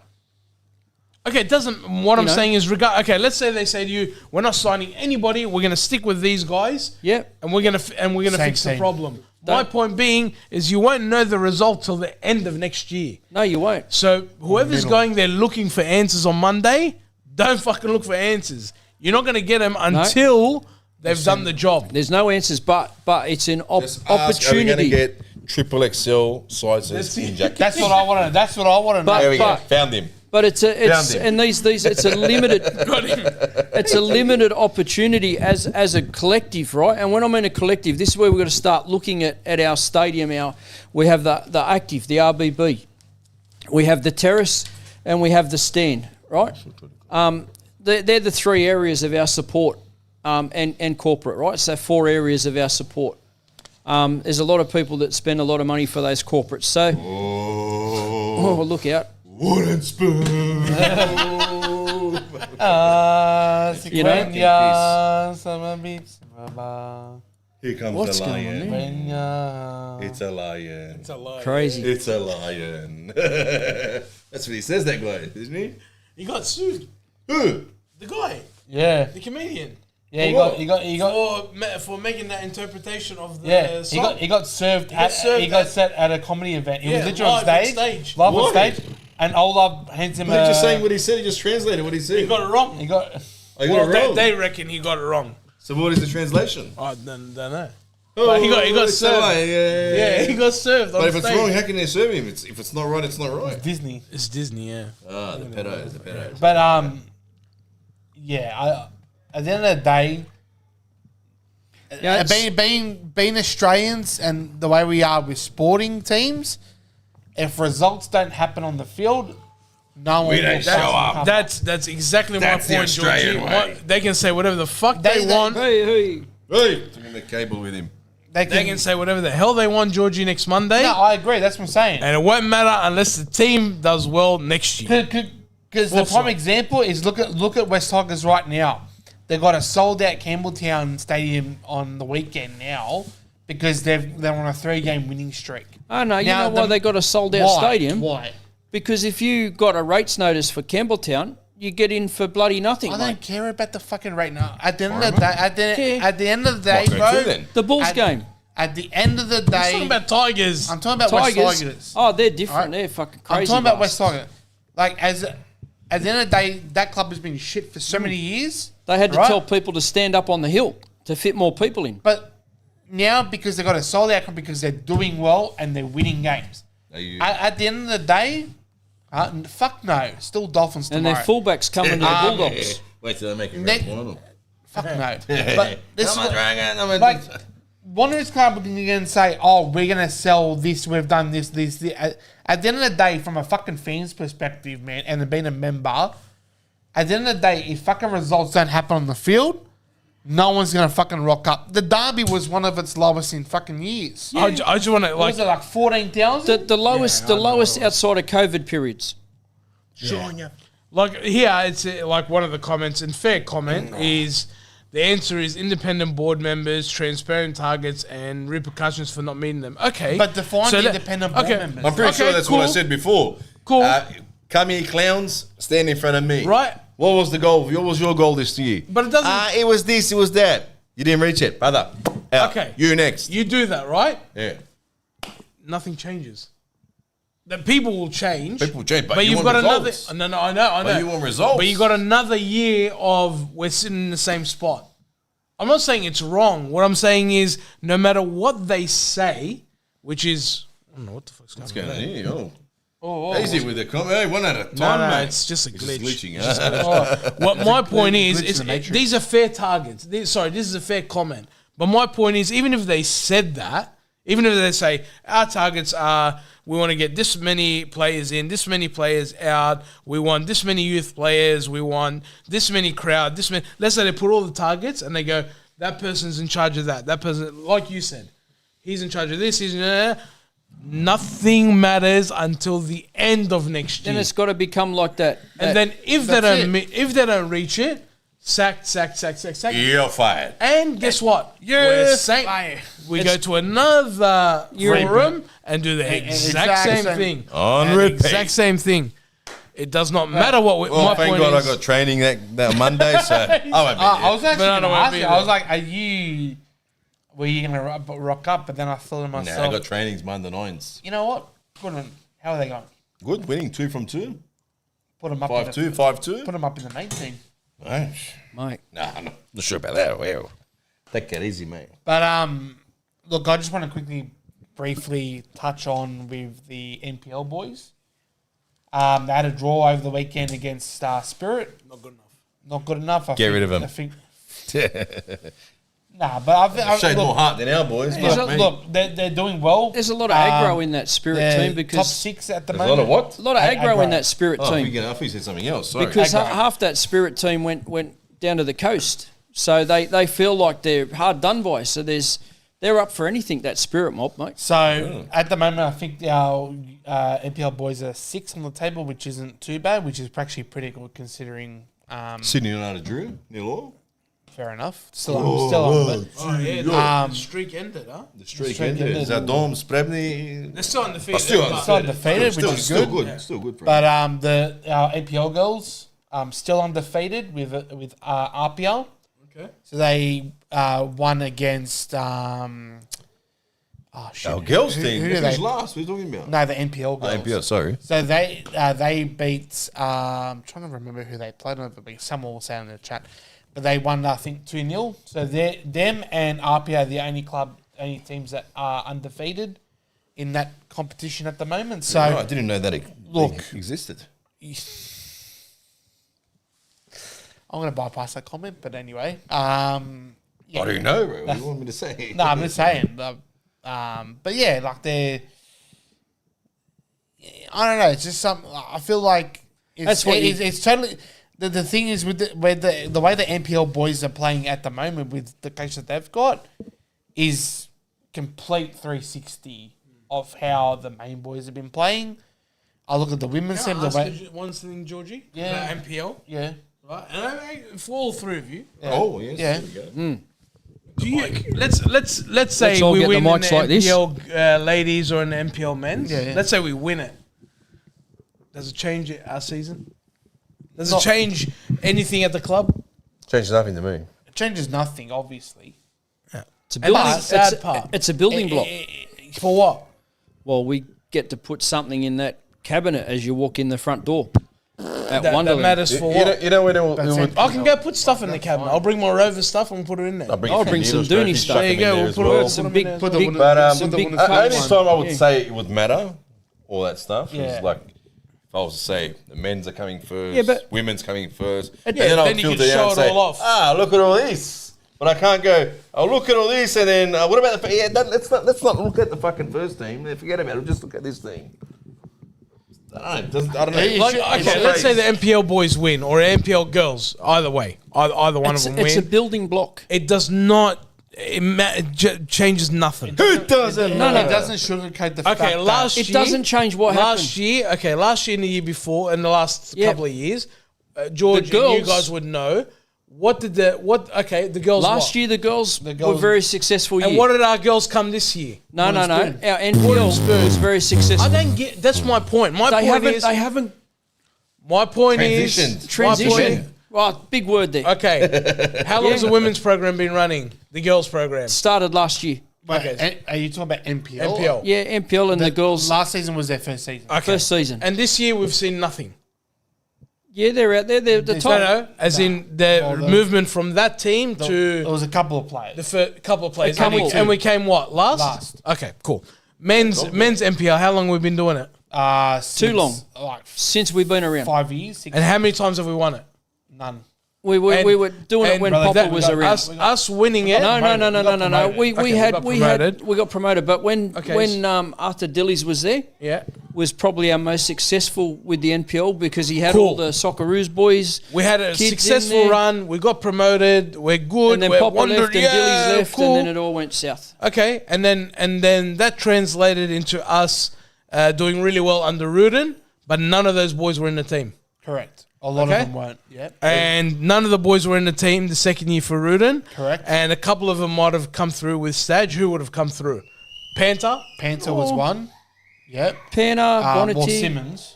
Okay, it doesn't. What I'm know? saying is, okay, let's say they say to you, "We're not signing anybody. We're going to stick with these guys. Yeah. and we're gonna fix the team. problem." My point being is, you won't know the result till the end of next year. No, you won't. So whoever's going there looking for answers on Monday, don't fucking look for answers. You're not going to get them until they've done the job. There's no answers, but it's an Just ask, are we going to opportunity. get triple XL sizes in jackets? That's what I want to. That's what I want to know. There we go. but- Found him. But it's Found him. and these it's a limited it's a limited opportunity as a collective, right? And when I mean a collective, this is where we've got to start looking at our stadium. We have the active, the RBB, we have the terrace, and we have the stand, right? They're the three areas of our support, and corporate, right? So 4 areas of our support. There's a lot of people that spend a lot of money for those corporates. So, oh look out. Wooden spoon. You know? Here comes What's the going on lion. there? It's a lion. Crazy. It's a lion. That's what he says, that guy, isn't he? He got sued. Who? The guy, Yeah, the comedian, yeah. He got. for making that interpretation of the Yeah, song. he got served. served He got at- set at a comedy event. He Yeah, was literally on live on stage, stage. live on Why? stage, and Olaf hands him. But he's just saying what he said. He just translated what he said. He got it wrong. He got. Oh, you got Well, it wrong. they reckon he got it wrong. So what is the translation? I don't know. Oh, he got it's a served. lion. Yeah, he got served on But if it's stage. wrong, how can they serve him? If it's not right, it's not right. Disney. It's Disney, yeah. Ah, the pedos. But yeah. At the end of the day, Yeah, it's- being Australians and the way we are with sporting teams, if results don't happen on the field, no one We don't will show fucking up. come. That's exactly That's the my point, Georgie. Australian way. They can say whatever the fuck they They- want. Hey. Hey, taking the cable with him. They They can say whatever the hell they want, Georgie, next Monday. No, I agree. That's what I'm saying. And it won't matter unless the team does well next year. Because the Also. prime example is look at West Tigers right now. They've got a sold out Campbelltown Stadium on the weekend now because they're on a 3-game winning streak. Oh no, you Now know why they got a sold out Why? stadium? Why? Because if you got a rates notice for Campbelltown, you get in for bloody nothing, I mate. don't care about the fucking rate now. At the end of the day, at the end of the day, What, go bro. to then? The Bulls at, game. At the end of the I'm day, talking about Tigers. I'm talking about Tigers. West Tigers. Oh, they're different. Alright. They're fucking crazy. I'm talking about West bastards. Tigers. Like at the end of the day, that club has been shit for so many years. They had to right? tell people to stand up on the hill to fit more people in. But now, because they got a sold out, because they're doing well and they're winning games. Are you? At the end of the day, fuck no. Still Dolphins And tomorrow. their fullbacks coming to the Um, Bulldogs. Wait till they make it Next- grand final. Fuck no. But this Come on, Dragon. like Wanderers Club are going to say, "Oh, we're going to sell this. We've done this. At the end of the day, from a fucking fans' perspective, man, and being a member, at the end of the day, if fucking results don't happen on the field, no one's going to fucking rock up. The derby was one of its lowest in fucking years. I just want to What was it, like 14,000? The lowest outside of COVID periods. like here. It's like one of the comments, and fair comment is the answer is independent board members, transparent targets, and repercussions for not meeting them. Okay, But define that- independent board members. I'm pretty Okay, sure that's what I cool. said before. Cool. Come here, clowns. Stand in front of me. Right. What was the goal? What was your goal this year? But it doesn't. It was this. It was that. You didn't reach it, brother. Out. Okay. You next. You do that, right? Yeah. Nothing changes. The people will change. People change, but you you've want got results. another. No, I know. But you want results. But you got another year of we're sitting in the same spot. I'm not saying it's wrong. What I'm saying is, no matter what they say, which is I don't know what the fuck's going What's on. going on there. here? Easy with the comment. Hey, one at a time, No, mate. it's just a glitch. glitching. What my point is, glitch in the matrix. these are fair targets. This is a fair comment. But my point is, even if they said that, even if they say our targets are, we want to get this many players in, this many players out, we want this many youth players, we want this many crowd, this many. Let's say they put all the targets and they go, that person's in charge of that. That person, like you said, he's in charge of this. He's nothing matters until the end of next year. Then it's got to become like that. And then if they don't reach it, sack. You're fired. And guess what? We go to another forum and do the exact same thing. On And repeat. Exact same thing. It does not matter what we, Well, my thank point God is. I got training that Monday, so I won't be I was actually Banana going to won't ask be you. I there. was like, were you going to rock up? But then I thought to Nah, myself, I got trainings Monday nights. you know what? Put 'em- how are they going? Good, winning 2 from 2. Put them up. 5-2, 5-2. Put them up in the main team. Nice. Mate. Nah, I'm not sure about that. Well, take it easy, mate. But look, I just want to quickly, briefly touch on with the NPL boys. They had a draw over the weekend against Spirit. Not good enough. Not good enough. Get rid of 'em. I think. Nah, but I've Showed more look, heart than our boys. look, they're doing well. There's a lot of aggro in that Spirit They're team because top 6 at the There's a moment. lot of what? a lot of aggro in that Spirit Oh, team. I thought you said something else. Sorry. Because Aggro. half that Spirit team went down to the coast, so they feel like they're hard done by. So they're up for anything, that Spirit mob, mate. So at the moment, I think our NPL boys are 6 on the table, which isn't too bad, which is actually pretty good considering. Sydney United drew, nil all. Fair enough. Still on. Oh, yeah, the streak ended, huh? The streak Streak ended. ended. Zadom, Sprebny. They're still undefeated. Still but- Still undefeated, which is Still good. good. Still good for But our APL girls still undefeated with RPL. Okay. So they won against shit. Our girls Who team. do Who's they- last? We're talking about. No, the NPL girls. NPL, sorry. So they beat. I'm trying to remember who they played on. Someone will say in the chat, but they won I think 2-0. So them and RPA are the only teams that are undefeated in that competition at the moment. So I didn't know that Look. existed. I'm going to bypass that comment, but anyway. Yeah. I don't know, bro. What do you want me to say? No, I'm just saying. But yeah, like they're. I don't know. It's just something. I feel like That's what it's totally. The thing is with the way the NPL boys are playing at the moment with the coach that they've got is complete 360 of how the main boys have been playing. I look at the women's team. Can I The ask way, you one thing, Georgie? Yeah. About NPL, yeah, right? And for all three of you, Oh, yes. Yeah. There we go. do you let's say all we get the win in mics the like this. NPL ladies or in the NPL men's? Yeah, yeah. Let's say we win it. Does it change our season? Does it change anything at the club? Changes nothing to me. it changes nothing, obviously. It's a building. that's the sad part. It's a building block. For what? Well, we get to put something in that cabinet as you walk in the front door at That Wonderland. matters for what? You know when I can go put stuff in the cabinet. I'll bring my Rover stuff and put it in there. I'll bring some Dooney stuff. There you go. We'll put it Some in big, there. big, But some big only cups. time I would Yeah. say it would matter, all that stuff, Yeah. is like if I was to say the men's are coming first, Yeah, but- women's coming first, and Yeah, then I'll then you filter can down show and it say, all off. look at all this. But I can't go, look at all this, and then what about the? Let's not look at the fucking first team. Forget about it. Just look at this team. I don't know. Yeah, Like, should- okay, let's say the NPL boys win or NPL girls. Either way, either one It's, of them it's a win. building block. It does not. It changes nothing. Who doesn't? It doesn't sugarcoat the fact Okay, that last It year doesn't change what last happened. year. Okay, last year and the year before, and the last Yeah. couple of years, George, The and you girls- guys would know. Okay, the girls. Last year, the girls were very successful. and year. what did our girls come this year? No. Our Wooden NPL spoon. was very successful. I don't get. That's my point. My They point haven't. is. They haven't My point is. Transitioned. my point- transitioned. Right, big word there. Okay, how long has the women's program been running? The girls program. Started last year. Okay. Are you talking about NPL? NPL. Yeah, NPL and the girls Last season was their first season. Okay. first season. And this year we've seen nothing. Yeah, they're out there. They're the No, top. No, as in the movement from that team There to was a couple of players. the first couple of players. couple. And we came what? Last? Last. Okay, cool. Men's NPL, how long have we been doing it? Since, long. Like Since we've been around. 5 years, 6, And how many times have we won it? none. We were doing it and when brother, Popper that- was around. Us winning it. No. We promoted. got promoted, but when Okay. after Dillies was there, Yeah. was probably our most successful with the NPL because he had Cool. all the Socceroos boys. We had a kids in successful there. run. We got promoted. We're good. And then we're Popper wondered, left and yeah, Dillies left, cool. and then it all went south. Okay, and then that translated into us doing really well under Rudin, but none of those boys were in the team. Correct. A lot Okay. of them weren't. Yep. And none of the boys were in the team the second year for Rudin. Correct. And a couple of them might have come through with Stage. Who would have come through? Panther? Panther was one. Yep. Panna, Well, Bonity. Simmons.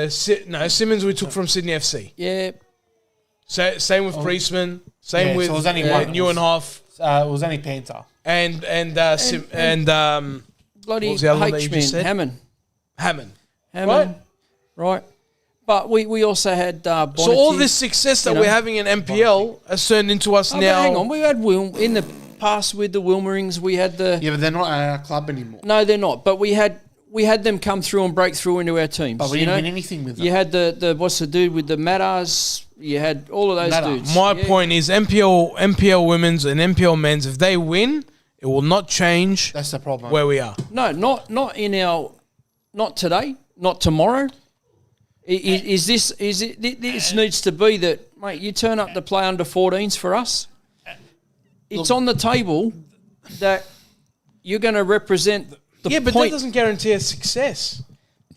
Simmons we took from Sydney FC. Yeah. Same with Priestman. Same with so it was only one. Neuenhoff. It was only Panther. And Bloody what was the other one that you H-man, just said? Hammond. Right? Right. But we also had Bonnetty. So all this success that we're having in NPL has turned into us Oh, now. but hang on, we had in the past with the Wilmerings. We had the Yeah, but they're not at our club anymore. no, they're not. But we had them come through and break through into our teams. But we didn't win anything with them. You had the what's the dude with the Matters? You had all of those Matter. dudes. My point is NPL women's and NPL men's, if they win, it will not change That's the problem. where we are. No, not in our, not today, not tomorrow. This needs to be that, mate, you turn up to play under 14s for us. It's on the table that you're going to represent the Yeah, but point. that doesn't guarantee a success.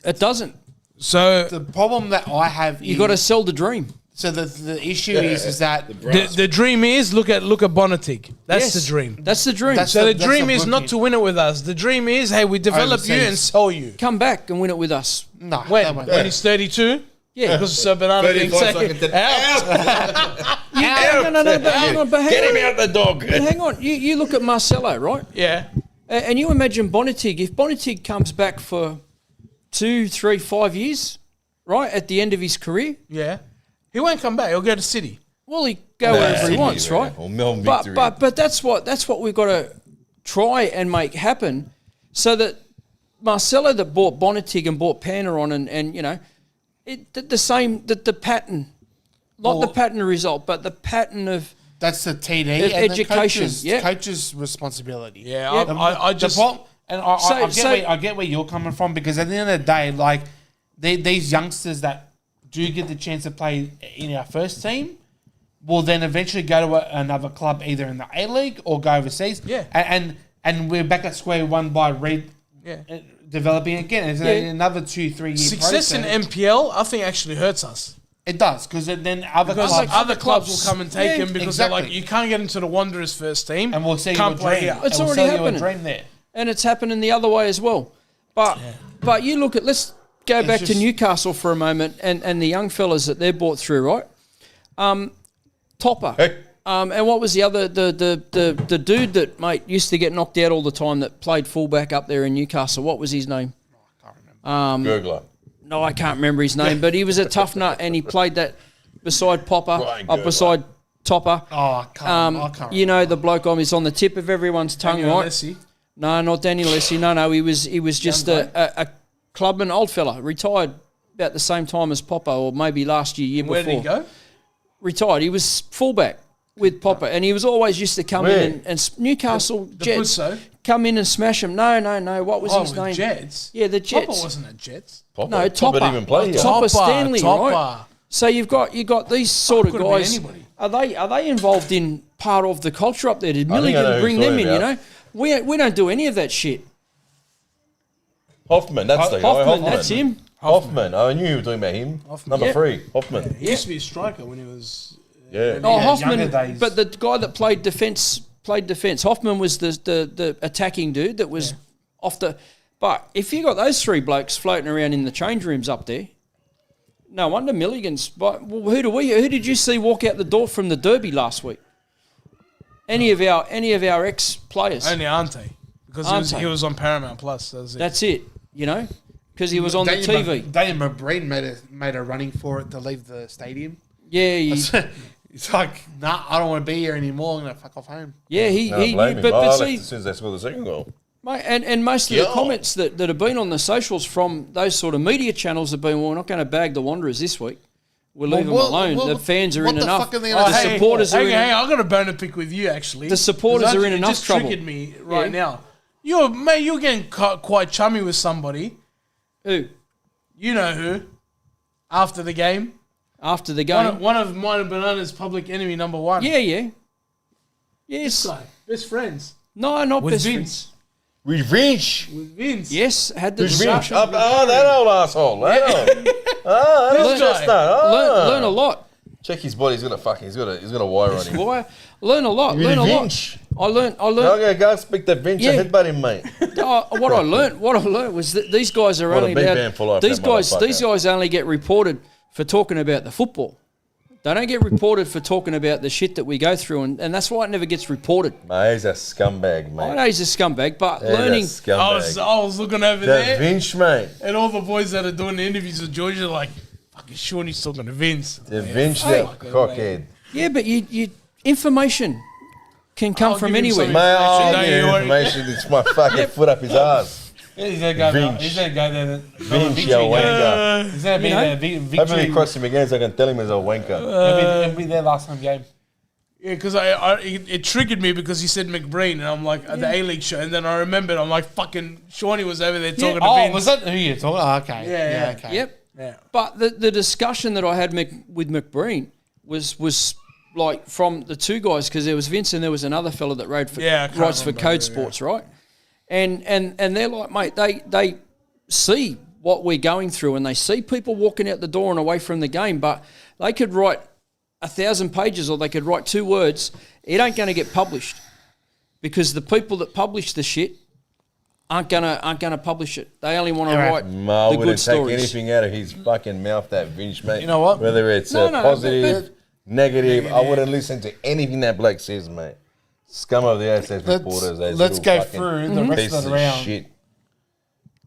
It doesn't. So the problem that I have You got to sell the dream. So the issue is that the dream is look at Bonatig. That's Yes, the dream. That's the dream. That's So the that's dream the is not booking. to win it with us. The dream is, hey, we develop you and Overseas. sell you. Come back and win it with us. No. When? that won't- When he's 32? Yeah. Because Sir Banana being 35 second. seconds. Out. No, but hang on. Get him out the dog. But hang on. You look at Marcelo, right? Yeah. And you imagine Bonnettig. If Bonnettig comes back for 2, 3, 5 years, right, at the end of his career, Yeah. He won't come back. He'll go to City. well, he go wherever he Sydney, wants, yeah. right? Or Melbourne But Victory. but that's what we've got to try and make happen, so that Marcelo that bought Bonnettig and bought Panner on, and you know, the pattern, not the pattern result, but the pattern of That's the TD Of and education, the coach's responsibility. Yeah. Yeah. I just. I get where you're coming from, because at the end of the day, like these youngsters that do get the chance to play in our first team will then eventually go to another club, either in the A-League or go overseas. Yeah. And we're back at square one by developing again. It's another 2-3 year Success in process. MPL, I think, actually hurts us. It does, because then other Because clubs other clubs will come and take Yeah, him because they're like, exactly. you can't get into the Wanderers first team. and we'll see Can't your play dream. here. It's And we'll already sell you a happening. dream there. and it's happening the other way as well. But you look at, let's go back to just- Newcastle for a moment, and the young fellas that they're brought through, right? Topper. Hey. And what was the other the dude that, mate, used to get knocked out all the time that played fullback up there in Newcastle? What was his name? Gurgler. No, I can't remember his name, but he was a tough nut, and he played that beside Popper, Brian Gerber. beside Topper. Oh, I can't. You know, the bloke is on the tip of everyone's tongue, Daniel right? Alessi. No, not Danny Lessie. No, he was just a clubman, old fella, retired about the same time as Popper, or maybe last year Where before. did he go? Retired. He was fullback with Popper, and he was always used to come Where? in and Newcastle The Jets Pusso? come in and smash him. No. What was Oh, his with name? Jets? Yeah, the Topper Jets. wasn't at Jets. Popper. No, Topper. Didn't even play here. Topper Stanley, right? Topper. So you got these sort of Could've been guys. anybody. Are they involved in part of the culture up there? Did I think I know Milligan who bring you're them in? talking You about. know, we don't do any of that shit. Hoffman, that's the guy. Hoffman, that's him. Hoffman. I knew you were talking about him. Number Yeah. 3, Hoffman. He used to be a striker when he was. Yeah. Oh, Yeah, Hoffman, younger days. but the guy that played defence. Hoffman was the attacking dude that was off the. But if you got those three blokes floating around in the change rooms up there, no wonder Milligan's. But who did you see walk out the door from the Derby last week? Any of our ex players? Only Ante. Because Ante. he was on Paramount Plus. That was it. That's it. You know, because he was on the TV. Daniel McBreen made a running for it to leave the stadium. Yeah, It's like, nah, I don't want to be here anymore. I'm gonna fuck off home. yeah. No, He blame him. but I left see. as soon as they scored the second goal. Mate, and most of the Yeah. comments that have been on the socials from those sort of media channels have been, well, we're not going to bag the Wanderers this week. We'll leave them alone. The fans are in what the enough. fuck are they The gonna hey, supporters are hang in. on, I've got a bone to pick with you, actually. The supporters Because are in it enough just trouble. triggered me right Yeah. now. You're getting quite chummy with somebody. Who? You know who. After the game. After the game? One of mine and Banana's public enemy number one. Yeah. This Yes. guy. Best friends. No, not With best Vince. friends. Revenge. With Vince. Yes, had the Who's Vince? discussion. That old asshole. That old. This That's just guy. that. Learn a lot. Check his body. He's got a wire on him. Why? Learn a lot. Really Learn a lot. vinch. I learned. Okay, go speak to Vince. Yeah. Headbutt him, mate. What I learned was that these guys are What a only big allowed. man for life, These that guys motherfucker. only get reported for talking about the football. They don't get reported for talking about the shit that we go through, and that's why it never gets reported. Mate, he's a scumbag, I mate. know he's a scumbag, but He's a learning. scumbag. I was looking over That there, Vince, mate. and all the boys that are doing the interviews with Georgia are like, fucking Shawnee's talking to Vince. The Vince, that cockhead. Yeah, but you information can come I'll from give him anywhere. some- Mate, I'll Don't give you you worry. information. It's my fucking foot up his ass. Yeah, he's gonna go. Vince. He's gonna go there. Vince, you wanker. He's gonna be You know? there. Hopefully Victory. he cross him again so I can tell him he's a wanker. He'll be there last time game. Yeah, because it triggered me because he said McBreen, and I'm like, at the A-League show, and then I remembered, I'm like, fucking Shawnee was over there talking to Oh, Vince. was that who you're talking? Oh, okay. Yeah. Okay. Yep. Yeah. But the discussion that I had with McBreen was like from the two guys, because there was Vince and there was another fella that writes for remember, Code Sports, right? And they're like, mate, they see what we're going through, and they see people walking out the door and away from the game, but they could write 1,000 pages or they could write 2 words. It ain't going to get published because the people that publish the shit aren't gonna publish it. They only want to write I the good wouldn't take stories. anything out of his fucking mouth, that Vince, mate. You know what? Whether it's No, positive, negative, I wouldn't listen to anything that bloke says, mate. Scum of the earth says reporters. those Let's little go fucking through the rest pieces of the round. Shit.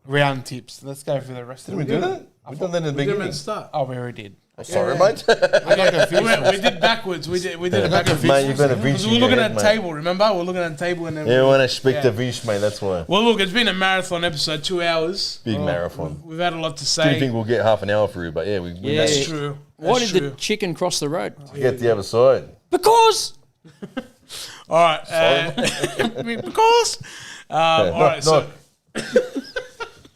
Round tips. Let's go through the rest of Did the we do that? We done that in the We did beginning. at the start. Oh, we already did. Oh, sorry, mate. We did backwards. We did it backwards. Mate, you've got a Vince Because in we were your looking head, at the mate. table, remember? We're looking at the table and then. Yeah, when I speak Yeah. to Vince, mate, that's why. Well, look, it's been a marathon episode, 2 hours. Big marathon. We've had a lot to Do you say. think we'll get half an hour through? But yeah, we Yeah. That's true. Why That's did true. the chicken cross the road? get the other side. Because All right. Because. All right. So.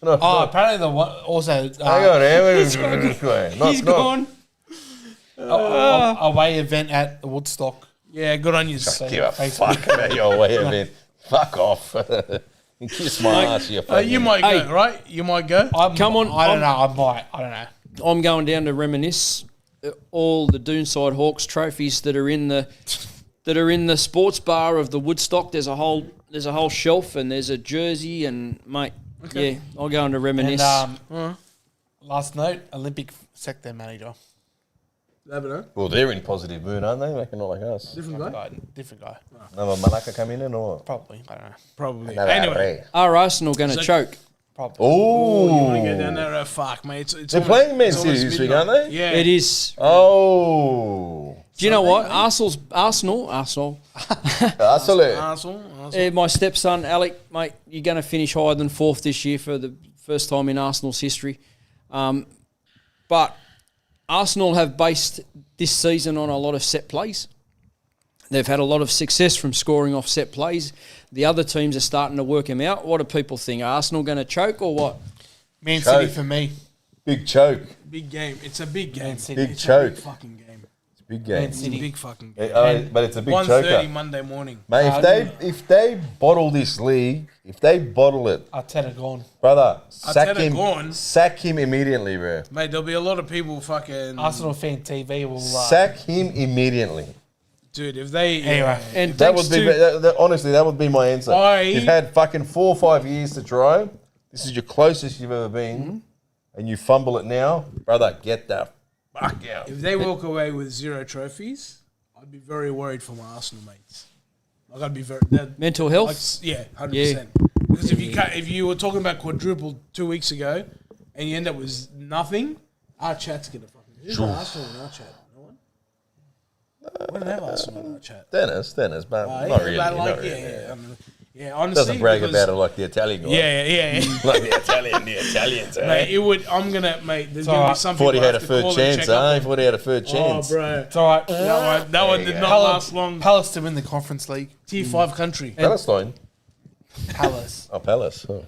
Oh, apparently the one also Hang on, he's gone. away event at Woodstock. Yeah, good on you. Give a fuck about your way of it. Fuck off. Kiss my ass, you fucking. You might Hey. go, right? You might go. Come on, I don't know. I might. I don't know. I'm going down to reminisce all the Doonside Hawks trophies that are in the sports bar of the Woodstock. There's a whole shelf and there's a jersey and mate. Yeah, I'll go on to reminisce. And last note, Olympic sector manager. Well, they're in positive mood, aren't they? Like, not like us. Different guy? Different guy. Another Malacca come in or? Probably. I don't know. Probably. Another Anyway. Ray. Are Arsenal going to So- choke? Probably. You want to Oh. go down there? Fuck, mate. It's They're almost- playing Man it's City almost this week, midnight. aren't they? Yeah. It is. Oh. Do you know what? Arsenal. Absolutely. Arsenal. My stepson, Alec, mate, you're going to finish higher than 4th this year for the first time in Arsenal's history. But Arsenal have based this season on a lot of set plays. They've had a lot of success from scoring off set plays. The other teams are starting to work them out. What do people think? Are Arsenal going to choke or what? Man Choke. City for me. Big choke. Big game. It's a big game. City. Big It's a choke. big fucking game. Big Man game. It's a City. big fucking game. But it's a big 1:30 choker. Monday morning. Mate, if they bottle this league, if they bottle it, Arteta gone. brother, sack Arteta him. gone. Sack him immediately, bro. Mate, there'll be a lot of people fucking... Arsenal fan TV will. Sack him immediately. Dude, if they... Anyway. And That thanks would be to honestly, that would be my answer. You've had fucking 4 or 5 years to try. This is your closest you've ever been, and you fumble it now, brother. Get the fuck out. If they walk away with 0 trophies, I'd be very worried for my Arsenal mates. Like, I'd be very... mental health. Like, yeah, 100%. Because if you were talking about quadruple 2 weeks ago, and you end up with nothing, our chat's gonna fucking... Who's got Arsenal in our chat? No one? We don't have Arsenal in our chat. Dennis, but not Yeah, really. but not like, really. yeah, honestly, Doesn't brag because- about it like the Italian guy. Yeah. Like the Italians. Mate, it would. I'm gonna, mate. There's gonna be alright. some people Thought he I had a have to third call and chance, check up on. Thought he had a third Oh, chance. bro, It's all right. that one did not last long. Palace to win the Conference League. Tier 5 country. Palestine. Palace. Oh, Palace. Oh.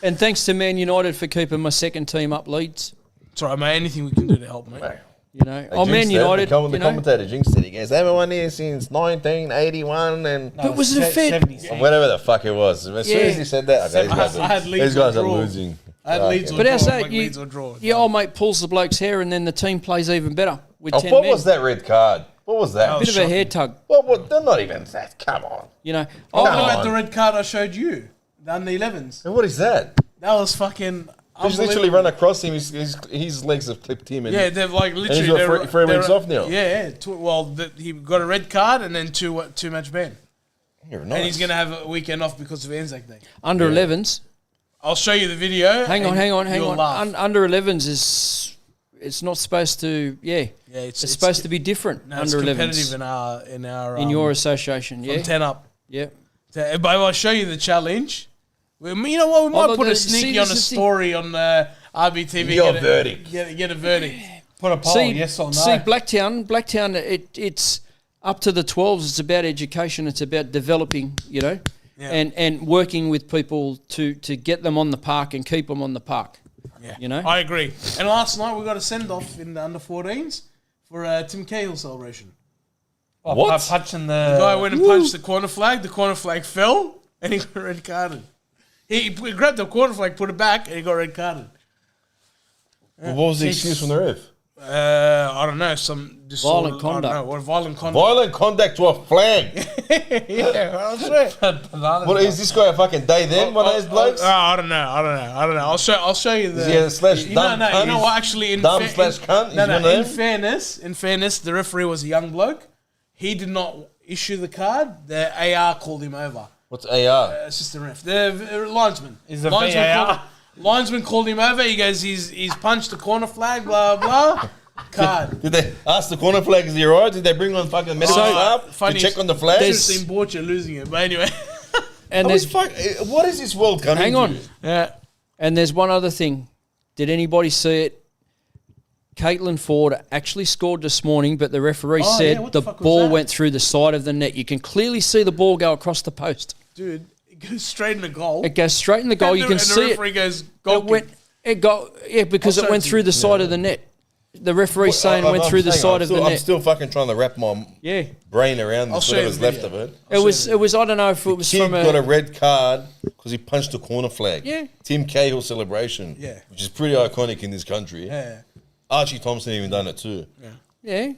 And thanks to Man United for keeping my second team up Leeds. It's alright, mate. Anything we can do to help, mate. You know, They Man jinxed it. United. The You know, commentator jinxed it. He goes, they haven't won here since 1981 and No, was it a fair- 70s. whatever the fuck it was. As soon as he said that, okay, I had Leeds these guys are on draw. losing. I had Leeds or But draw. how's I'm that? like Leeds or draw. Your old mate pulls the bloke's hair and then the team plays even better with 10 What men. was that red card? What was that? Bit of a hair tug, What? They're not even that. Come on. you know. What Come about on. the red card I showed you? The under 11s. And what is that? That was fucking. He's literally run across him. His legs have clipped him. And Yeah, they've like literally. he's got they're- three they're- weeks off now. Yeah. He got a red card and then two match ban, You're nice. and he's gonna have a weekend off because of Anzac Day. Under 11s. I'll show you the video. Hang on. you'll laugh. Under 11s is, it's not supposed to, Yeah, it's supposed to be different. No, it's under competitive 11s. in our In your association, yeah. from 10 up. Yeah. But if I show you the challenge, you know what? We might look, put a see, sneaky this on a is the- story on RBTV. Your get a- verdict. Get a verdict. Put a poll, yes or no. See, Blacktown, it's up to the 12s. It's about education. It's about developing, Yeah. and working with people to get them on the park and keep them on the park. Yeah, You know? I agree. And last night we got a send off in the under 14s for a Tim Cahill celebration. What? Punching The guy went and punched the corner flag. The corner flag fell, and he got red carded. He grabbed the corner flag, put it back, and he got red carded. What was the excuse from the ref? I don't know, some just Violent sort of- I conduct. don't know, what violent conduct? Violent contact to a flag. Yeah, I'll show you. What is this guy a fucking day then? One of those blokes? I don't know. I'll show you the. Is he a slash You dumb know, cunt? you know what? Actually, Dumb slash cunt? He's No, one of in them? fairness, the referee was a young bloke. He did not issue the card. The AR called him over. What's AR? Assistant ref, the linesman. Is the linesman VAR? linesman called him over. He goes, he's punched the corner flag. Blah blah. Card. Did they ask the corner flag, is he alright? Did they bring on fucking medical staff to funny- check on the flag? Should have seen Borcha losing it, but anyway. And What there's what is this world coming hang to? on, Yeah. and there's one other thing. Did anybody see it? Caitlin Ford actually scored this morning, but the referee Oh, said yeah, what the the fuck was ball that? went through the side of the net. You can clearly see the ball go across the post. Dude, it goes straight in the goal. It goes straight in the goal. You can and see the it. referee goes, goal It went. It got because I'll it show went it to through you. the side of the net. The referee saying went through the side of the I'm net. still fucking trying to wrap my Yeah, brain around I'll this, show you whatever's the left video. of it. it was. It was. I don't know if it was Kid from got a red card because he punched a corner flag. Yeah. Tim Cahill celebration. Yeah. Which is pretty iconic in this country. Yeah. Archie Thompson even done it too. Yeah.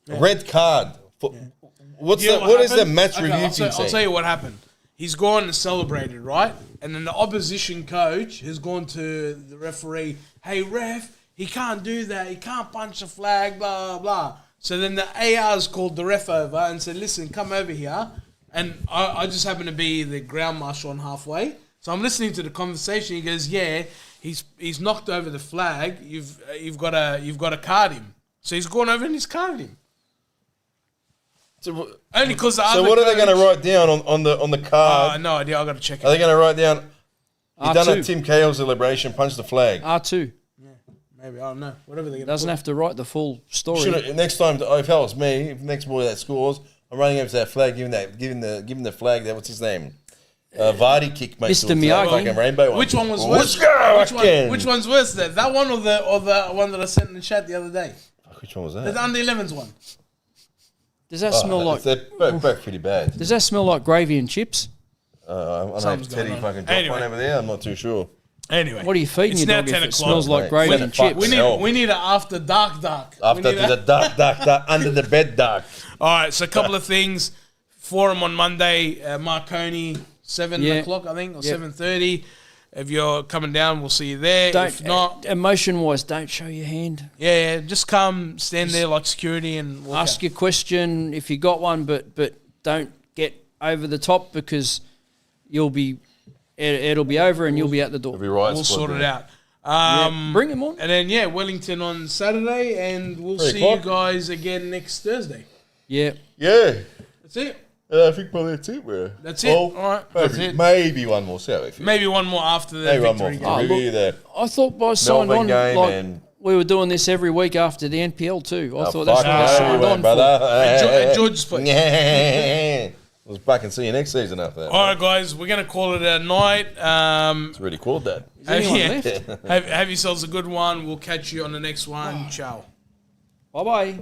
A red card. What's You know that? What is the happened? match Okay, review I'll thing tell saying? you what happened. He's gone and celebrated, right? And then the opposition coach has gone to the referee, hey, ref, he can't do that. He can't punch the flag, blah, blah. So then the AR's called the ref over and said, listen, come over here. And I just happen to be the ground marshal on halfway. So I'm listening to the conversation. He goes, yeah, he's knocked over the flag. You've got to card him. So he's gone over and he's carded him. So, Only because the so other what are they coach- going to write down on the card? no idea. I got to check it. Are they going to write down? He done a R2. Tim Cahill celebration, punched the flag. R2 Maybe I don't know. Whatever they doesn't have to write the full story. Should next time, if that was me, if next boy that scores, I'm running over to that flag, giving the flag that what's his name, Vardy kick, mate. Mr. to that Miyagi. fucking rainbow one. Which one was Let's worse? go, Which one's worse? That one or the one that I sent in the chat the other day? Which one was The that? under 11s one. Does that smell like? They're both pretty bad. Does that smell like gravy and chips? I know if Something's Teddy going on. fucking dropped Anyway. one over there. I'm not too sure. Anyway, What are you feeding it's your now dog 10 if it o'clock. smells like Mate, gravy when and the fuck chips? was- We need an after dark. After We need the dark, under the bed dark. All right, so a couple of things. Forum on Monday, Marconi, 7 Yeah. o'clock, I think, or Yep. 7:30. If you're coming down, we'll see you there. If not, emotion-wise, don't show your hand. yeah, just come, stand there like security and walk Ask out. your question if you got one, but don't get over the top because it'll be over and you'll be out the door. It'll be right. We'll squad sort it there. out. Yeah, bring them on. And then, Wellington on Saturday, and we'll 3 see you o'clock. guys again next Thursday. Yeah. Yeah. That's it. I think probably that's it, bro. That's it. All right. Maybe one more. See how we feel. Maybe one more after the Maybe one more. victory For the game. review there. I thought by signing Melbourne on, game like and- we were doing this every week after the NPL too. I thought Oh, that's fuck what I no, signed we on won't, for. brother. And George's place. Yeah. I was back and see you next season after that. All right, guys, we're going to call it a night. It's really called that. Is anyone left? Have yourselves a good one. We'll catch you on the next one. Ciao. Bye bye.